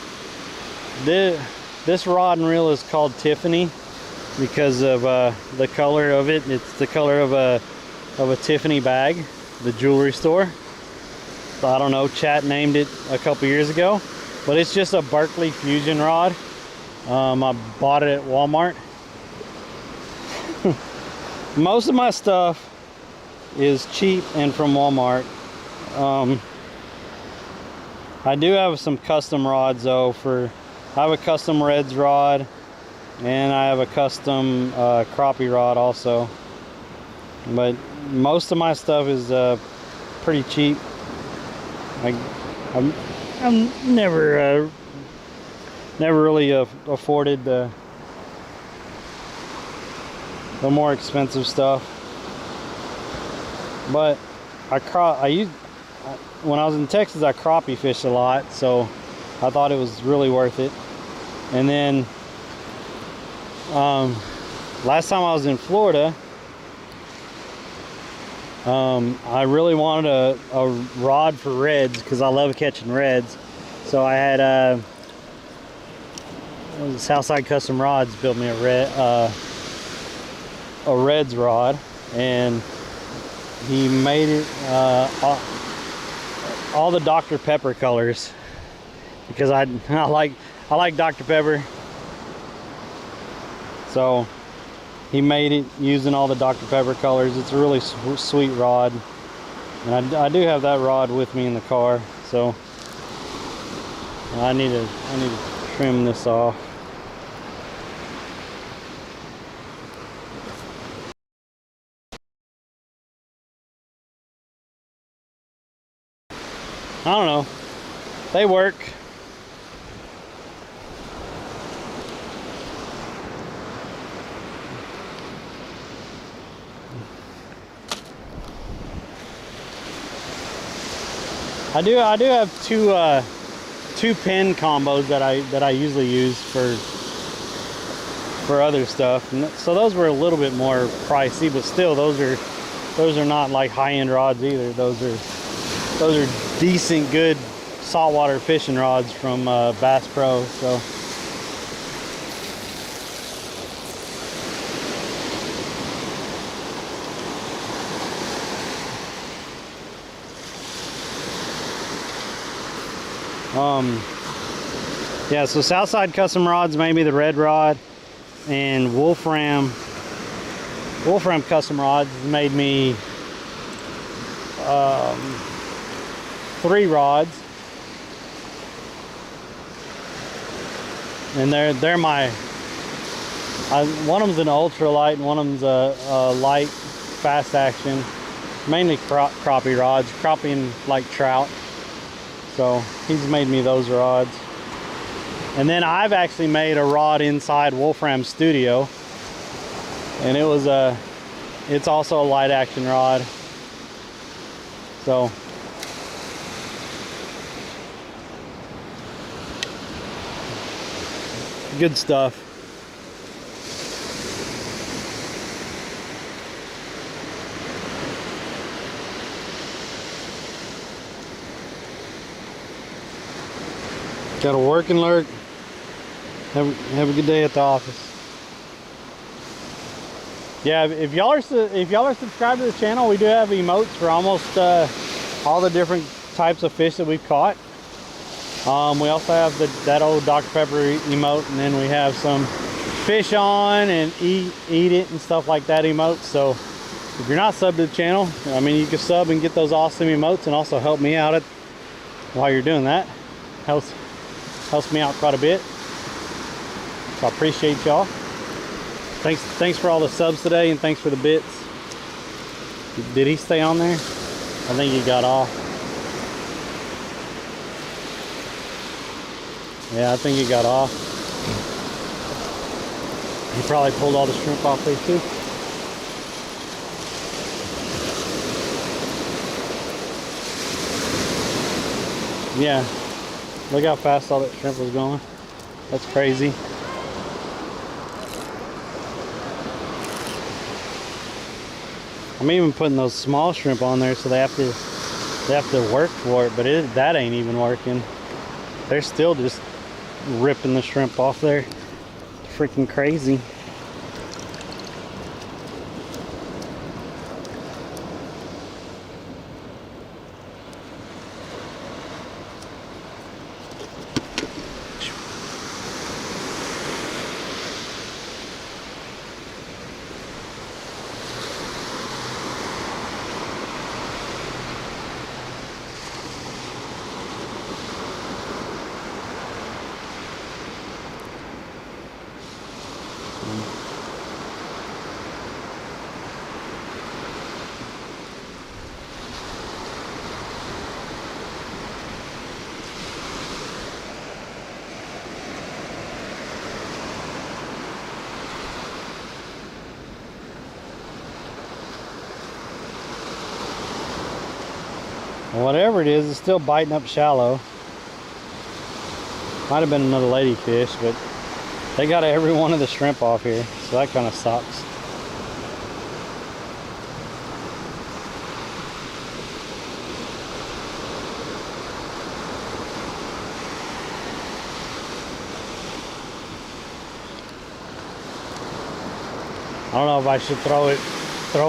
This rod and reel is called Tiffany because of the color of it. It's the color of a Tiffany bag, the jewelry store. So I don't know, chat named it a couple years ago, but it's just a Berkeley Fusion rod. I bought it at Walmart. Most of my stuff is cheap and from Walmart. I do have some custom rods though. I have a custom Reds rod, and I have a custom crappie rod also. But most of my stuff is pretty cheap. I'm never really afforded the more expensive stuff. But when I was in Texas, I crappie fished a lot, so I thought it was really worth it. And then last time I was in Florida, I really wanted a rod for reds because I love catching reds, So I had Southside Custom Rods built me a Reds rod, and he made it all the Dr. Pepper colors, because I like Dr. Pepper. So he made it using all the Dr. Pepper colors. It's a really sweet rod, and I do have that rod with me in the car. So I need to trim this off. I don't know. They work. I do have two pin combos that I usually use for other stuff, and so those were a little bit more pricey, but still those are not like high-end rods either. Those are decent, good saltwater fishing rods from Bass Pro. So yeah, so Southside Custom Rods made me the red rod, and Wolfram Custom Rods made me 3 rods, and they're my one of them's an ultralight and one of them's a light fast action, mainly crappie rods, crappie and like trout. So he's made me those rods. And then I've actually made a rod inside Wolfram Studio, and it's also a light action rod. So good stuff. Got to work and lurk. Have a good day at the office. Yeah, if y'all are subscribed to the channel, we do have emotes for almost all the different types of fish that we've caught. We also have that old Dr. Pepper emote, and then we have some fish on and eat it and stuff like that emotes. So if you're not subbed to the channel, I mean, you can sub and get those awesome emotes, and also help me out while you're doing that. Helps me out quite a bit. So I appreciate y'all. Thanks for all the subs today, and thanks for the bits. Did he stay on there? I think he got off. Yeah, I think he got off. He probably pulled all the shrimp off there too. Yeah, look how fast all that shrimp was going. That's crazy. I'm even putting those small shrimp on there, so they have to work for it, but that ain't even working. They're still just ripping the shrimp off there. Freaking crazy. Whatever it is, it's still biting up shallow. Might have been another ladyfish, but they got every one of the shrimp off here, so that kind of sucks. don't know if I should throw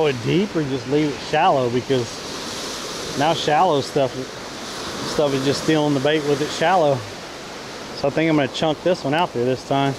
it deep or just leave it shallow, because now shallow stuff is just stealing the bait with it shallow. So I think I'm gonna chunk this one out there this time.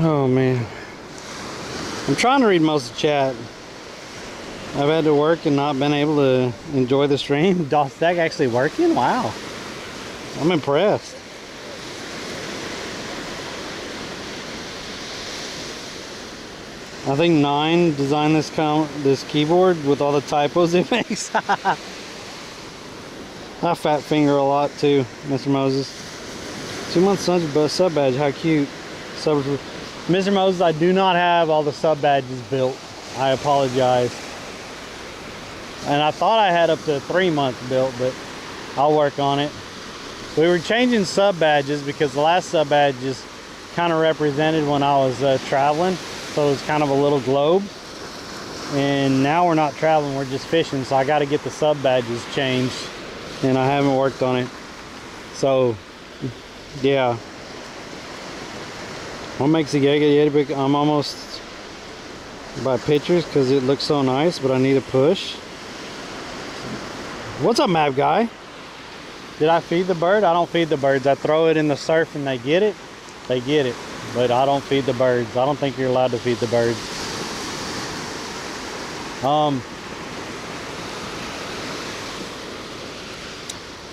Oh man, I'm trying to read most of the chat. I've had to work and not been able to enjoy the stream. DOSTAG actually working? Wow, I'm impressed. I think 9 designed this keyboard with all the typos it makes. I fat finger a lot too, Mr. Moses. 2 months sub badge, how cute. Mr. Moses, I do not have all the sub badges built. I apologize. And I thought I had up to 3 months built, but I'll work on it. We were changing sub badges because the last sub badge just kind of represented when I was traveling. So it was kind of a little globe. And now we're not traveling, we're just fishing. So I got to get the sub badges changed. And I haven't worked on it. So, yeah. What makes the Giga Yeti big? I'm almost by pictures because it looks so nice, but I need a push. What's up, map guy? Did I feed the bird? I don't feed the birds. I throw it in the surf and they get it. They get it, but I don't feed the birds. I don't think you're allowed to feed the birds.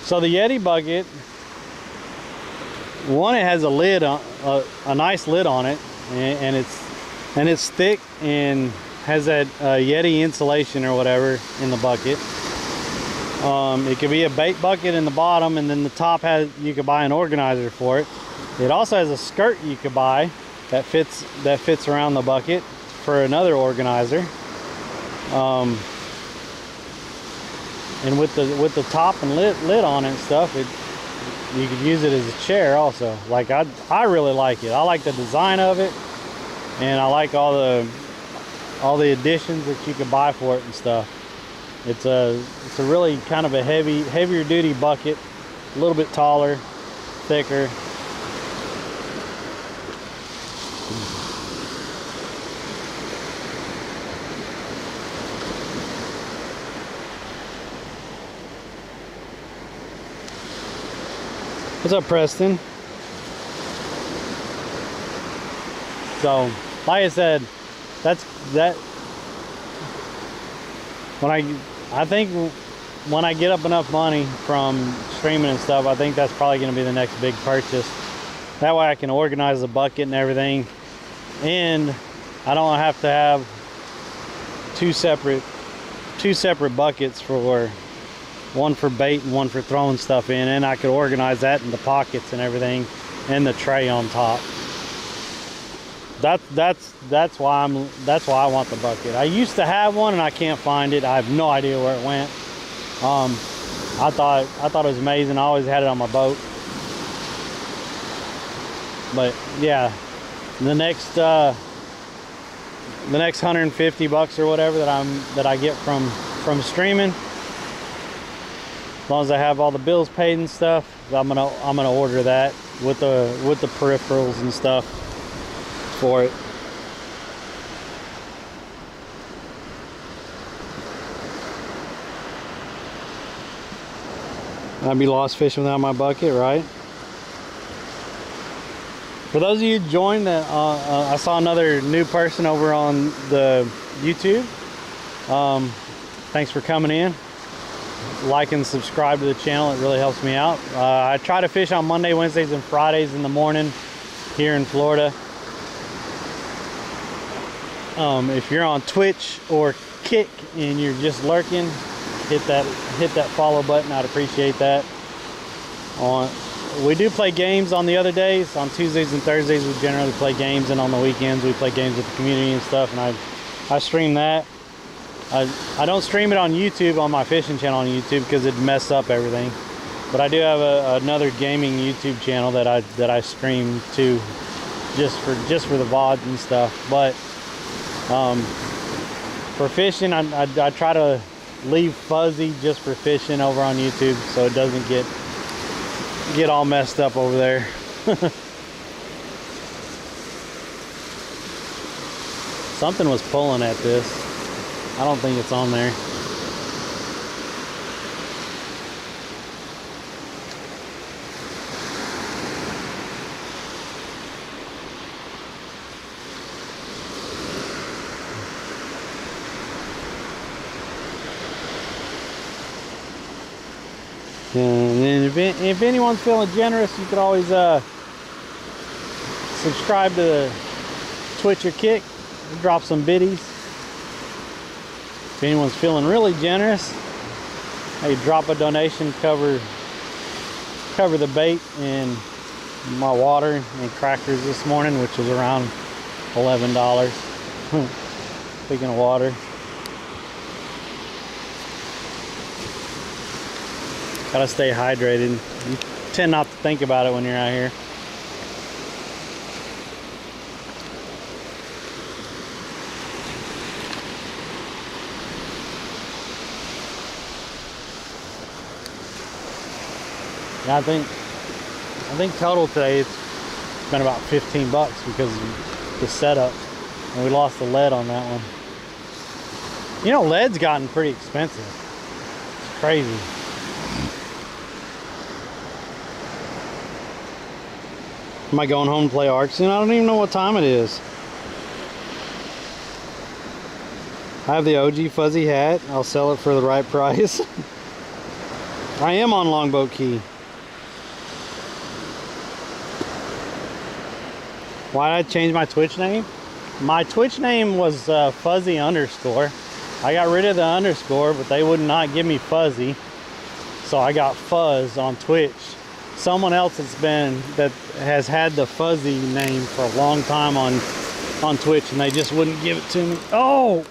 So the Yeti bucket, one, it has a lid on, a nice lid on it, and it's thick and has that Yeti insulation or whatever in the bucket. It could be a bait bucket in the bottom, and then the top you could buy an organizer for it. It also has a skirt you could buy that fits around the bucket for another organizer. And with the top and lid on it and stuff, you could use it as a chair also. Like I really like it. I like the design of it, and I like all the additions that you can buy for it and stuff. It's a really kind of a heavier duty bucket, a little bit taller, thicker. What's up, Preston? So, like I said, I think when I get up enough money from streaming and stuff, I think that's probably going to be the next big purchase. That way I can organize the bucket and everything, and I don't have to have two separate buckets, for one for bait and one for throwing stuff in, and I could organize that in the pockets and everything, and the tray on top. That's why I want the bucket. I used to have one and I can't find it. I have no idea where it went. I thought it was amazing. I always had it on my boat. But yeah, the next $150 or whatever that I get from streaming, as long as I have all the bills paid and stuff, I'm gonna order that with the peripherals and stuff for it. I'd be lost fishing without my bucket, right? For those of you who joined, I saw another new person over on the YouTube. Thanks for coming in. Like and subscribe to the channel. It really helps me out. I try to fish on Monday, Wednesdays, and Fridays in the morning here in Florida. If you're on Twitch or Kick and you're just lurking, hit that follow button. I'd appreciate that. We do play games on the other days. On Tuesdays and Thursdays we generally play games, and on the weekends we play games with the community and stuff, and I stream that. I don't stream it on YouTube, on my fishing channel on YouTube, because it'd mess up everything. But I do have another gaming YouTube channel that I stream to, just for the VODs and stuff. But for fishing, I try to leave fuzzy just for fishing over on YouTube, so it doesn't get all messed up over there. Something was pulling at this. I don't think it's on there. And then if anyone's feeling generous, you could always subscribe to the Twitch or Kick, drop some biddies. If anyone's feeling really generous, hey, drop a donation, cover the bait and my water and crackers this morning, which was around $11. Speaking of water, gotta stay hydrated. You tend not to think about it when you're out here. Yeah, I think total today it's been about 15 bucks because of the setup, and we lost the lead on that one. You know, lead's gotten pretty expensive. It's crazy. Am I going home to play Ark soon? I don't even know what time it is. I have the OG fuzzy hat. I'll sell it for the right price. I am on Longboat Key. Why did I change my Twitch name? My Twitch name was Fuzzy underscore. I got rid of the underscore, but they would not give me Fuzzy, so I got Fuzz on Twitch. Someone else that has had the Fuzzy name for a long time on Twitch, and they just wouldn't give it to me. Oh,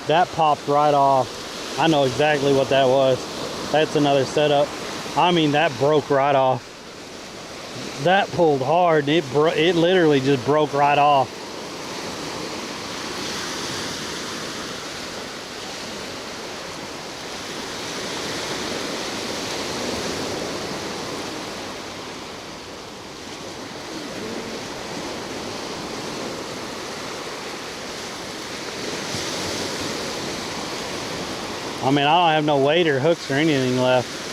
that popped right off. I know exactly what that was. That's another setup. I mean, that broke right off. That pulled hard, and it literally just broke right off. I mean, I don't have no weight or hooks or anything left.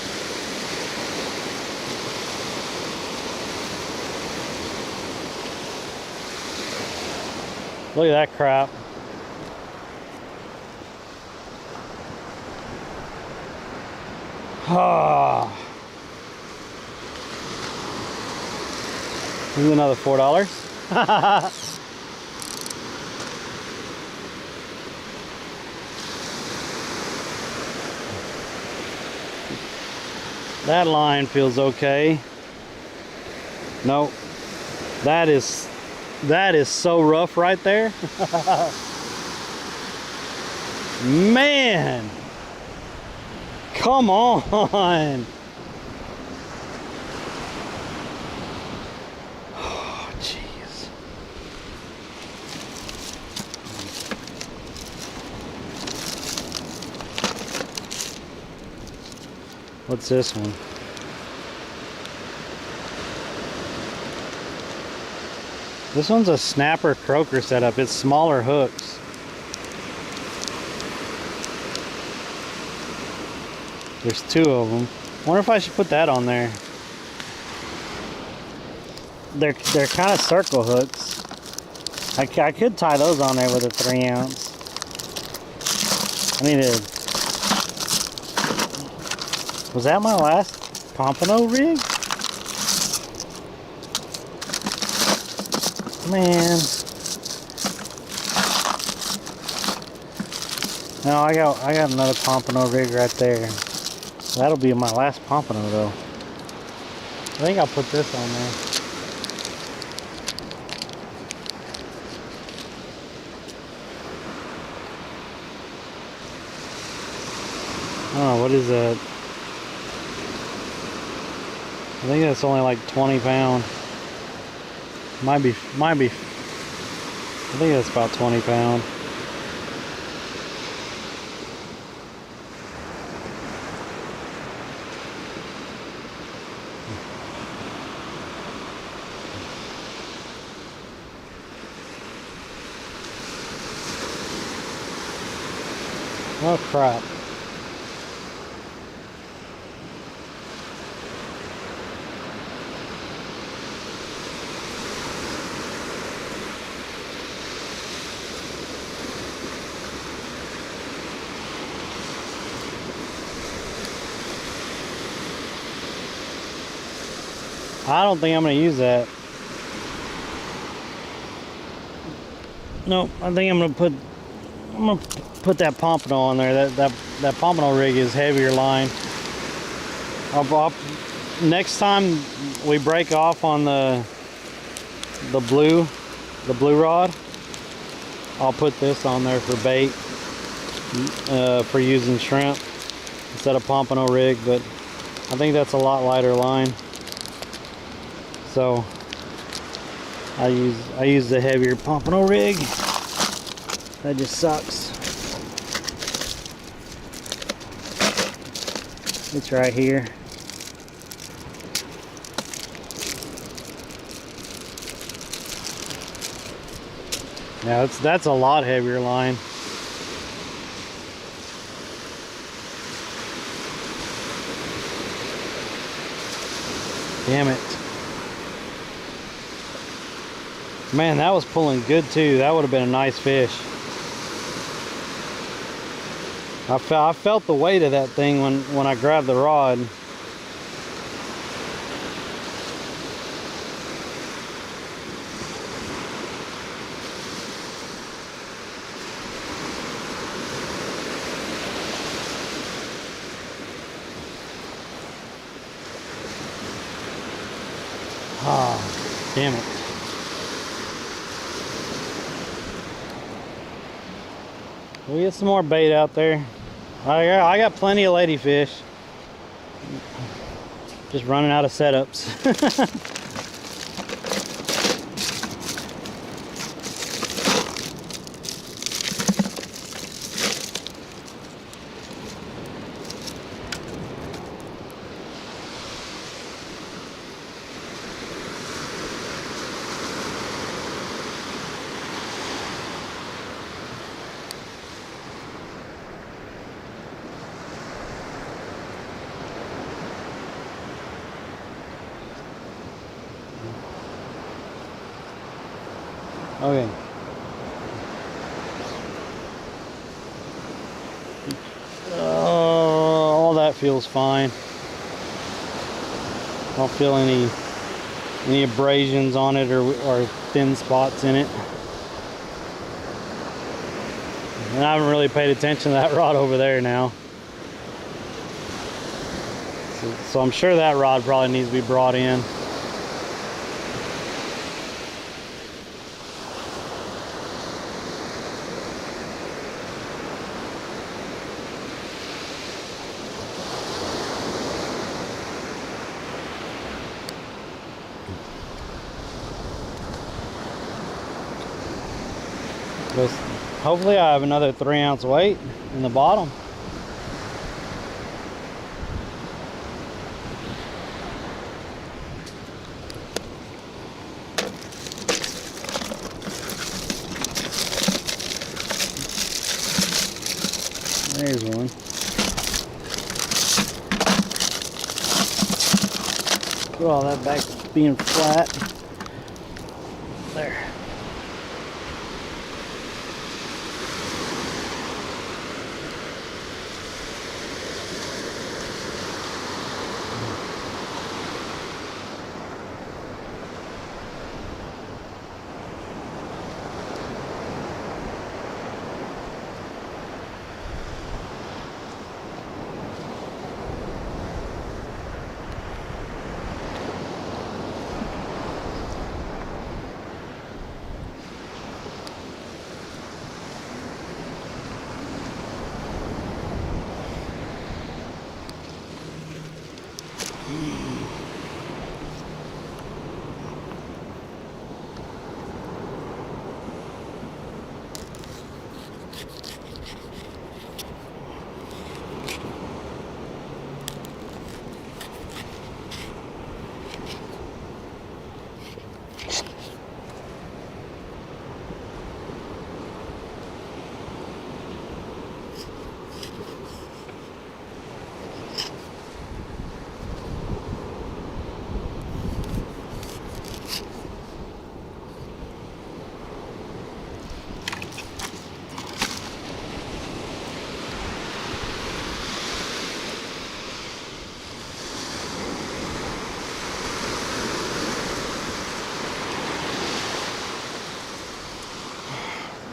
Look at that crap. Ah. This is another $4. That line feels okay. Nope. That is so rough right there. Man, come on. Oh, jeez. What's this one? This one's a snapper croaker setup. It's smaller hooks. There's two of them. Wonder if I should put that on there. They're kind of circle hooks. I could tie those on there with a 3 ounce. I need to. Was that my last Pompano rig? Man. No, I got another Pompano rig right there. That'll be my last Pompano though. I think I'll put this on there. I don't know, what is that? I think that's only like 20 pound. Might be, I think that's about 20 pound. Oh crap. I don't think I'm going to use that. No, I think I'm going to put that pompano on there. That pompano rig is heavier line. Next time we break off on the blue rod, I'll put this on there for bait, for using shrimp instead of pompano rig, but I think that's a lot lighter line. So I use the heavier pompano rig. That just sucks. It's right here. Now that's a lot heavier line. Damn it. Man, that was pulling good too. That would have been a nice fish. I felt the weight of that thing when I grabbed the rod. Ah, damn it. We'll get some more bait out there. I got plenty of ladyfish. Just running out of setups. Okay. All that feels fine. I don't feel any abrasions on it or thin spots in it. And I haven't really paid attention to that rod over there now. So I'm sure that rod probably needs to be brought in. But hopefully I have another 3-ounce weight in the bottom. There's one. Put all that back to being flat. There.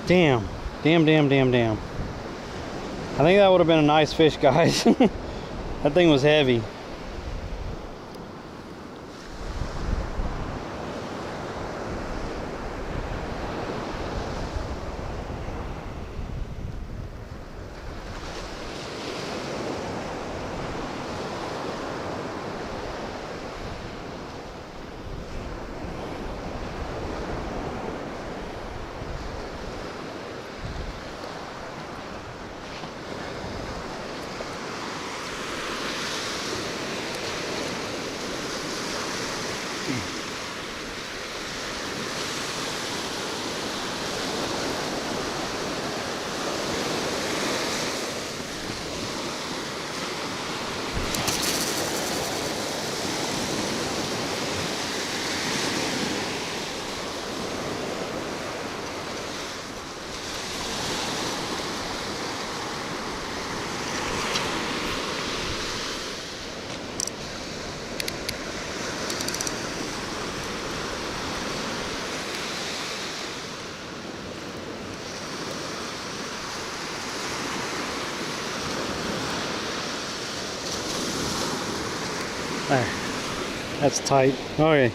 Damn. Damn, damn, damn, damn. I think that would have been a nice fish, guys. That thing was heavy. There. That's tight. Okay.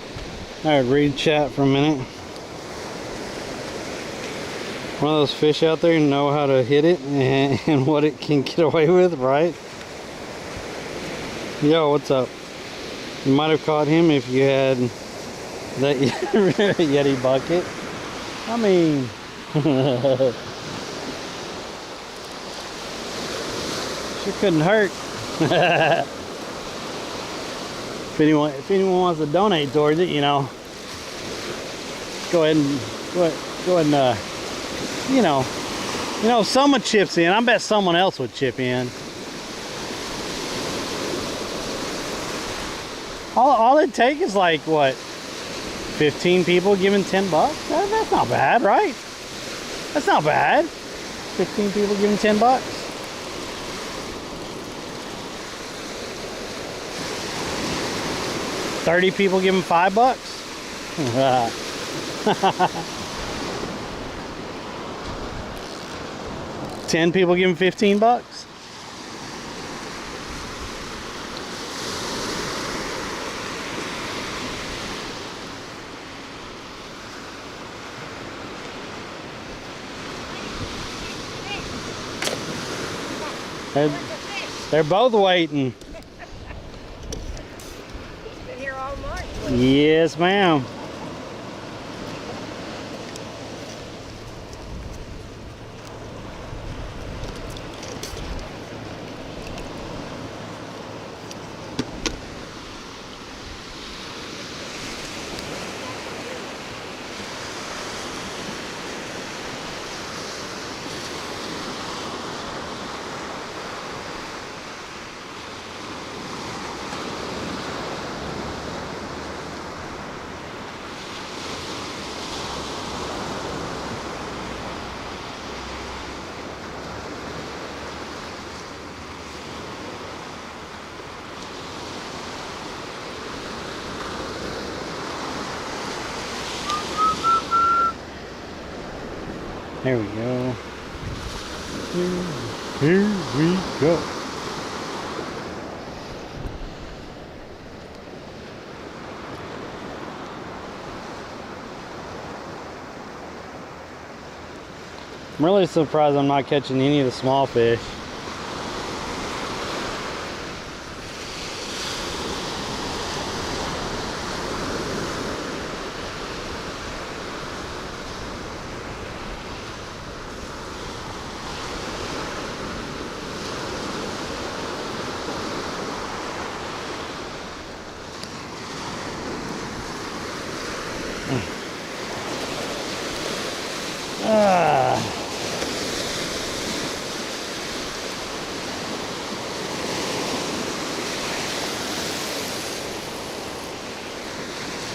Alright, read chat for a minute. One of those fish out there know how to hit it and what it can get away with, right? Yo, what's up? You might have caught him if you had that Yeti bucket. I mean, sure couldn't hurt. If anyone wants to donate towards it, you know, go ahead and you know, if someone chips in, I bet someone else would chip in. All it takes is like what, 15 people giving $10. That's not bad, right? That's not bad. 15 people giving $10. 30 people give him $5. 10 people give him $15. They're both waiting. Been here all morning. Yes, ma'am. There we go. Here we go. I'm really surprised I'm not catching any of the small fish.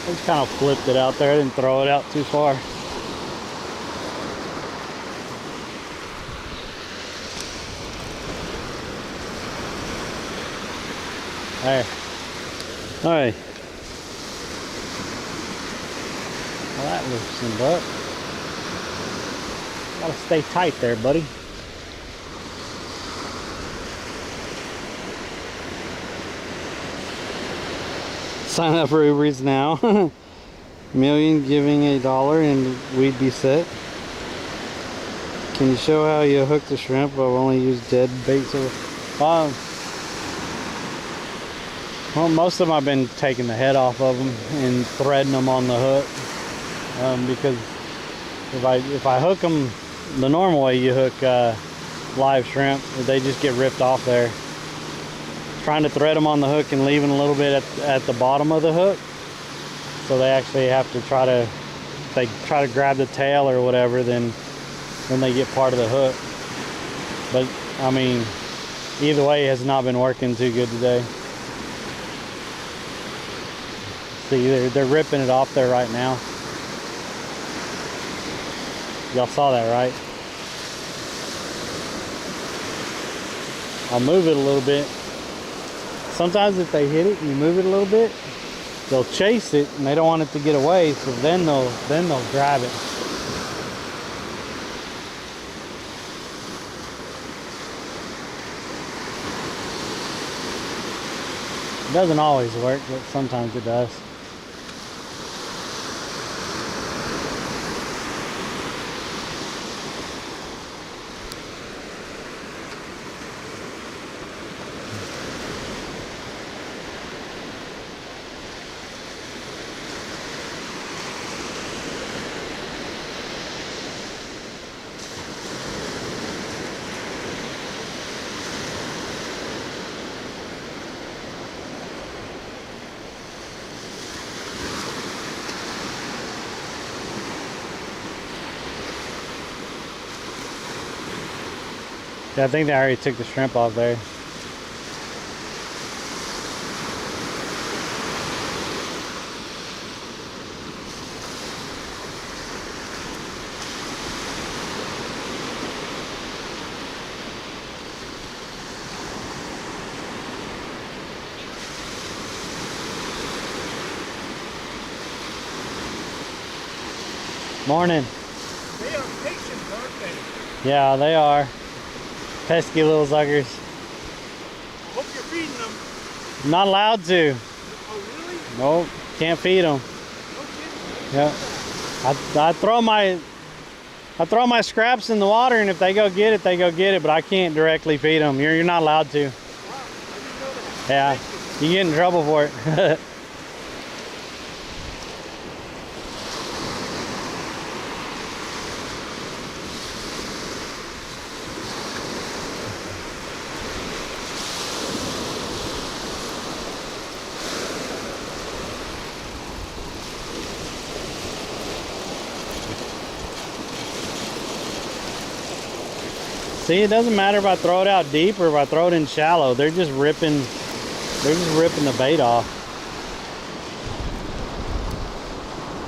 just kind of flipped it out there. I didn't throw it out too far. There. All right. Well, that loosened up. Gotta stay tight there, buddy. Sign up for Uber Eats now. Million giving $1 and we'd be set. Can you show how you hook the shrimp? I've only used dead bait so well, most of them I've been taking the head off of them and threading them on the hook, because if I hook them the normal way you hook live shrimp, they just get ripped off there. Trying to thread them on the hook and leaving a little bit at the bottom of the hook, so they actually have to try to, if they try to grab the tail or whatever, then they get part of the hook. But I mean, either way, it has not been working too good today. See, they're ripping it off there right now. Y'all saw that, right? I'll move it a little bit. Sometimes if they hit it and you move it a little bit, they'll chase it and they don't want it to get away, so then they'll grab it. It doesn't always work, but sometimes it does. Yeah, I think they already took the shrimp off there. Morning. They are patient, aren't they? Yeah, they are. Pesky little suckers. Hope you're feeding them. Not allowed to. Oh, really? Nope, can't feed them. Yeah, I throw my scraps in the water, and if they go get it, they go get it. But I can't directly feed them. You're not allowed to. Wow, I didn't know that. Yeah, you get in trouble for it. See, it doesn't matter if I throw it out deep or if I throw it in shallow. They're just ripping the bait off.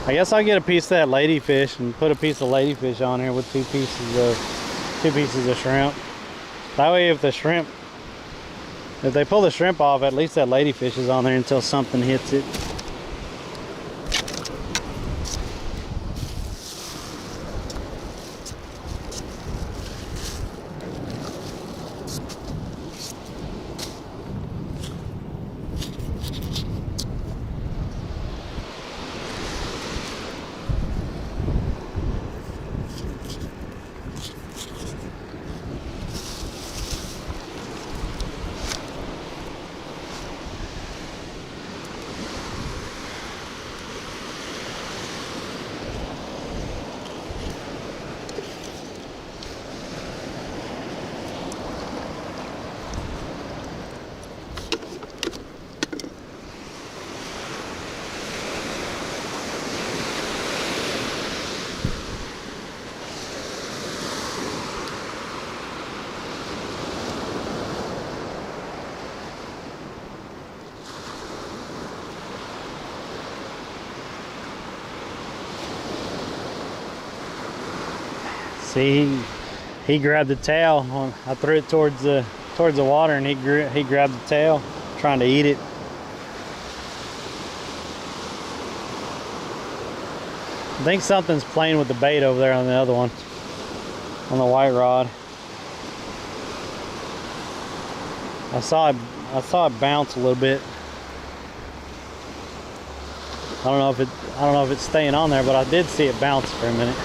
I guess I'll get a piece of that ladyfish and put a piece of ladyfish on here with two pieces of shrimp. That way, if they pull the shrimp off, at least that ladyfish is on there until something hits it. See, he grabbed the tail. I threw it towards the water, and he grabbed the tail, trying to eat it. I think something's playing with the bait over there on the other one, on the white rod. I saw it bounce a little bit. I don't know if it's staying on there, but I did see it bounce for a minute.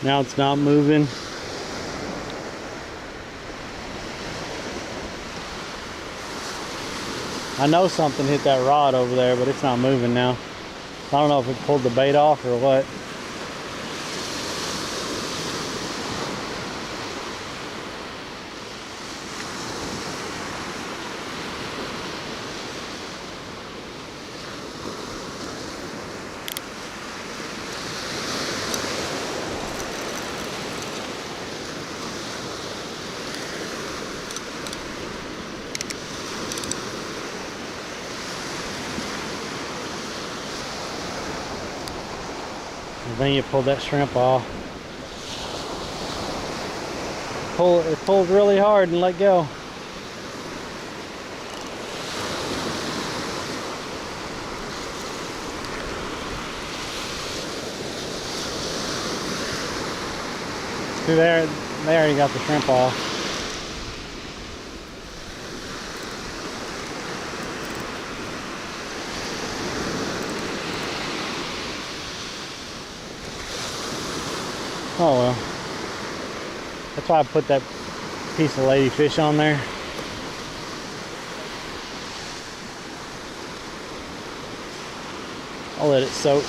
Now it's not moving. I know something hit that rod over there, but it's not moving now. I don't know if it pulled the bait off or what. I think you pulled that shrimp off. It pulled really hard and let go. See there, they already got the shrimp off. Oh well. That's why I put that piece of ladyfish on there. I'll let it soak.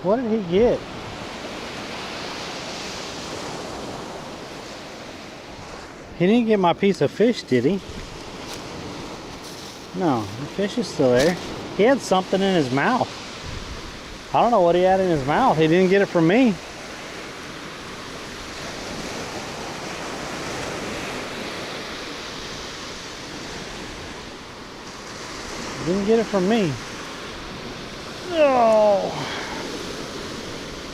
What did he get? He didn't get my piece of fish, did he? No, the fish is still there. He had something in his mouth. I don't know what he had in his mouth. He didn't get it from me. He didn't get it from me. Oh.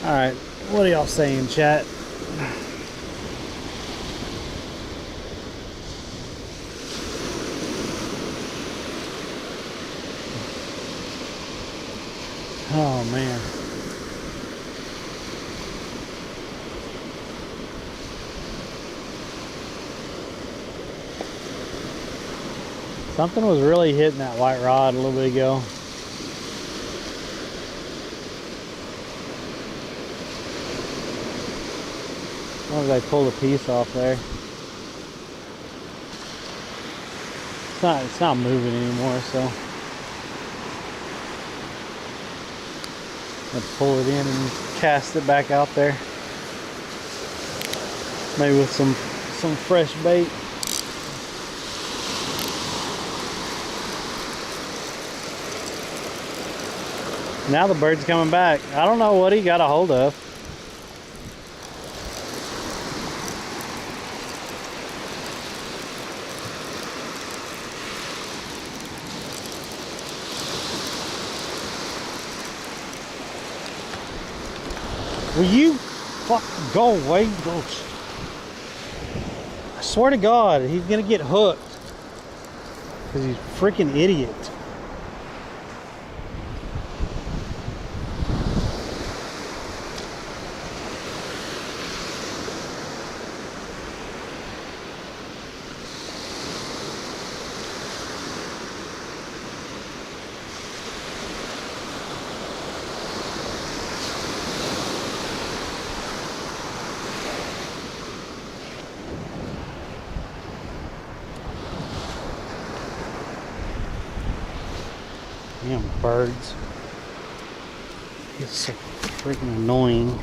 All right, what are y'all saying, chat? Oh man. Something was really hitting that white rod a little bit ago. As long as I pull the piece off there. It's not moving anymore, so I'll pull it in and cast it back out there. Maybe with some fresh bait. Now the bird's coming back. I don't know what he got a hold of. Will you fucking go away, Ghost? I swear to God, he's gonna get hooked. Because he's a freaking idiot. Damn birds. It's so freaking annoying.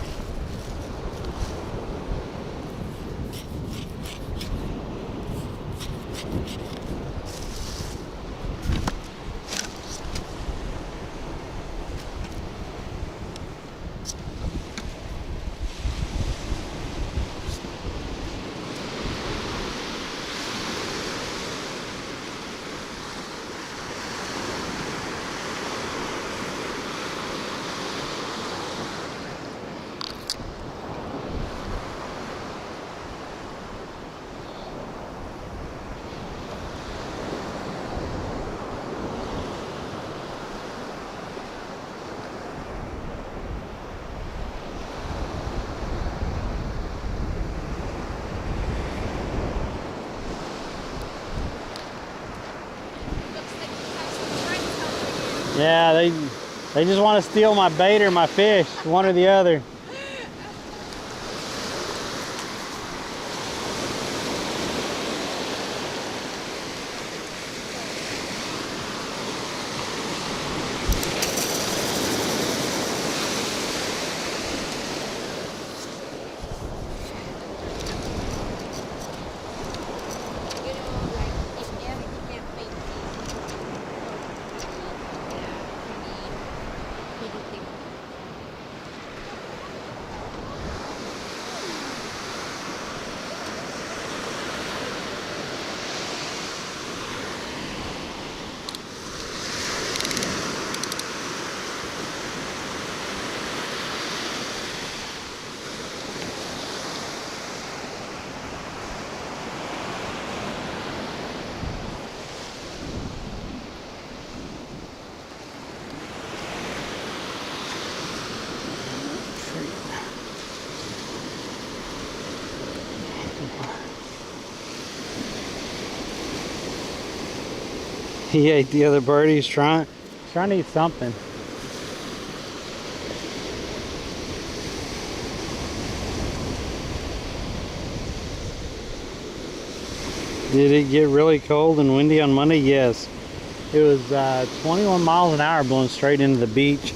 Yeah, they just want to steal my bait or my fish, one or the other. He ate the other bird. He's trying to eat something. Did it get really cold and windy on Monday? Yes. It was 21 miles an hour blowing straight into the beach.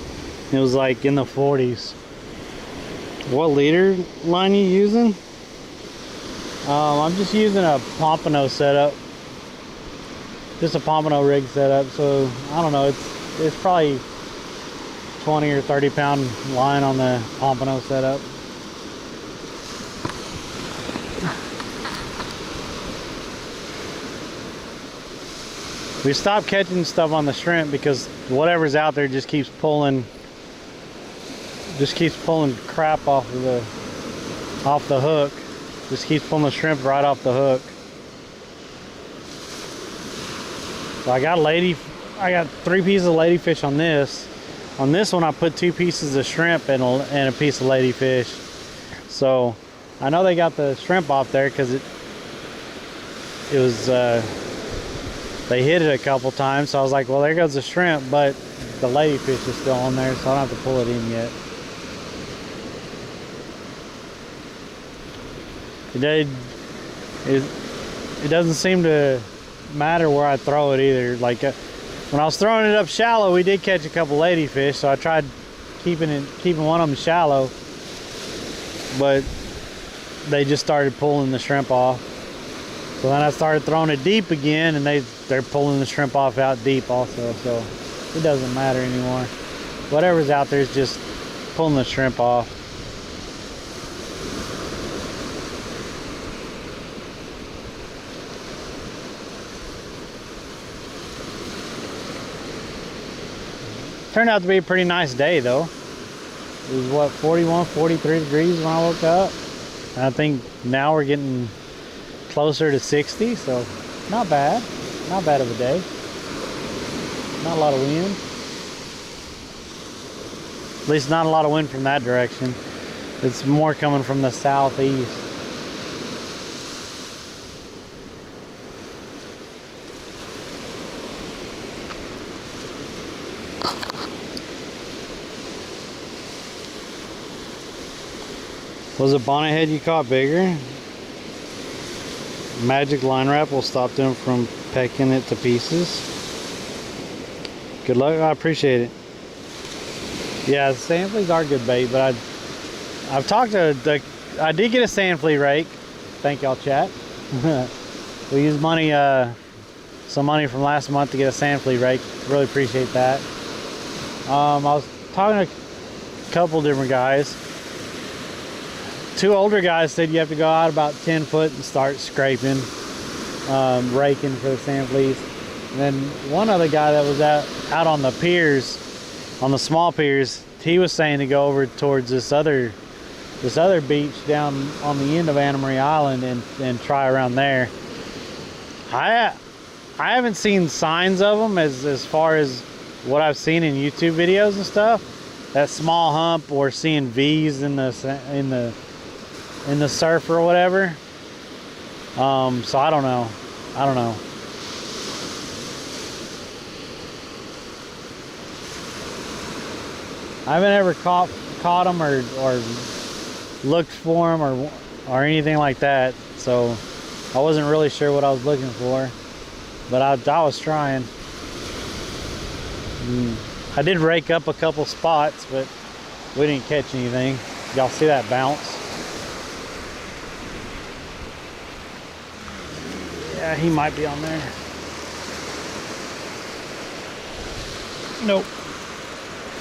It was like in the 40s. What leader line you using? I'm just using a pompano setup. Just a pompano rig setup, so I don't know, it's probably 20 or 30 pound line on the pompano setup. We stopped catching stuff on the shrimp because whatever's out there just keeps pulling crap off the hook. Just keeps pulling the shrimp right off the hook. So I got 3 pieces of ladyfish on this. On this one I put 2 pieces of shrimp and a piece of ladyfish. So I know they got the shrimp off there because it was they hit it a couple times. So I was like, well, there goes the shrimp, but the ladyfish is still on there, so I don't have to pull it in yet. It doesn't seem to matter where I throw it either. Like when I was throwing it up shallow, we did catch a couple ladyfish, so I tried keeping one of them shallow, but they just started pulling the shrimp off. So then I started throwing it deep again, and they're pulling the shrimp off out deep also, so it doesn't matter anymore. Whatever's out there is just pulling the shrimp off. Turned out to be a pretty nice day though. It was what, 41, 43 degrees when I woke up. And I think now we're getting closer to 60, so not bad. Not bad of a day. Not a lot of wind. At least not a lot of wind from that direction. It's more coming from the southeast. Was it bonnethead you caught bigger? Magic line wrap will stop them from pecking it to pieces. Good luck. I appreciate it. Yeah, sand fleas are good bait, but I've talked to I did get a sand flea rake. Thank y'all, chat. We used money, some money from last month to get a sand flea rake. Really appreciate that. I was talking to a couple different guys. 2 older guys said you have to go out about 10 foot and start scraping, raking for the sand fleas. And then one other guy that was out on the piers, on the small piers, he was saying to go over towards this other beach down on the end of Anna Maria Island and try around there. I haven't seen signs of them as far as what I've seen in YouTube videos and stuff. That small hump or seeing V's in the surf or whatever. So I don't know. I haven't ever caught them or looked for them or anything like that, so I wasn't really sure what I was looking for, but I was trying. I did rake up a couple spots, but we didn't catch anything. Y'all see that bounce? Yeah, he might be on there. Nope.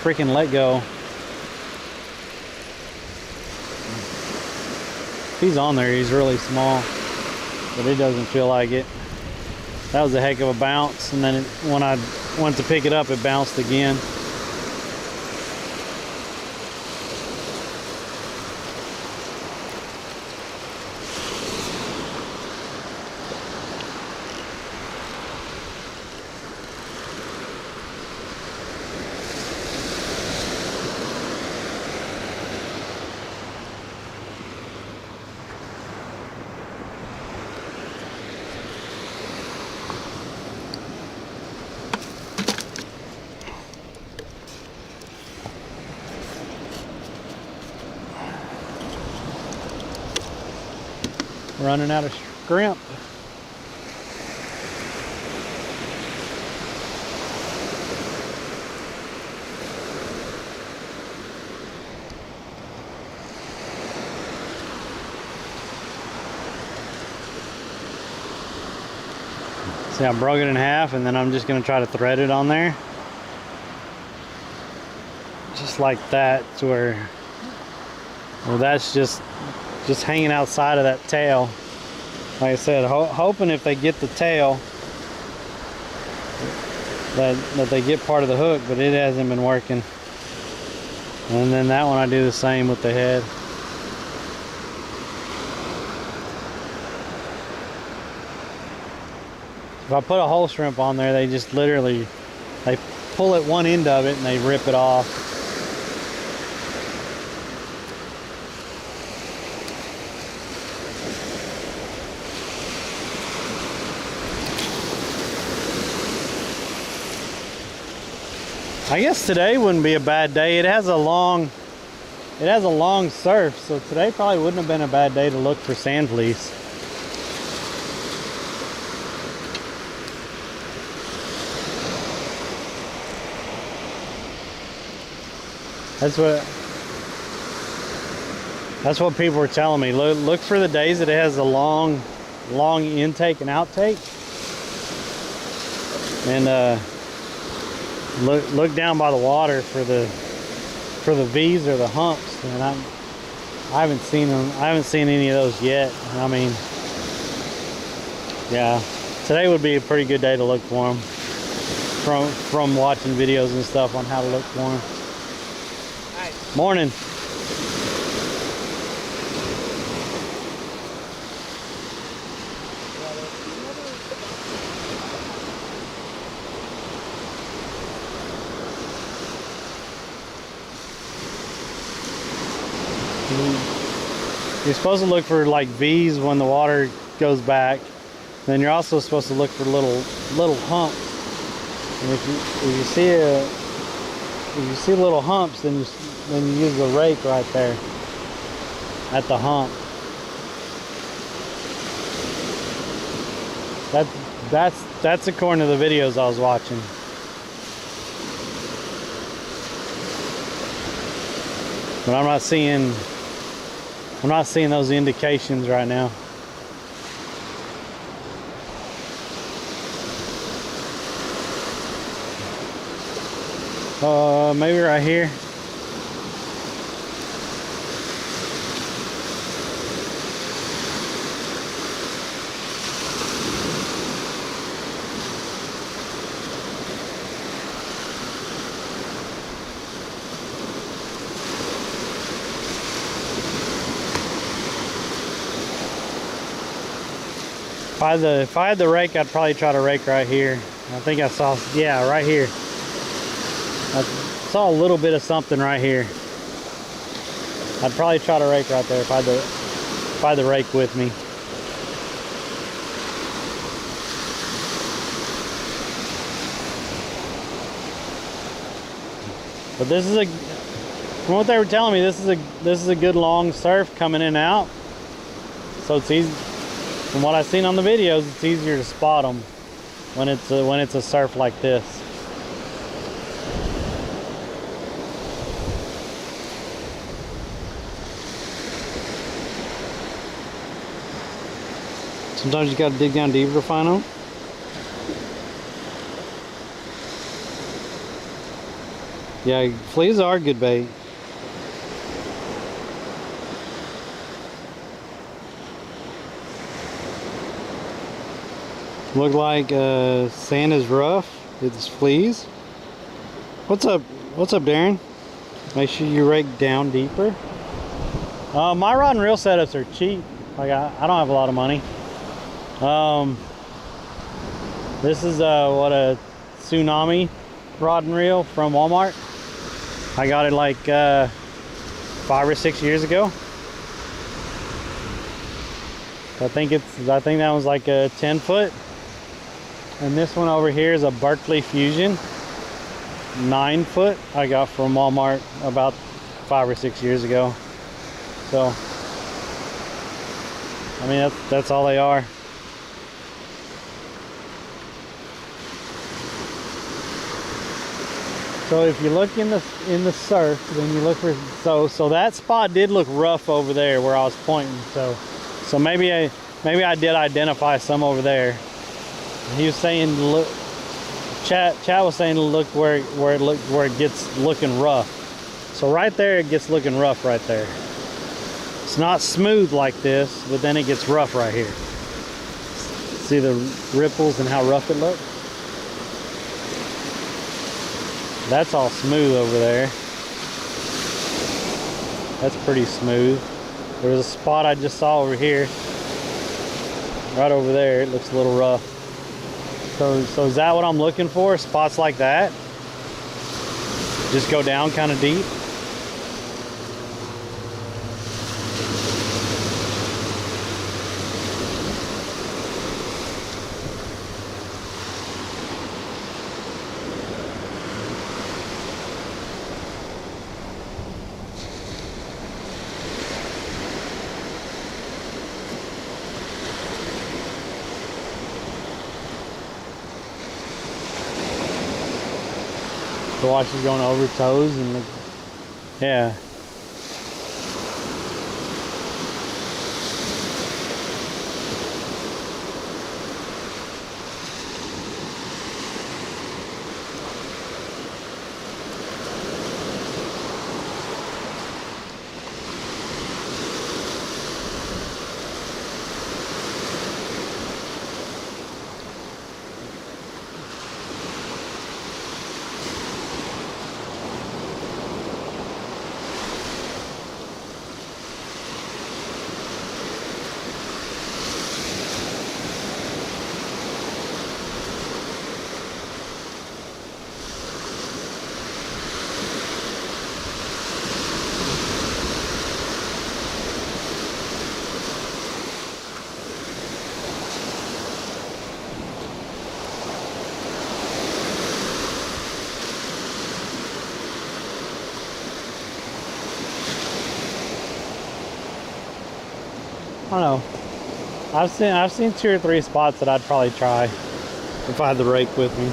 Freaking let go. He's on there. He's really small, but it doesn't feel like it. That was a heck of a bounce, and then when I went to pick it up, it bounced again. Running out of shrimp. See, I broke it in half, and then I'm just gonna try to thread it on there. Just like that, to where, well, that's just hanging outside of that tail. Like I said, hoping if they get the tail that they get part of the hook, but it hasn't been working. And then that one I do the same with the head. If I put a whole shrimp on there, they just literally, they pull at one end of it and they rip it off. I guess today wouldn't be a bad day. It has a long surf, so today probably wouldn't have been a bad day to look for sand fleas. That's what people were telling me. Look for the days that it has a long intake and outtake, and look down by the water for the V's or the humps. And I haven't seen them. I haven't seen any of those yet. I mean, yeah, today would be a pretty good day to look for them. From watching videos and stuff on how to look for them. Morning. You're supposed to look for like V's when the water goes back. Then you're also supposed to look for little humps. And if you see little humps, then you use the rake right there at the hump. That's according to the videos I was watching. But I'm not seeing those indications right now. Maybe right here. If I had the rake, I'd probably try to rake right here. I think I saw, yeah, right here. I saw a little bit of something right here. I'd probably try to rake right there if I had the rake with me. But this is from what they were telling me, this is a good long surf coming in and out. So it's easy. From what I've seen on the videos, it's easier to spot them when it's a surf like this. Sometimes you gotta dig down deeper to find them. Yeah, fleas are good bait. Look like sand is rough. It's fleas. What's up, Darren? Make sure you rake down deeper. My rod and reel setups are cheap. Like I don't have a lot of money. This is what a Tsunami rod and reel from Walmart. I got it like 5 or 6 years ago. I think that was like a 10-foot. And this one over here is a Berkeley Fusion 9-foot I got from Walmart about 5 or 6 years ago. So I mean that's all they are. So if you look in the surf, then you look for so that spot did look rough over there where I was pointing. So maybe I did identify some over there. He was saying, look, chat was saying, look where it gets looking rough. So right there, it gets looking rough right there. It's not smooth like this, but then it gets rough right here. See the ripples and how rough it looks? That's all smooth over there. That's pretty smooth. There's a spot I just saw over here. Right over there, it looks a little rough. So is that what I'm looking for? Spots like that? Just go down kind of deep? The wash is going over toes and look, yeah. I don't know. I've seen 2 or 3 spots that I'd probably try if I had the rake with me.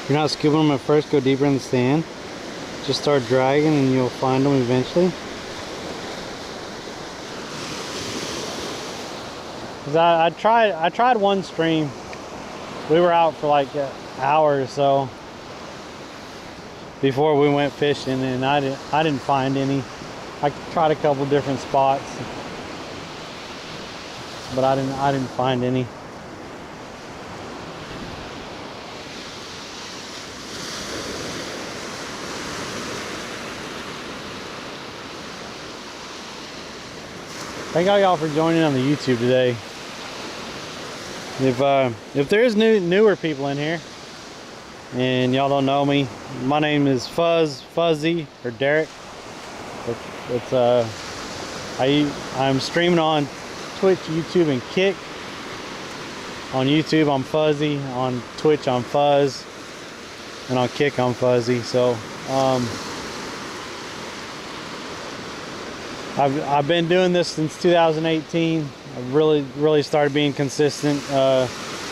If you're not scooping them at first, go deeper in the stand. Just start dragging and you'll find them eventually. 'Cause I tried one stream. We were out for like an hour or so before we went fishing, and I didn't find any. I tried a couple different spots, but I didn't find any. Thank all y'all for joining on the YouTube today. If there's newer people in here and y'all don't know me, my name is Fuzzy, or Derek. I'm streaming on Twitch, YouTube, and Kick. On YouTube I'm Fuzzy, on Twitch I'm Fuzz, and on Kick I'm Fuzzy. So I've been doing this since 2018. I've really started being consistent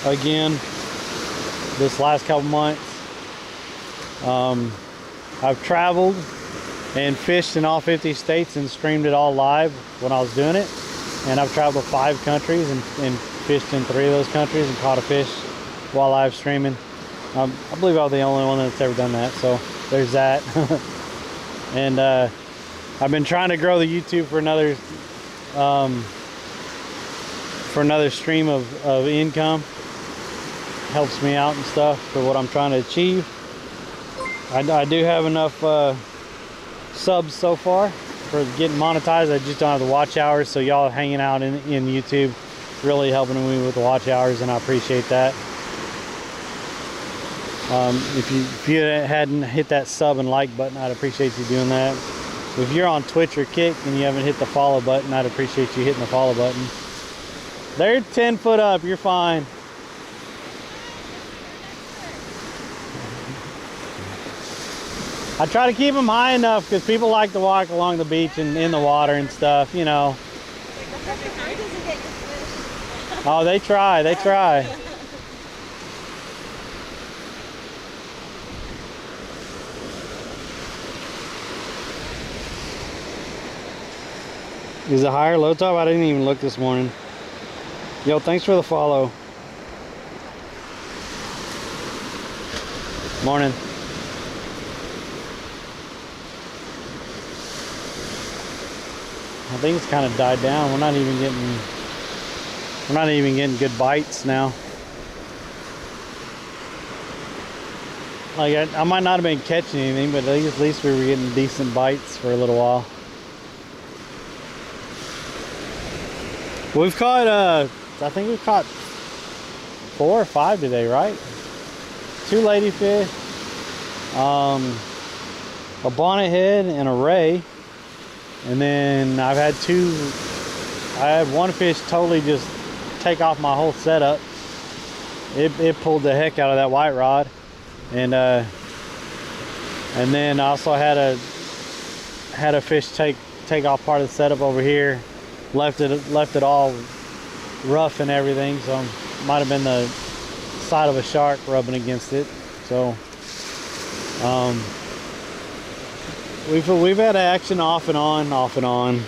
again this last couple months. I've traveled and fished in all 50 states and streamed it all live when I was doing it. And I've traveled to 5 countries and fished in 3 of those countries and caught a fish while live streaming. I believe I'm the only one that's ever done that, so there's that. And I've been trying to grow the YouTube for another stream of income. Helps me out and stuff for what I'm trying to achieve. I do have enough subs so far for getting monetized. I just don't have the watch hours, so y'all hanging out in YouTube really helping me with the watch hours, and I appreciate that. If you hadn't hit that sub and like button, I'd appreciate you doing that. If you're on Twitch or Kick and you haven't hit the follow button, I'd appreciate you hitting the follow button. They're 10 foot up, you're fine. I try to keep them high enough because people like to walk along the beach and in the water and stuff, you know. Oh, they try. Is it high or low top? I didn't even look this morning. Yo, thanks for the follow. Morning. I think it's kind of died down. We're not even getting good bites now. Like I might not have been catching anything, but at least we were getting decent bites for a little while. We've caught I think we've caught 4 or 5 today, right? 2 ladyfish, a bonnethead and a ray. And then I had one fish totally just take off my whole setup. It pulled the heck out of that white rod. And then I also had a fish take off part of the setup over here. Left it all rough and everything, so might have been the side of a shark rubbing against it. So we've had action off and on.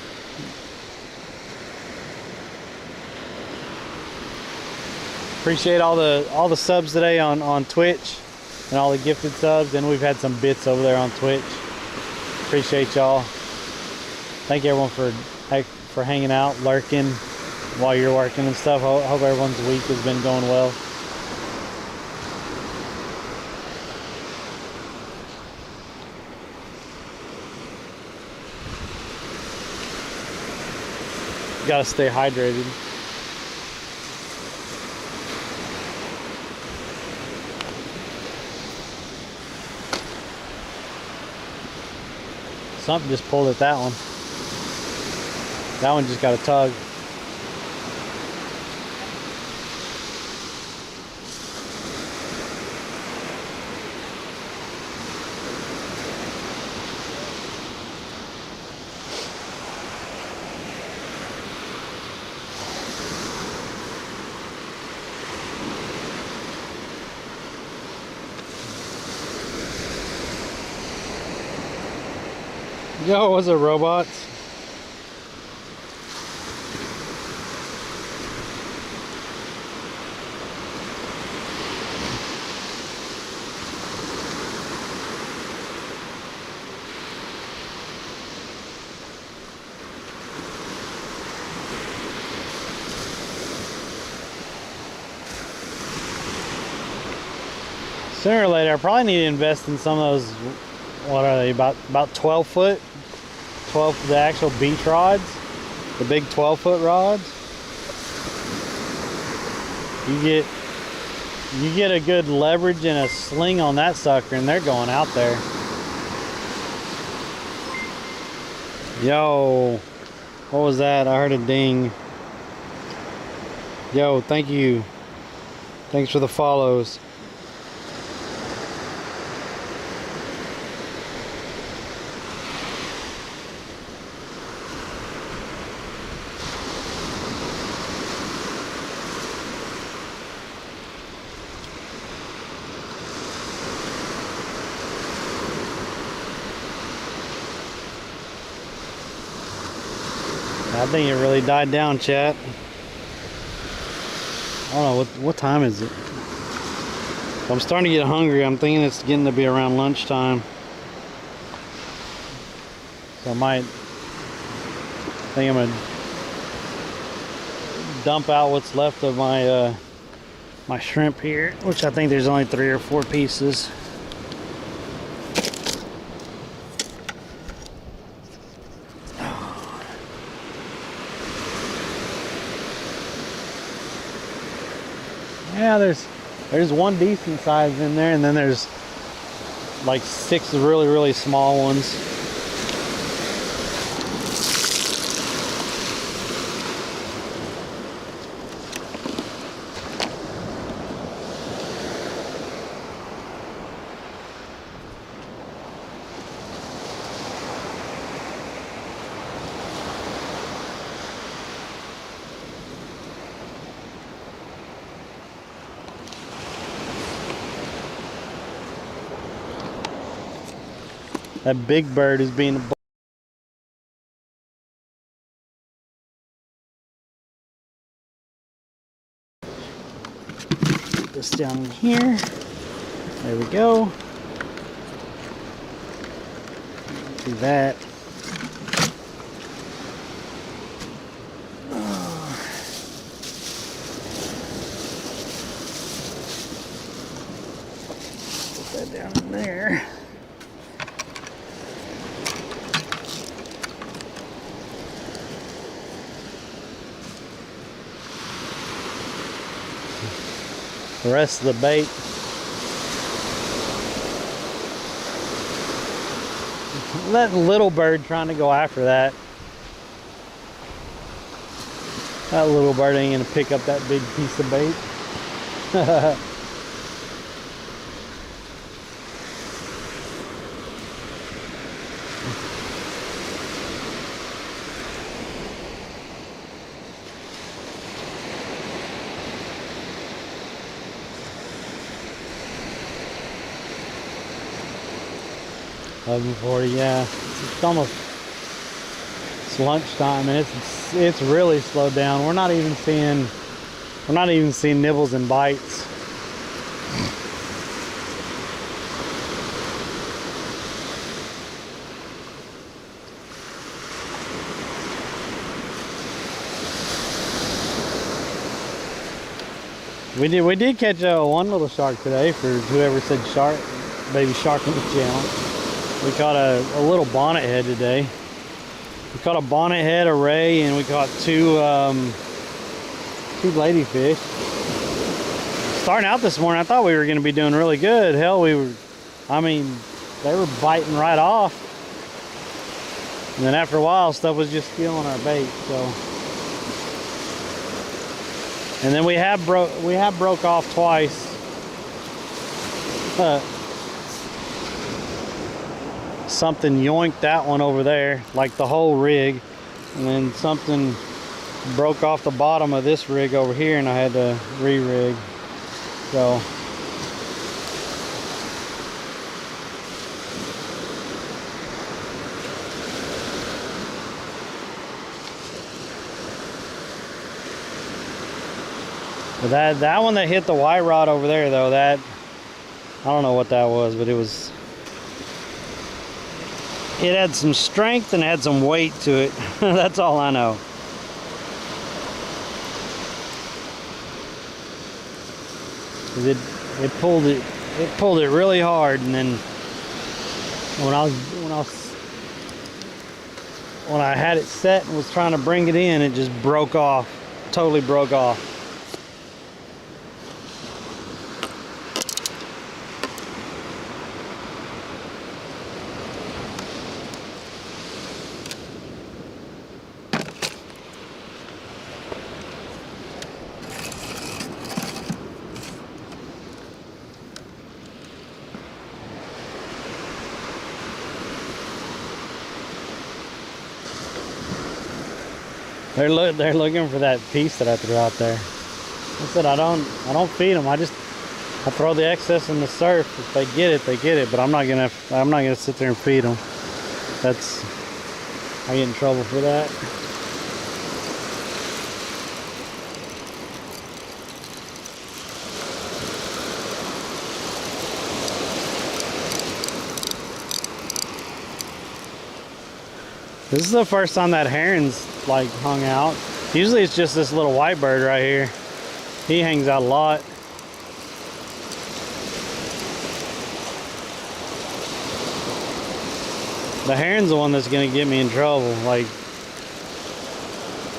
Appreciate all the subs today on Twitch and all the gifted subs, and we've had some bits over there on Twitch. Appreciate y'all. Thank you everyone for hanging out, lurking while you're working and stuff. Hope everyone's week has been going well. Gotta stay hydrated. Something just pulled at that one. That one just got a tug. Yo, what's up, robots? Sooner or later, I probably need to invest in some of those. What are they? About 12 foot, 12 the actual beach rods, the big 12-foot rods. You get a good leverage and a sling on that sucker, and they're going out there. Yo, what was that? I heard a ding. Yo, thank you. Thanks for the follows. I think it really died down, chat. I don't know, what time is it? I'm starting to get hungry. I'm thinking it's getting to be around lunchtime. So I think I'm gonna dump out what's left of my my shrimp here, which I think there's only 3 or 4 pieces. Yeah, there's one decent size in there, and then there's like 6 really, really small ones. That big bird is being a put this down in here. There we go. Do that. Put that down in there. The rest of the bait. That little bird trying to go after that. That little bird ain't gonna pick up that big piece of bait. $11:40, yeah. It's almost, it's lunchtime, and it's really slowed down. We're not even seeing nibbles and bites. We did catch one little shark today, for whoever said shark, baby shark in the channel. We caught a little bonnet head today. We caught a bonnet head, a ray, and we caught two ladyfish. Starting out this morning, I thought we were going to be doing really good. Hell, they were biting right off. And then after a while, stuff was just stealing our bait. So, and then we have broke off twice. Something yoinked that one over there, like the whole rig, and then something broke off the bottom of this rig over here, and I had to re-rig. So But that one that hit the white rod over there though, that I don't know what that was, but it had some strength and had some weight to it. That's all I know. It pulled it really hard, and then when I had it set and was trying to bring it in, it just broke off. Totally broke off. They're looking for that piece that I threw out there. I said I don't feed them. I throw the excess in the surf. If they get it, they get it. But I'm not gonna sit there and feed them. I get in trouble for that. This is the first time that heron's like hung out. Usually it's just this little white bird right here. He hangs out a lot. The heron's the one that's gonna get me in trouble. Like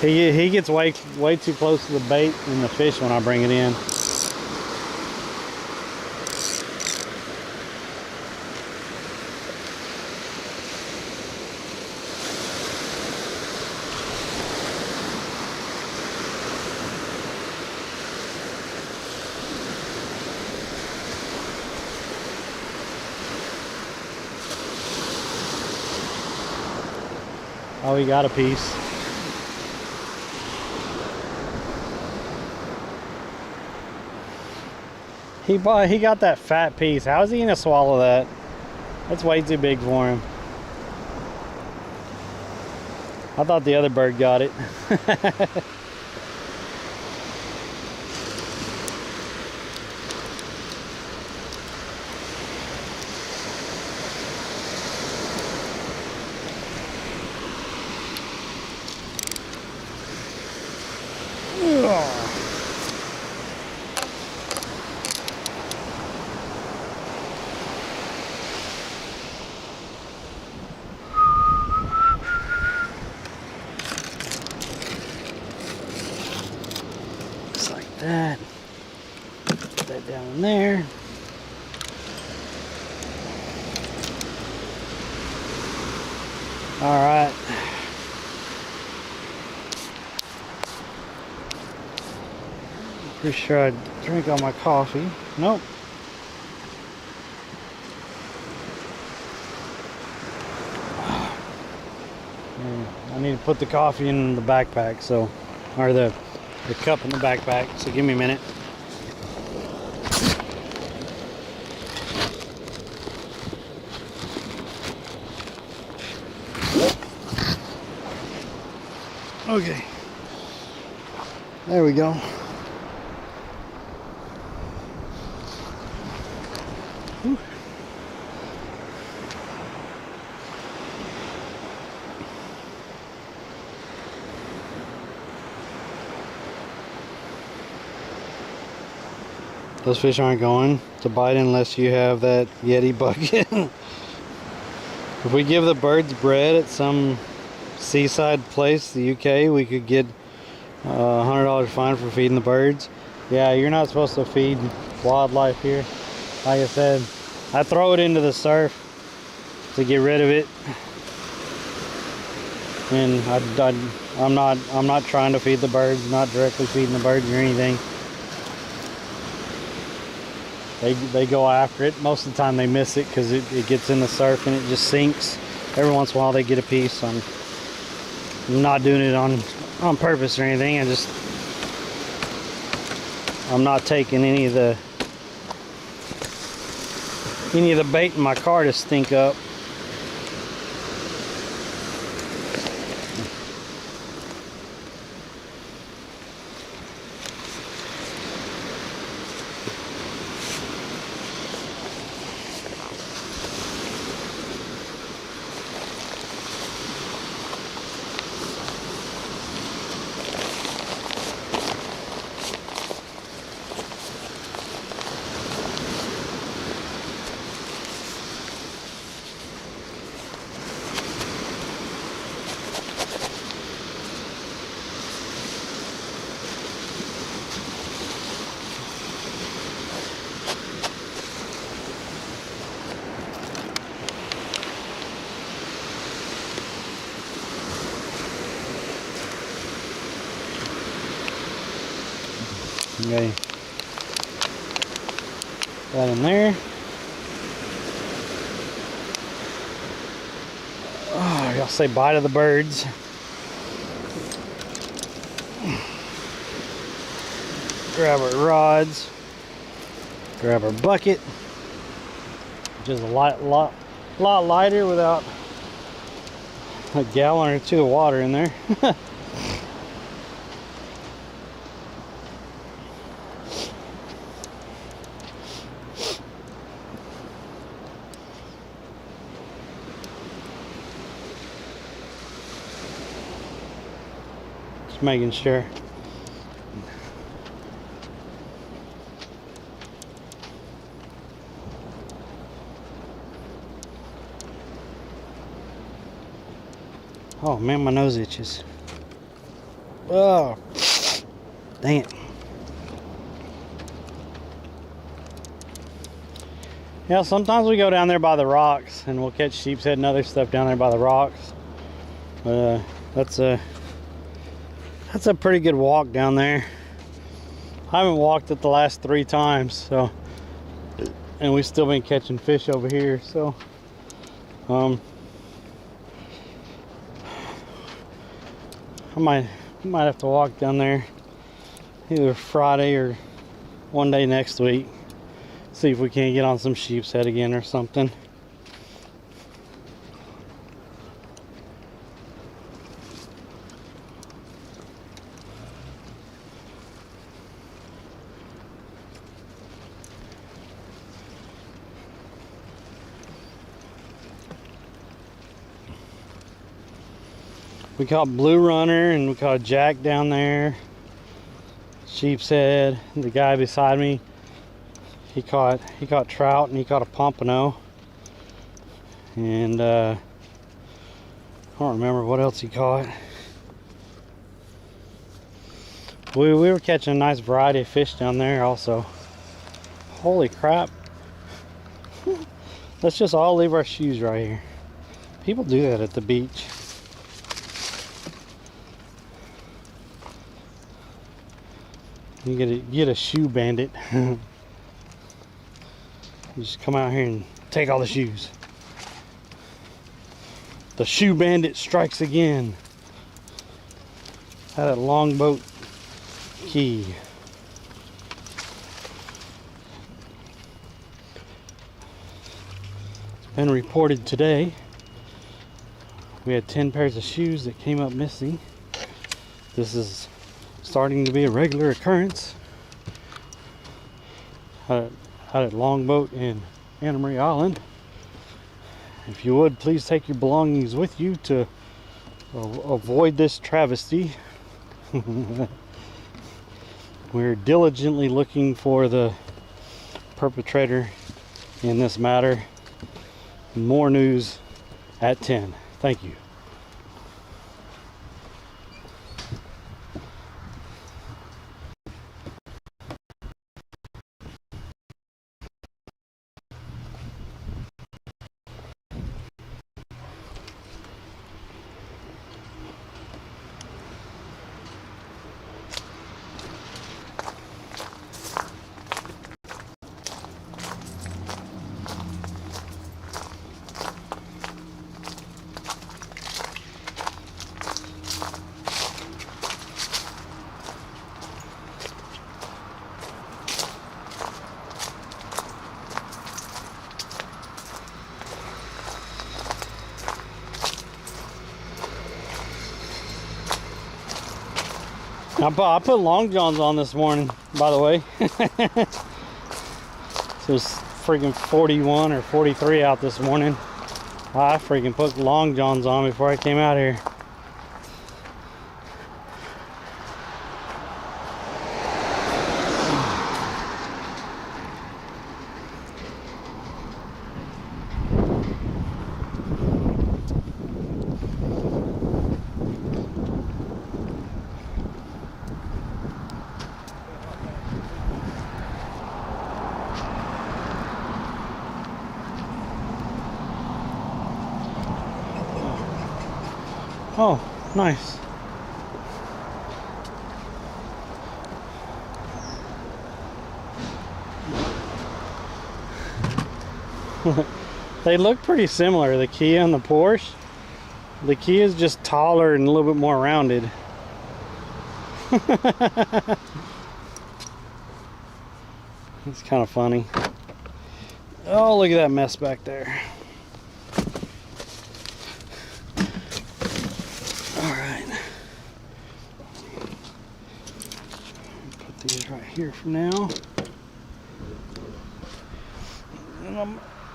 he gets way too close to the bait and the fish when I bring it in. Oh, he got a piece. He got that fat piece. How is he gonna swallow that? That's way too big for him. I thought the other bird got it. Just like that. Put that down in there. All right. Pretty sure I drink all my coffee. Nope. I need to put the coffee in the backpack, or the cup in the backpack, so give me a minute. Okay. There we go. Whew. Those fish aren't going to bite unless you have that Yeti bucket. If we give the birds bread at some seaside place, the UK, we could get a $100 fine for feeding the birds. Yeah, you're not supposed to feed wildlife here. Like I said, I throw it into the surf to get rid of it, and I'm not trying to feed the birds, not directly feeding the birds or anything. They go after it. Most of the time they miss it because it gets in the surf and it just sinks. Every once in a while they get a piece. I'm not doing it on purpose or anything. I'm not taking any of the bait in my car to stink up. Okay. That in there. Oh, y'all say bye to the birds. Grab our rods. Grab our bucket, which is a lot lighter without a gallon or two of water in there. Just making sure. Oh man, my nose itches. Oh, dang it. Yeah, sometimes we go down there by the rocks and we'll catch sheep's head and other stuff down there by the rocks. That's a pretty good walk down there. I haven't walked it the last 3 times, so, and we've still been catching fish over here, so I might have to walk down there either Friday or one day next week. See if we can't get on some sheep's head again or something. We caught blue runner and we caught jack down there, sheep's head. The guy beside me, he caught trout and he caught a pompano, and I don't remember what else he caught. We were catching a nice variety of fish down there also. Holy crap. Let's just all leave our shoes right here. People do that at the beach. You get a shoe bandit. You just come out here and take all the shoes. The shoe bandit strikes again. Out at Longboat Key. It's been reported today we had 10 pairs of shoes that came up missing. This is starting to be a regular occurrence out at Longboat in Anna Maria Island. If you would, please take your belongings with you to avoid this travesty. We're diligently looking for the perpetrator in this matter. More news at 10. Thank you. I put long johns on this morning, by the way. So it's freaking 41 or 43 out this morning. I freaking put long johns on before I came out here. Oh, nice. They look pretty similar, the Kia and the Porsche. The Kia is just taller and a little bit more rounded. It's kind of funny. Oh, look at that mess back there. All right. Put these right here for now. And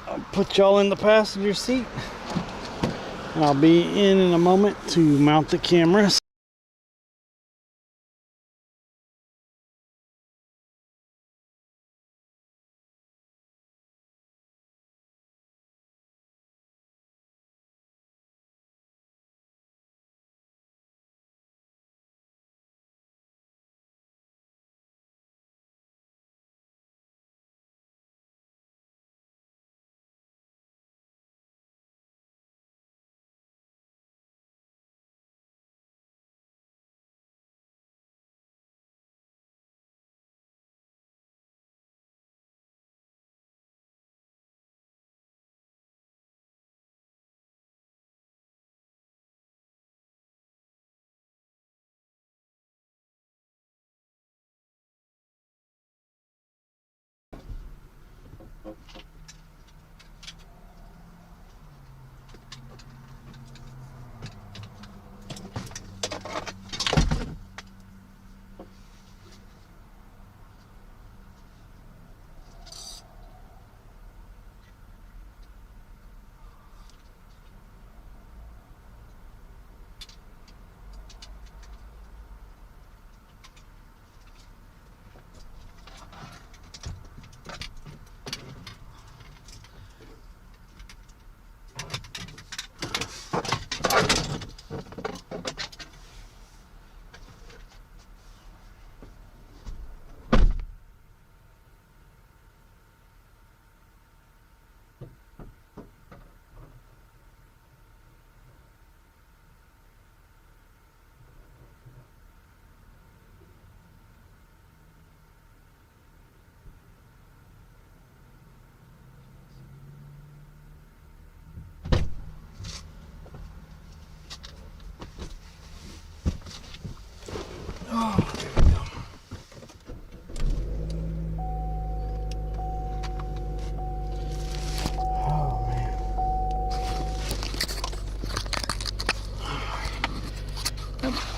I'll put y'all in the passenger seat. And I'll be in a moment to mount the cameras.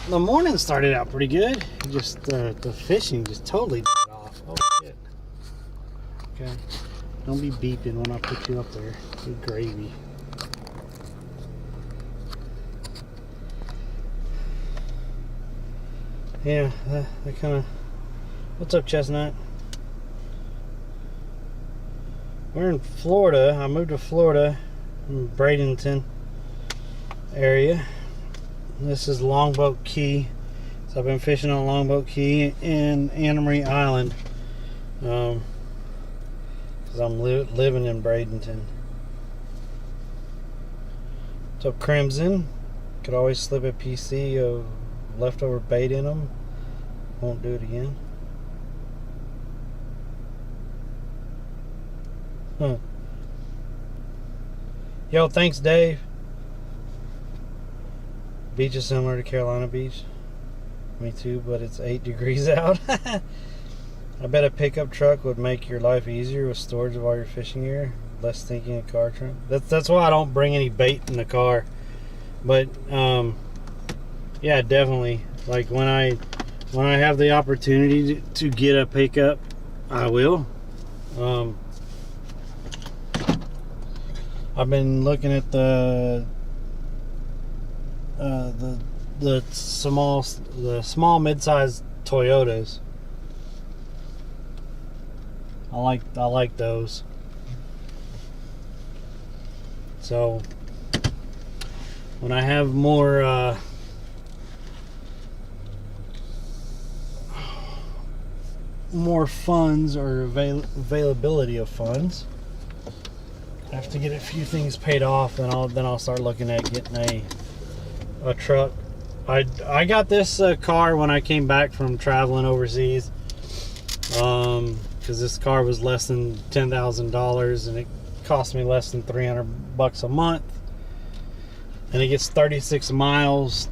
The morning started out pretty good. Just the fishing just totally off. Oh shit. Okay. Don't be beeping when I put you up there. Good gravy. Yeah, that kind of... What's up, Chestnut? We're in Florida. I moved to Florida from Bradenton area. This is Longboat Key. So I've been fishing on Longboat Key and Anna Marie Island. Because I'm living in Bradenton. So Crimson. Could always slip a PC of leftover bait in them. Won't do it again. Huh. Yo, thanks, Dave. Beach is similar to Carolina Beach. Me too, but it's 8 degrees out. I bet a pickup truck would make your life easier with storage of all your fishing gear. Less thinking a car trunk. That's why I don't bring any bait in the car. But yeah, definitely. Like when I have the opportunity to get a pickup, I will. I've been looking at the small mid-sized Toyotas. I like those. So when I have more funds or availability of funds, I have to get a few things paid off, then I'll start looking at getting a truck. I got this car when I came back from traveling overseas, because this car was less than $10,000 and it costs me less than $300 a month, and it gets 36 miles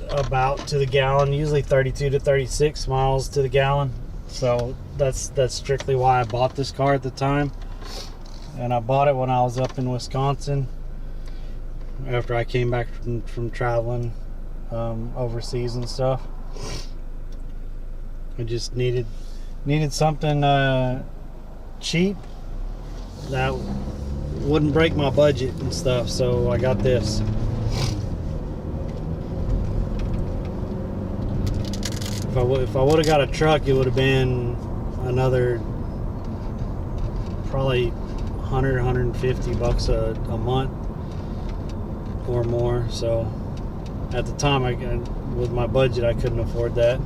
about to the gallon, usually 32 to 36 miles to the gallon. So that's strictly why I bought this car at the time. And I bought it when I was up in Wisconsin after I came back from traveling overseas and stuff. I just needed something cheap that wouldn't break my budget and stuff, so I got this. If I would have got a truck, it would have been another probably $150 a month or more. So at the time, with my budget, I couldn't afford that.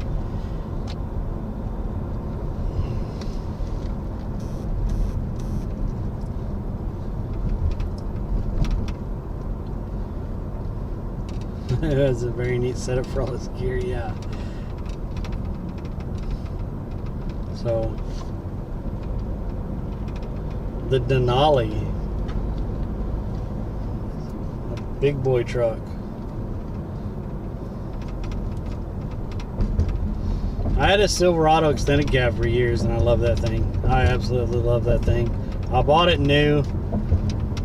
It was a very neat setup for all this gear, yeah. So the Denali, a big boy truck. I had a Silverado extended cab for years, and I love that thing. I absolutely love that thing. I bought it new.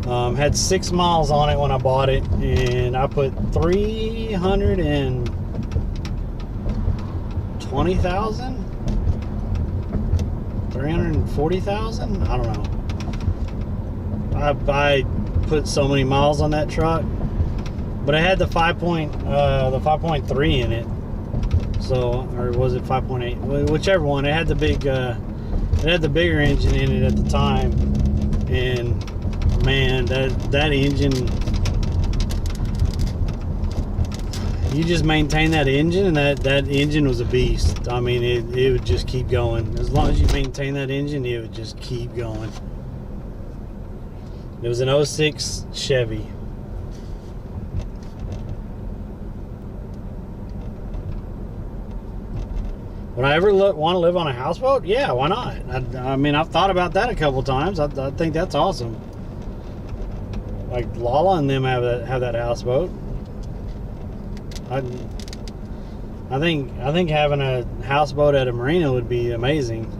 Had 6 miles on it when I bought it, and I put 320,000, 340,000. I don't know. I put so many miles on that truck, but it had the 5.3 in it. So, or was it 5.8? Whichever one. It had the big. It had the bigger engine in it at the time, and man, that engine, you just maintain that engine, and that engine was a beast. I mean, it would just keep going. As long as you maintain that engine, it would just keep going. It was an 06 Chevy. Would I ever want to live on a houseboat? Yeah, why not? I mean, I've thought about that a couple times. I think that's awesome. Like Lala and them have that houseboat. I think having a houseboat at a marina would be amazing.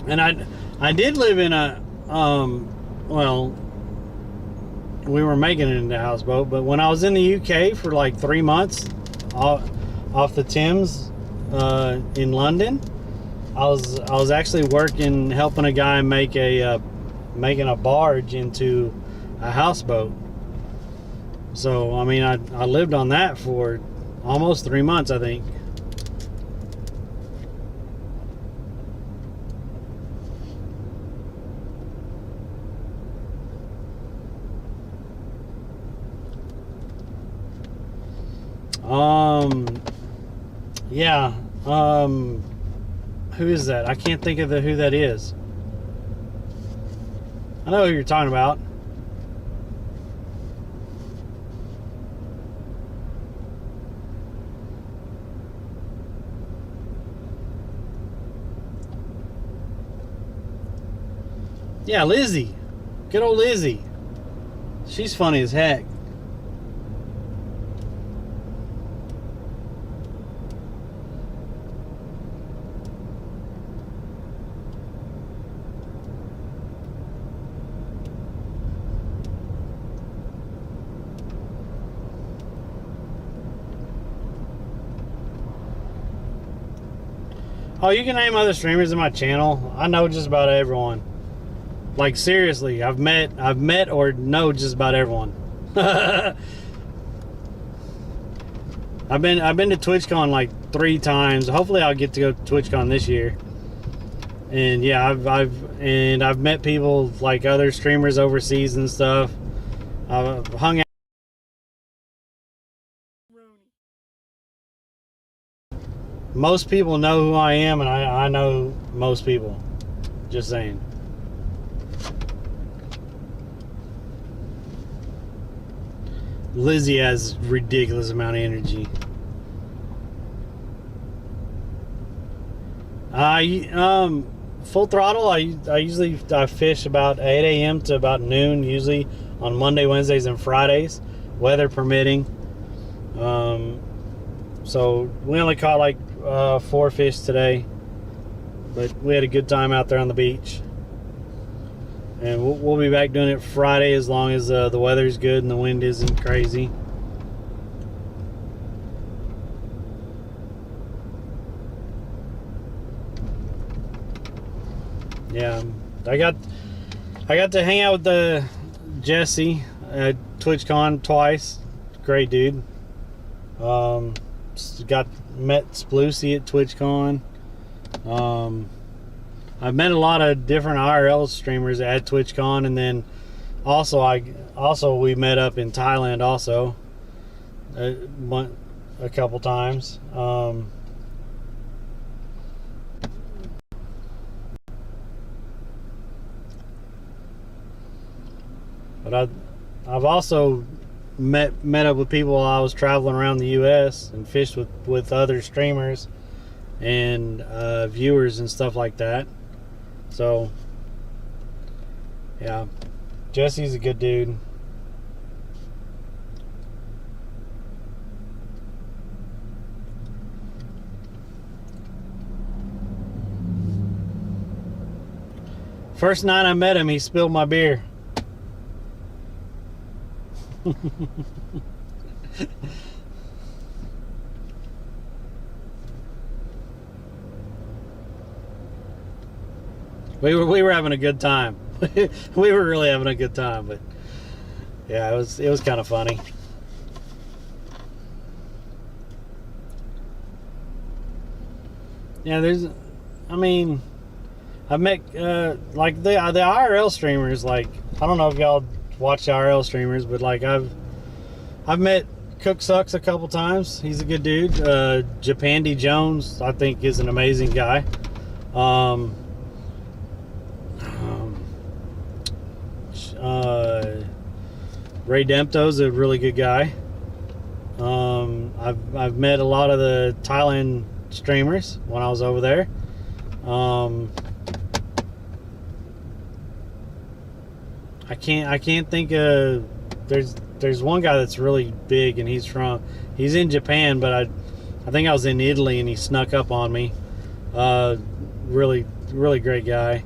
And I did live in a well, we were making it into a houseboat, but when I was in the UK for like 3 months off the Thames in London, I was actually helping a guy making a barge into a houseboat. So I mean, I lived on that for almost 3 months, I think. Yeah. Who is that? I can't think of who that is. I know who you're talking about. Yeah, Lizzie. Good old Lizzie. She's funny as heck. Oh, you can name other streamers in my channel. I know just about everyone. Like seriously, I've met or know just about everyone. I've been to TwitchCon like 3 times. Hopefully, I'll get to go to TwitchCon this year. And yeah, I've met people like other streamers overseas and stuff. I've hung out. Most people know who I am, and I know most people. Just saying. Lizzie has ridiculous amount of energy. Full throttle. I usually fish about 8 a.m. to about noon, usually on Monday, Wednesdays, and Fridays, weather permitting. So we only caught like 4 fish today, but we had a good time out there on the beach. And we'll be back doing it Friday as long as the weather's good and the wind isn't crazy. Yeah, I got to hang out with Jesse at TwitchCon twice. Great dude. Met Sploosy at TwitchCon. I've met a lot of different IRL streamers at TwitchCon, and then also we met up in Thailand also a couple times. But I've also met up with people while I was traveling around the U.S. and fished with other streamers and viewers and stuff like that. So, yeah, Jesse's a good dude. First night I met him, he spilled my beer. We were having a good time. We were really having a good time, but yeah, it was kind of funny. Yeah, I've met like the IRL streamers. Like, I don't know if y'all watch IRL streamers, but like I've met Cook Sucks a couple times. He's a good dude. Japandy Jones, I think, is an amazing guy. Ray Dempto's a really good guy. I've met a lot of the Thailand streamers when I was over there. I can't think of. There's one guy that's really big, and he's in Japan, but I think I was in Italy and he snuck up on me. Really great guy.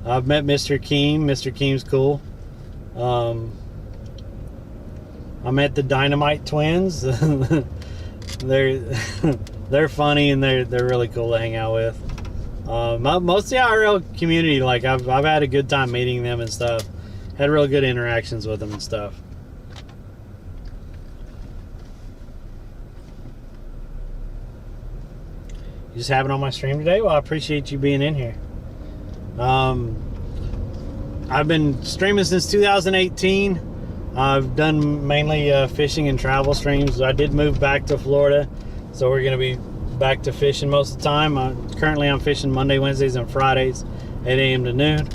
I've met Mr. Keem. Mr. Keem's cool. I met the Dynamite Twins. They're funny, and they're really cool to hang out with. Most of the IRL community, like I've had a good time meeting them and stuff. Had real good interactions with them and stuff. You just having on my stream today? Well, I appreciate you being in here. I've been streaming since 2018. I've done mainly fishing and travel streams. I did move back to Florida, so we're going to be back to fishing most of the time. Currently I'm fishing Monday, Wednesdays, and Fridays, 8 a.m. to noon.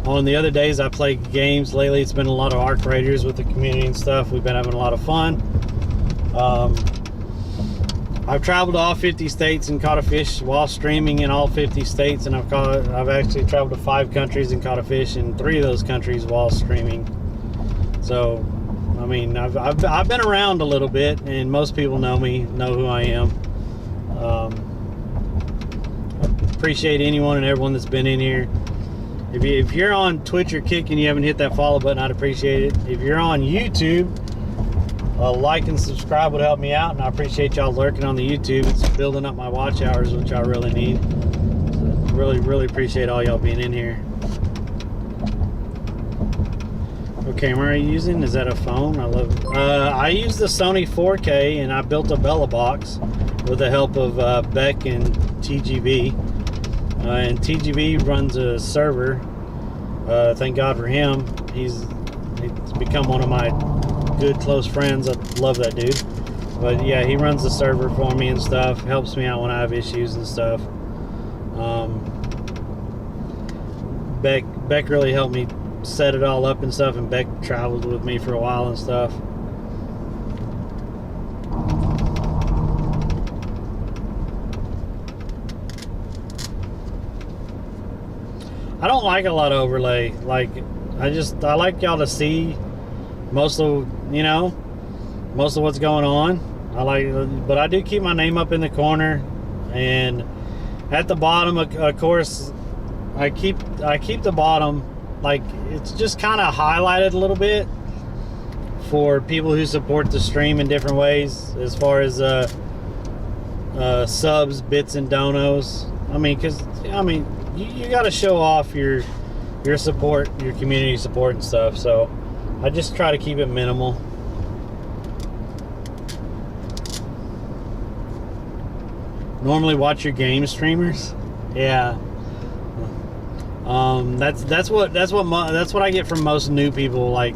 On the other days I play games. Lately it's been a lot of Arc Raiders with the community and stuff. We've been having a lot of fun. I've traveled to all 50 states and caught a fish while streaming in all 50 states, and I've actually traveled to 5 countries and caught a fish in 3 of those countries while streaming. So, I mean, I've been around a little bit, and most people know me, know who I am. I appreciate anyone and everyone that's been in here. If you're on Twitch or Kick and you haven't hit that follow button, I'd appreciate it. If you're on YouTube, like and subscribe would help me out, and I appreciate y'all lurking on the YouTube. It's building up my watch hours, which I really need. So really appreciate all y'all being in here. What camera are you using? Is that a phone? I love it. I use the Sony 4K, and I built a Bella box with the help of Beck and TGV. And TGV runs a server. Thank God for him. He's become one of my good close friends. I love that dude. But yeah, he runs the server for me and stuff. Helps me out when I have issues and stuff. Beck really helped me set it all up and stuff, and Beck traveled with me for a while and stuff. I don't like a lot of overlay. Like, I like y'all to see most of, you know, most of what's going on. But I do keep my name up in the corner, and at the bottom, of course, I keep the bottom, like, it's just kind of highlighted a little bit for people who support the stream in different ways, as far as subs, bits, and donos. I mean, you got to show off your support, your community support and stuff. So I just try to keep it minimal. Normally watch your game streamers. Yeah. That's what I get from most new people. Like,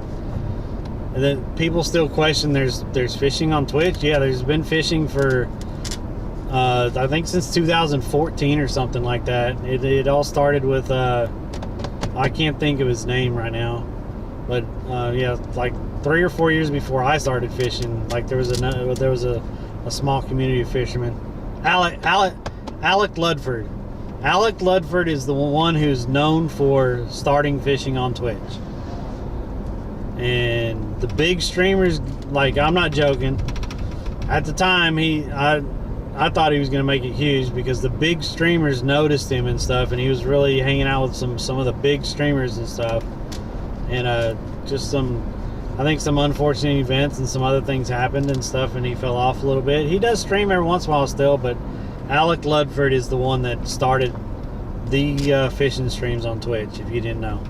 that people still question there's fishing on Twitch. Yeah, there's been fishing for I think since 2014 or something like that. It all started with I can't think of his name right now, but yeah, like 3 or 4 years before I started fishing, like there was a small community of fishermen. Alec Ludford. Alec Ludford is the one who's known for starting fishing on Twitch. And the big streamers, like, I'm not joking. At the time, I thought he was going to make it huge because the big streamers noticed him and stuff, and he was really hanging out with some of the big streamers and stuff. And just I think some unfortunate events and some other things happened and stuff, and he fell off a little bit. He does stream every once in a while still, but Alec Ludford is the one that started the fishing streams on Twitch, if you didn't know.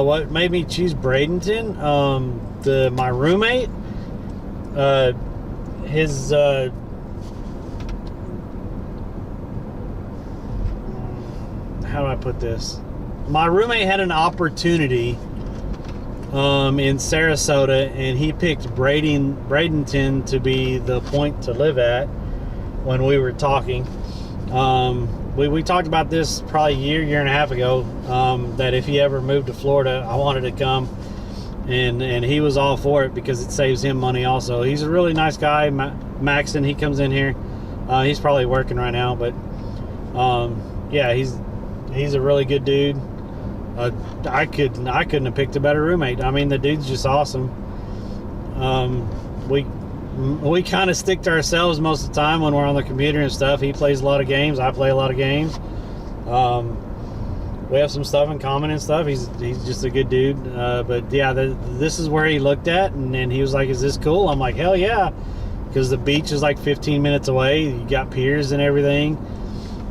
What made me choose Bradenton? My roommate, his how do I put this? My roommate had an opportunity in Sarasota, and he picked Bradenton to be the point to live at when we were talking. We talked about this probably a year and a half ago, that if he ever moved to Florida, I wanted to come, and he was all for it because it saves him money also. He's a really nice guy, Maxon. He comes in here. He's probably working right now, but yeah, he's a really good dude. I couldn't have picked a better roommate. I mean, the dude's just awesome. We kind of stick to ourselves most of the time when we're on the computer and stuff. He plays a lot of games. I play a lot of games. We have some stuff in common and stuff. He's just a good dude. But yeah, this is where he looked at, and he was like, "Is this cool?" I'm like, "Hell yeah," because the beach is like 15 minutes away. You got piers and everything.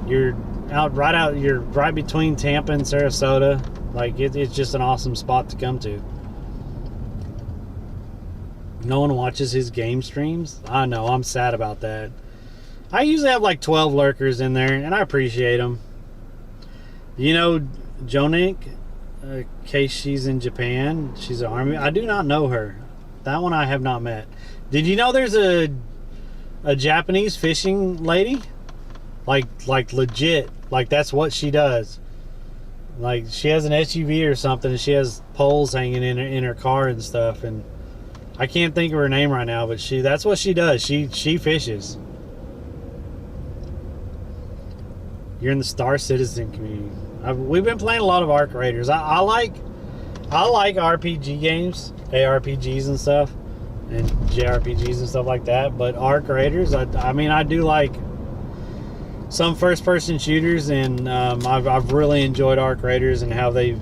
You're right between Tampa and Sarasota. Like, it's just an awesome spot to come to. No one watches his game streams. I know, I'm sad about that. I usually have like 12 lurkers in there, and I appreciate them. You know Jonik, in case she's in Japan. She's an army. I do not know her. That one I have not met. Did you know there's a Japanese fishing lady? Like legit. Like, that's what she does. Like, she has an SUV or something, and she has poles hanging in her car and stuff, and I can't think of her name right now, but that's what she does. She fishes. You're in the Star Citizen community. We've been playing a lot of Arc Raiders. I like RPG games, ARPGs and stuff, and JRPGs and stuff like that, but Arc Raiders, I mean, I do like some first-person shooters, and I've really enjoyed Arc Raiders and how they've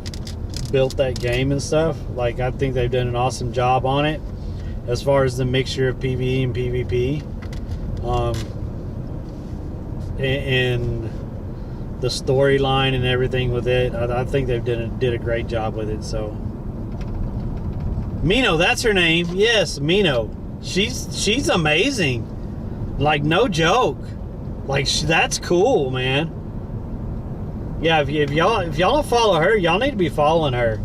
built that game and stuff. Like, I think they've done an awesome job on it as far as the mixture of PvE and PvP, and the storyline and everything with it. I think they've did a great job with it. So Mino, that's her name. Yes, Mino. She's amazing. Like, no joke. Like, that's cool, man. Yeah, if y'all don't follow her, y'all need to be following her.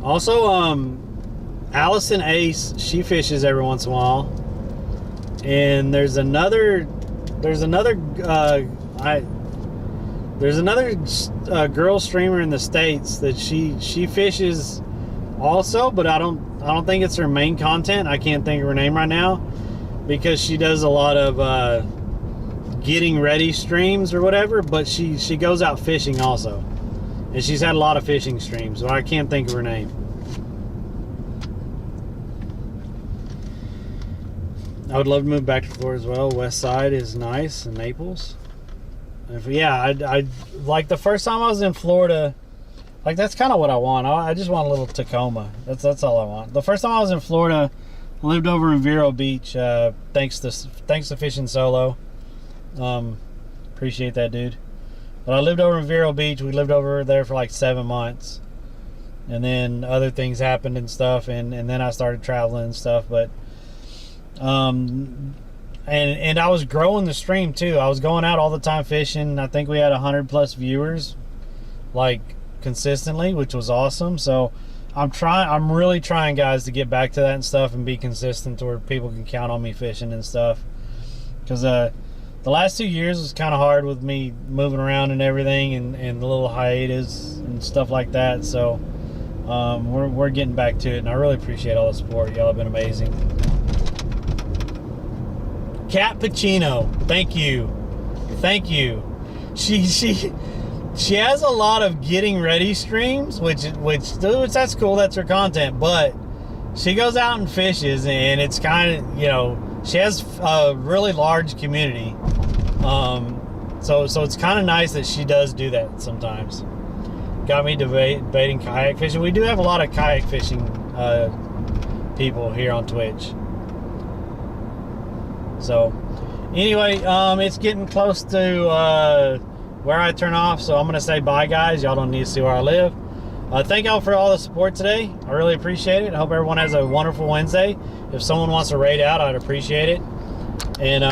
Also, Allison Ace, she fishes every once in a while. And there's another girl streamer in the States that she fishes also, but I don't think it's her main content. I can't think of her name right now. because she does a lot of getting ready streams or whatever, but she goes out fishing also. And she's had a lot of fishing streams, but I can't think of her name. I would love to move back to Florida as well. West Side is nice, and Naples. Yeah, I like the first time I was in Florida, like that's kind of what I want. I just want a little Tacoma. That's all I want. The first time I was in Florida, I lived over in Vero Beach. Thanks to Fishing Solo. Appreciate that, dude. But I lived over in Vero Beach. We lived over there for like 7 months, and then other things happened and stuff, and then I started traveling and stuff. But and I was growing the stream too. I was going out all the time fishing. I think we had 100+ viewers, like consistently, which was awesome. So I'm really trying, guys, to get back to that and stuff and be consistent to where people can count on me fishing and stuff. Because the last 2 years was kind of hard with me moving around and everything, and the little hiatus and stuff like that. So we're getting back to it, and I really appreciate all the support. Y'all have been amazing. Cat Pacino, thank you. She has a lot of getting ready streams, which that's cool. That's her content. But she goes out and fishes, and it's kind of, you know, she has a really large community. So it's kind of nice that she does do that sometimes. Got me debating kayak fishing. We do have a lot of kayak fishing people here on Twitch. So anyway, it's getting close to where I turn off, so I'm gonna say bye, guys. Y'all don't need to see where I live. Thank y'all for all the support today. I really appreciate it. I hope everyone has a wonderful Wednesday. If someone wants to raid out, I'd appreciate it. And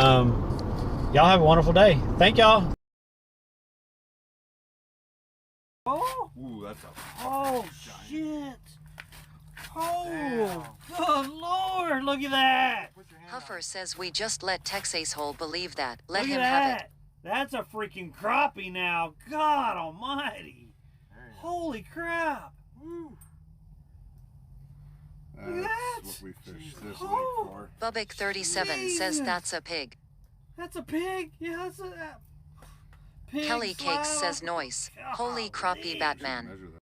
y'all have a wonderful day. Thank y'all. Ooh, that's a Oh shit! Oh, good lord! Look at that! Huffer says we just let Texas Hole believe that. Let Look him at have it. that! That's a freaking crappie now. God almighty! Holy crap! Woo. Look at that! what we fished this Oh. week for. Bubbick37 says Jesus. that's a pig. That's a pig. Yeah, that's a pig. Kelly Cakes slide says off. noise. Holy crappie Golly. Batman. Measure that.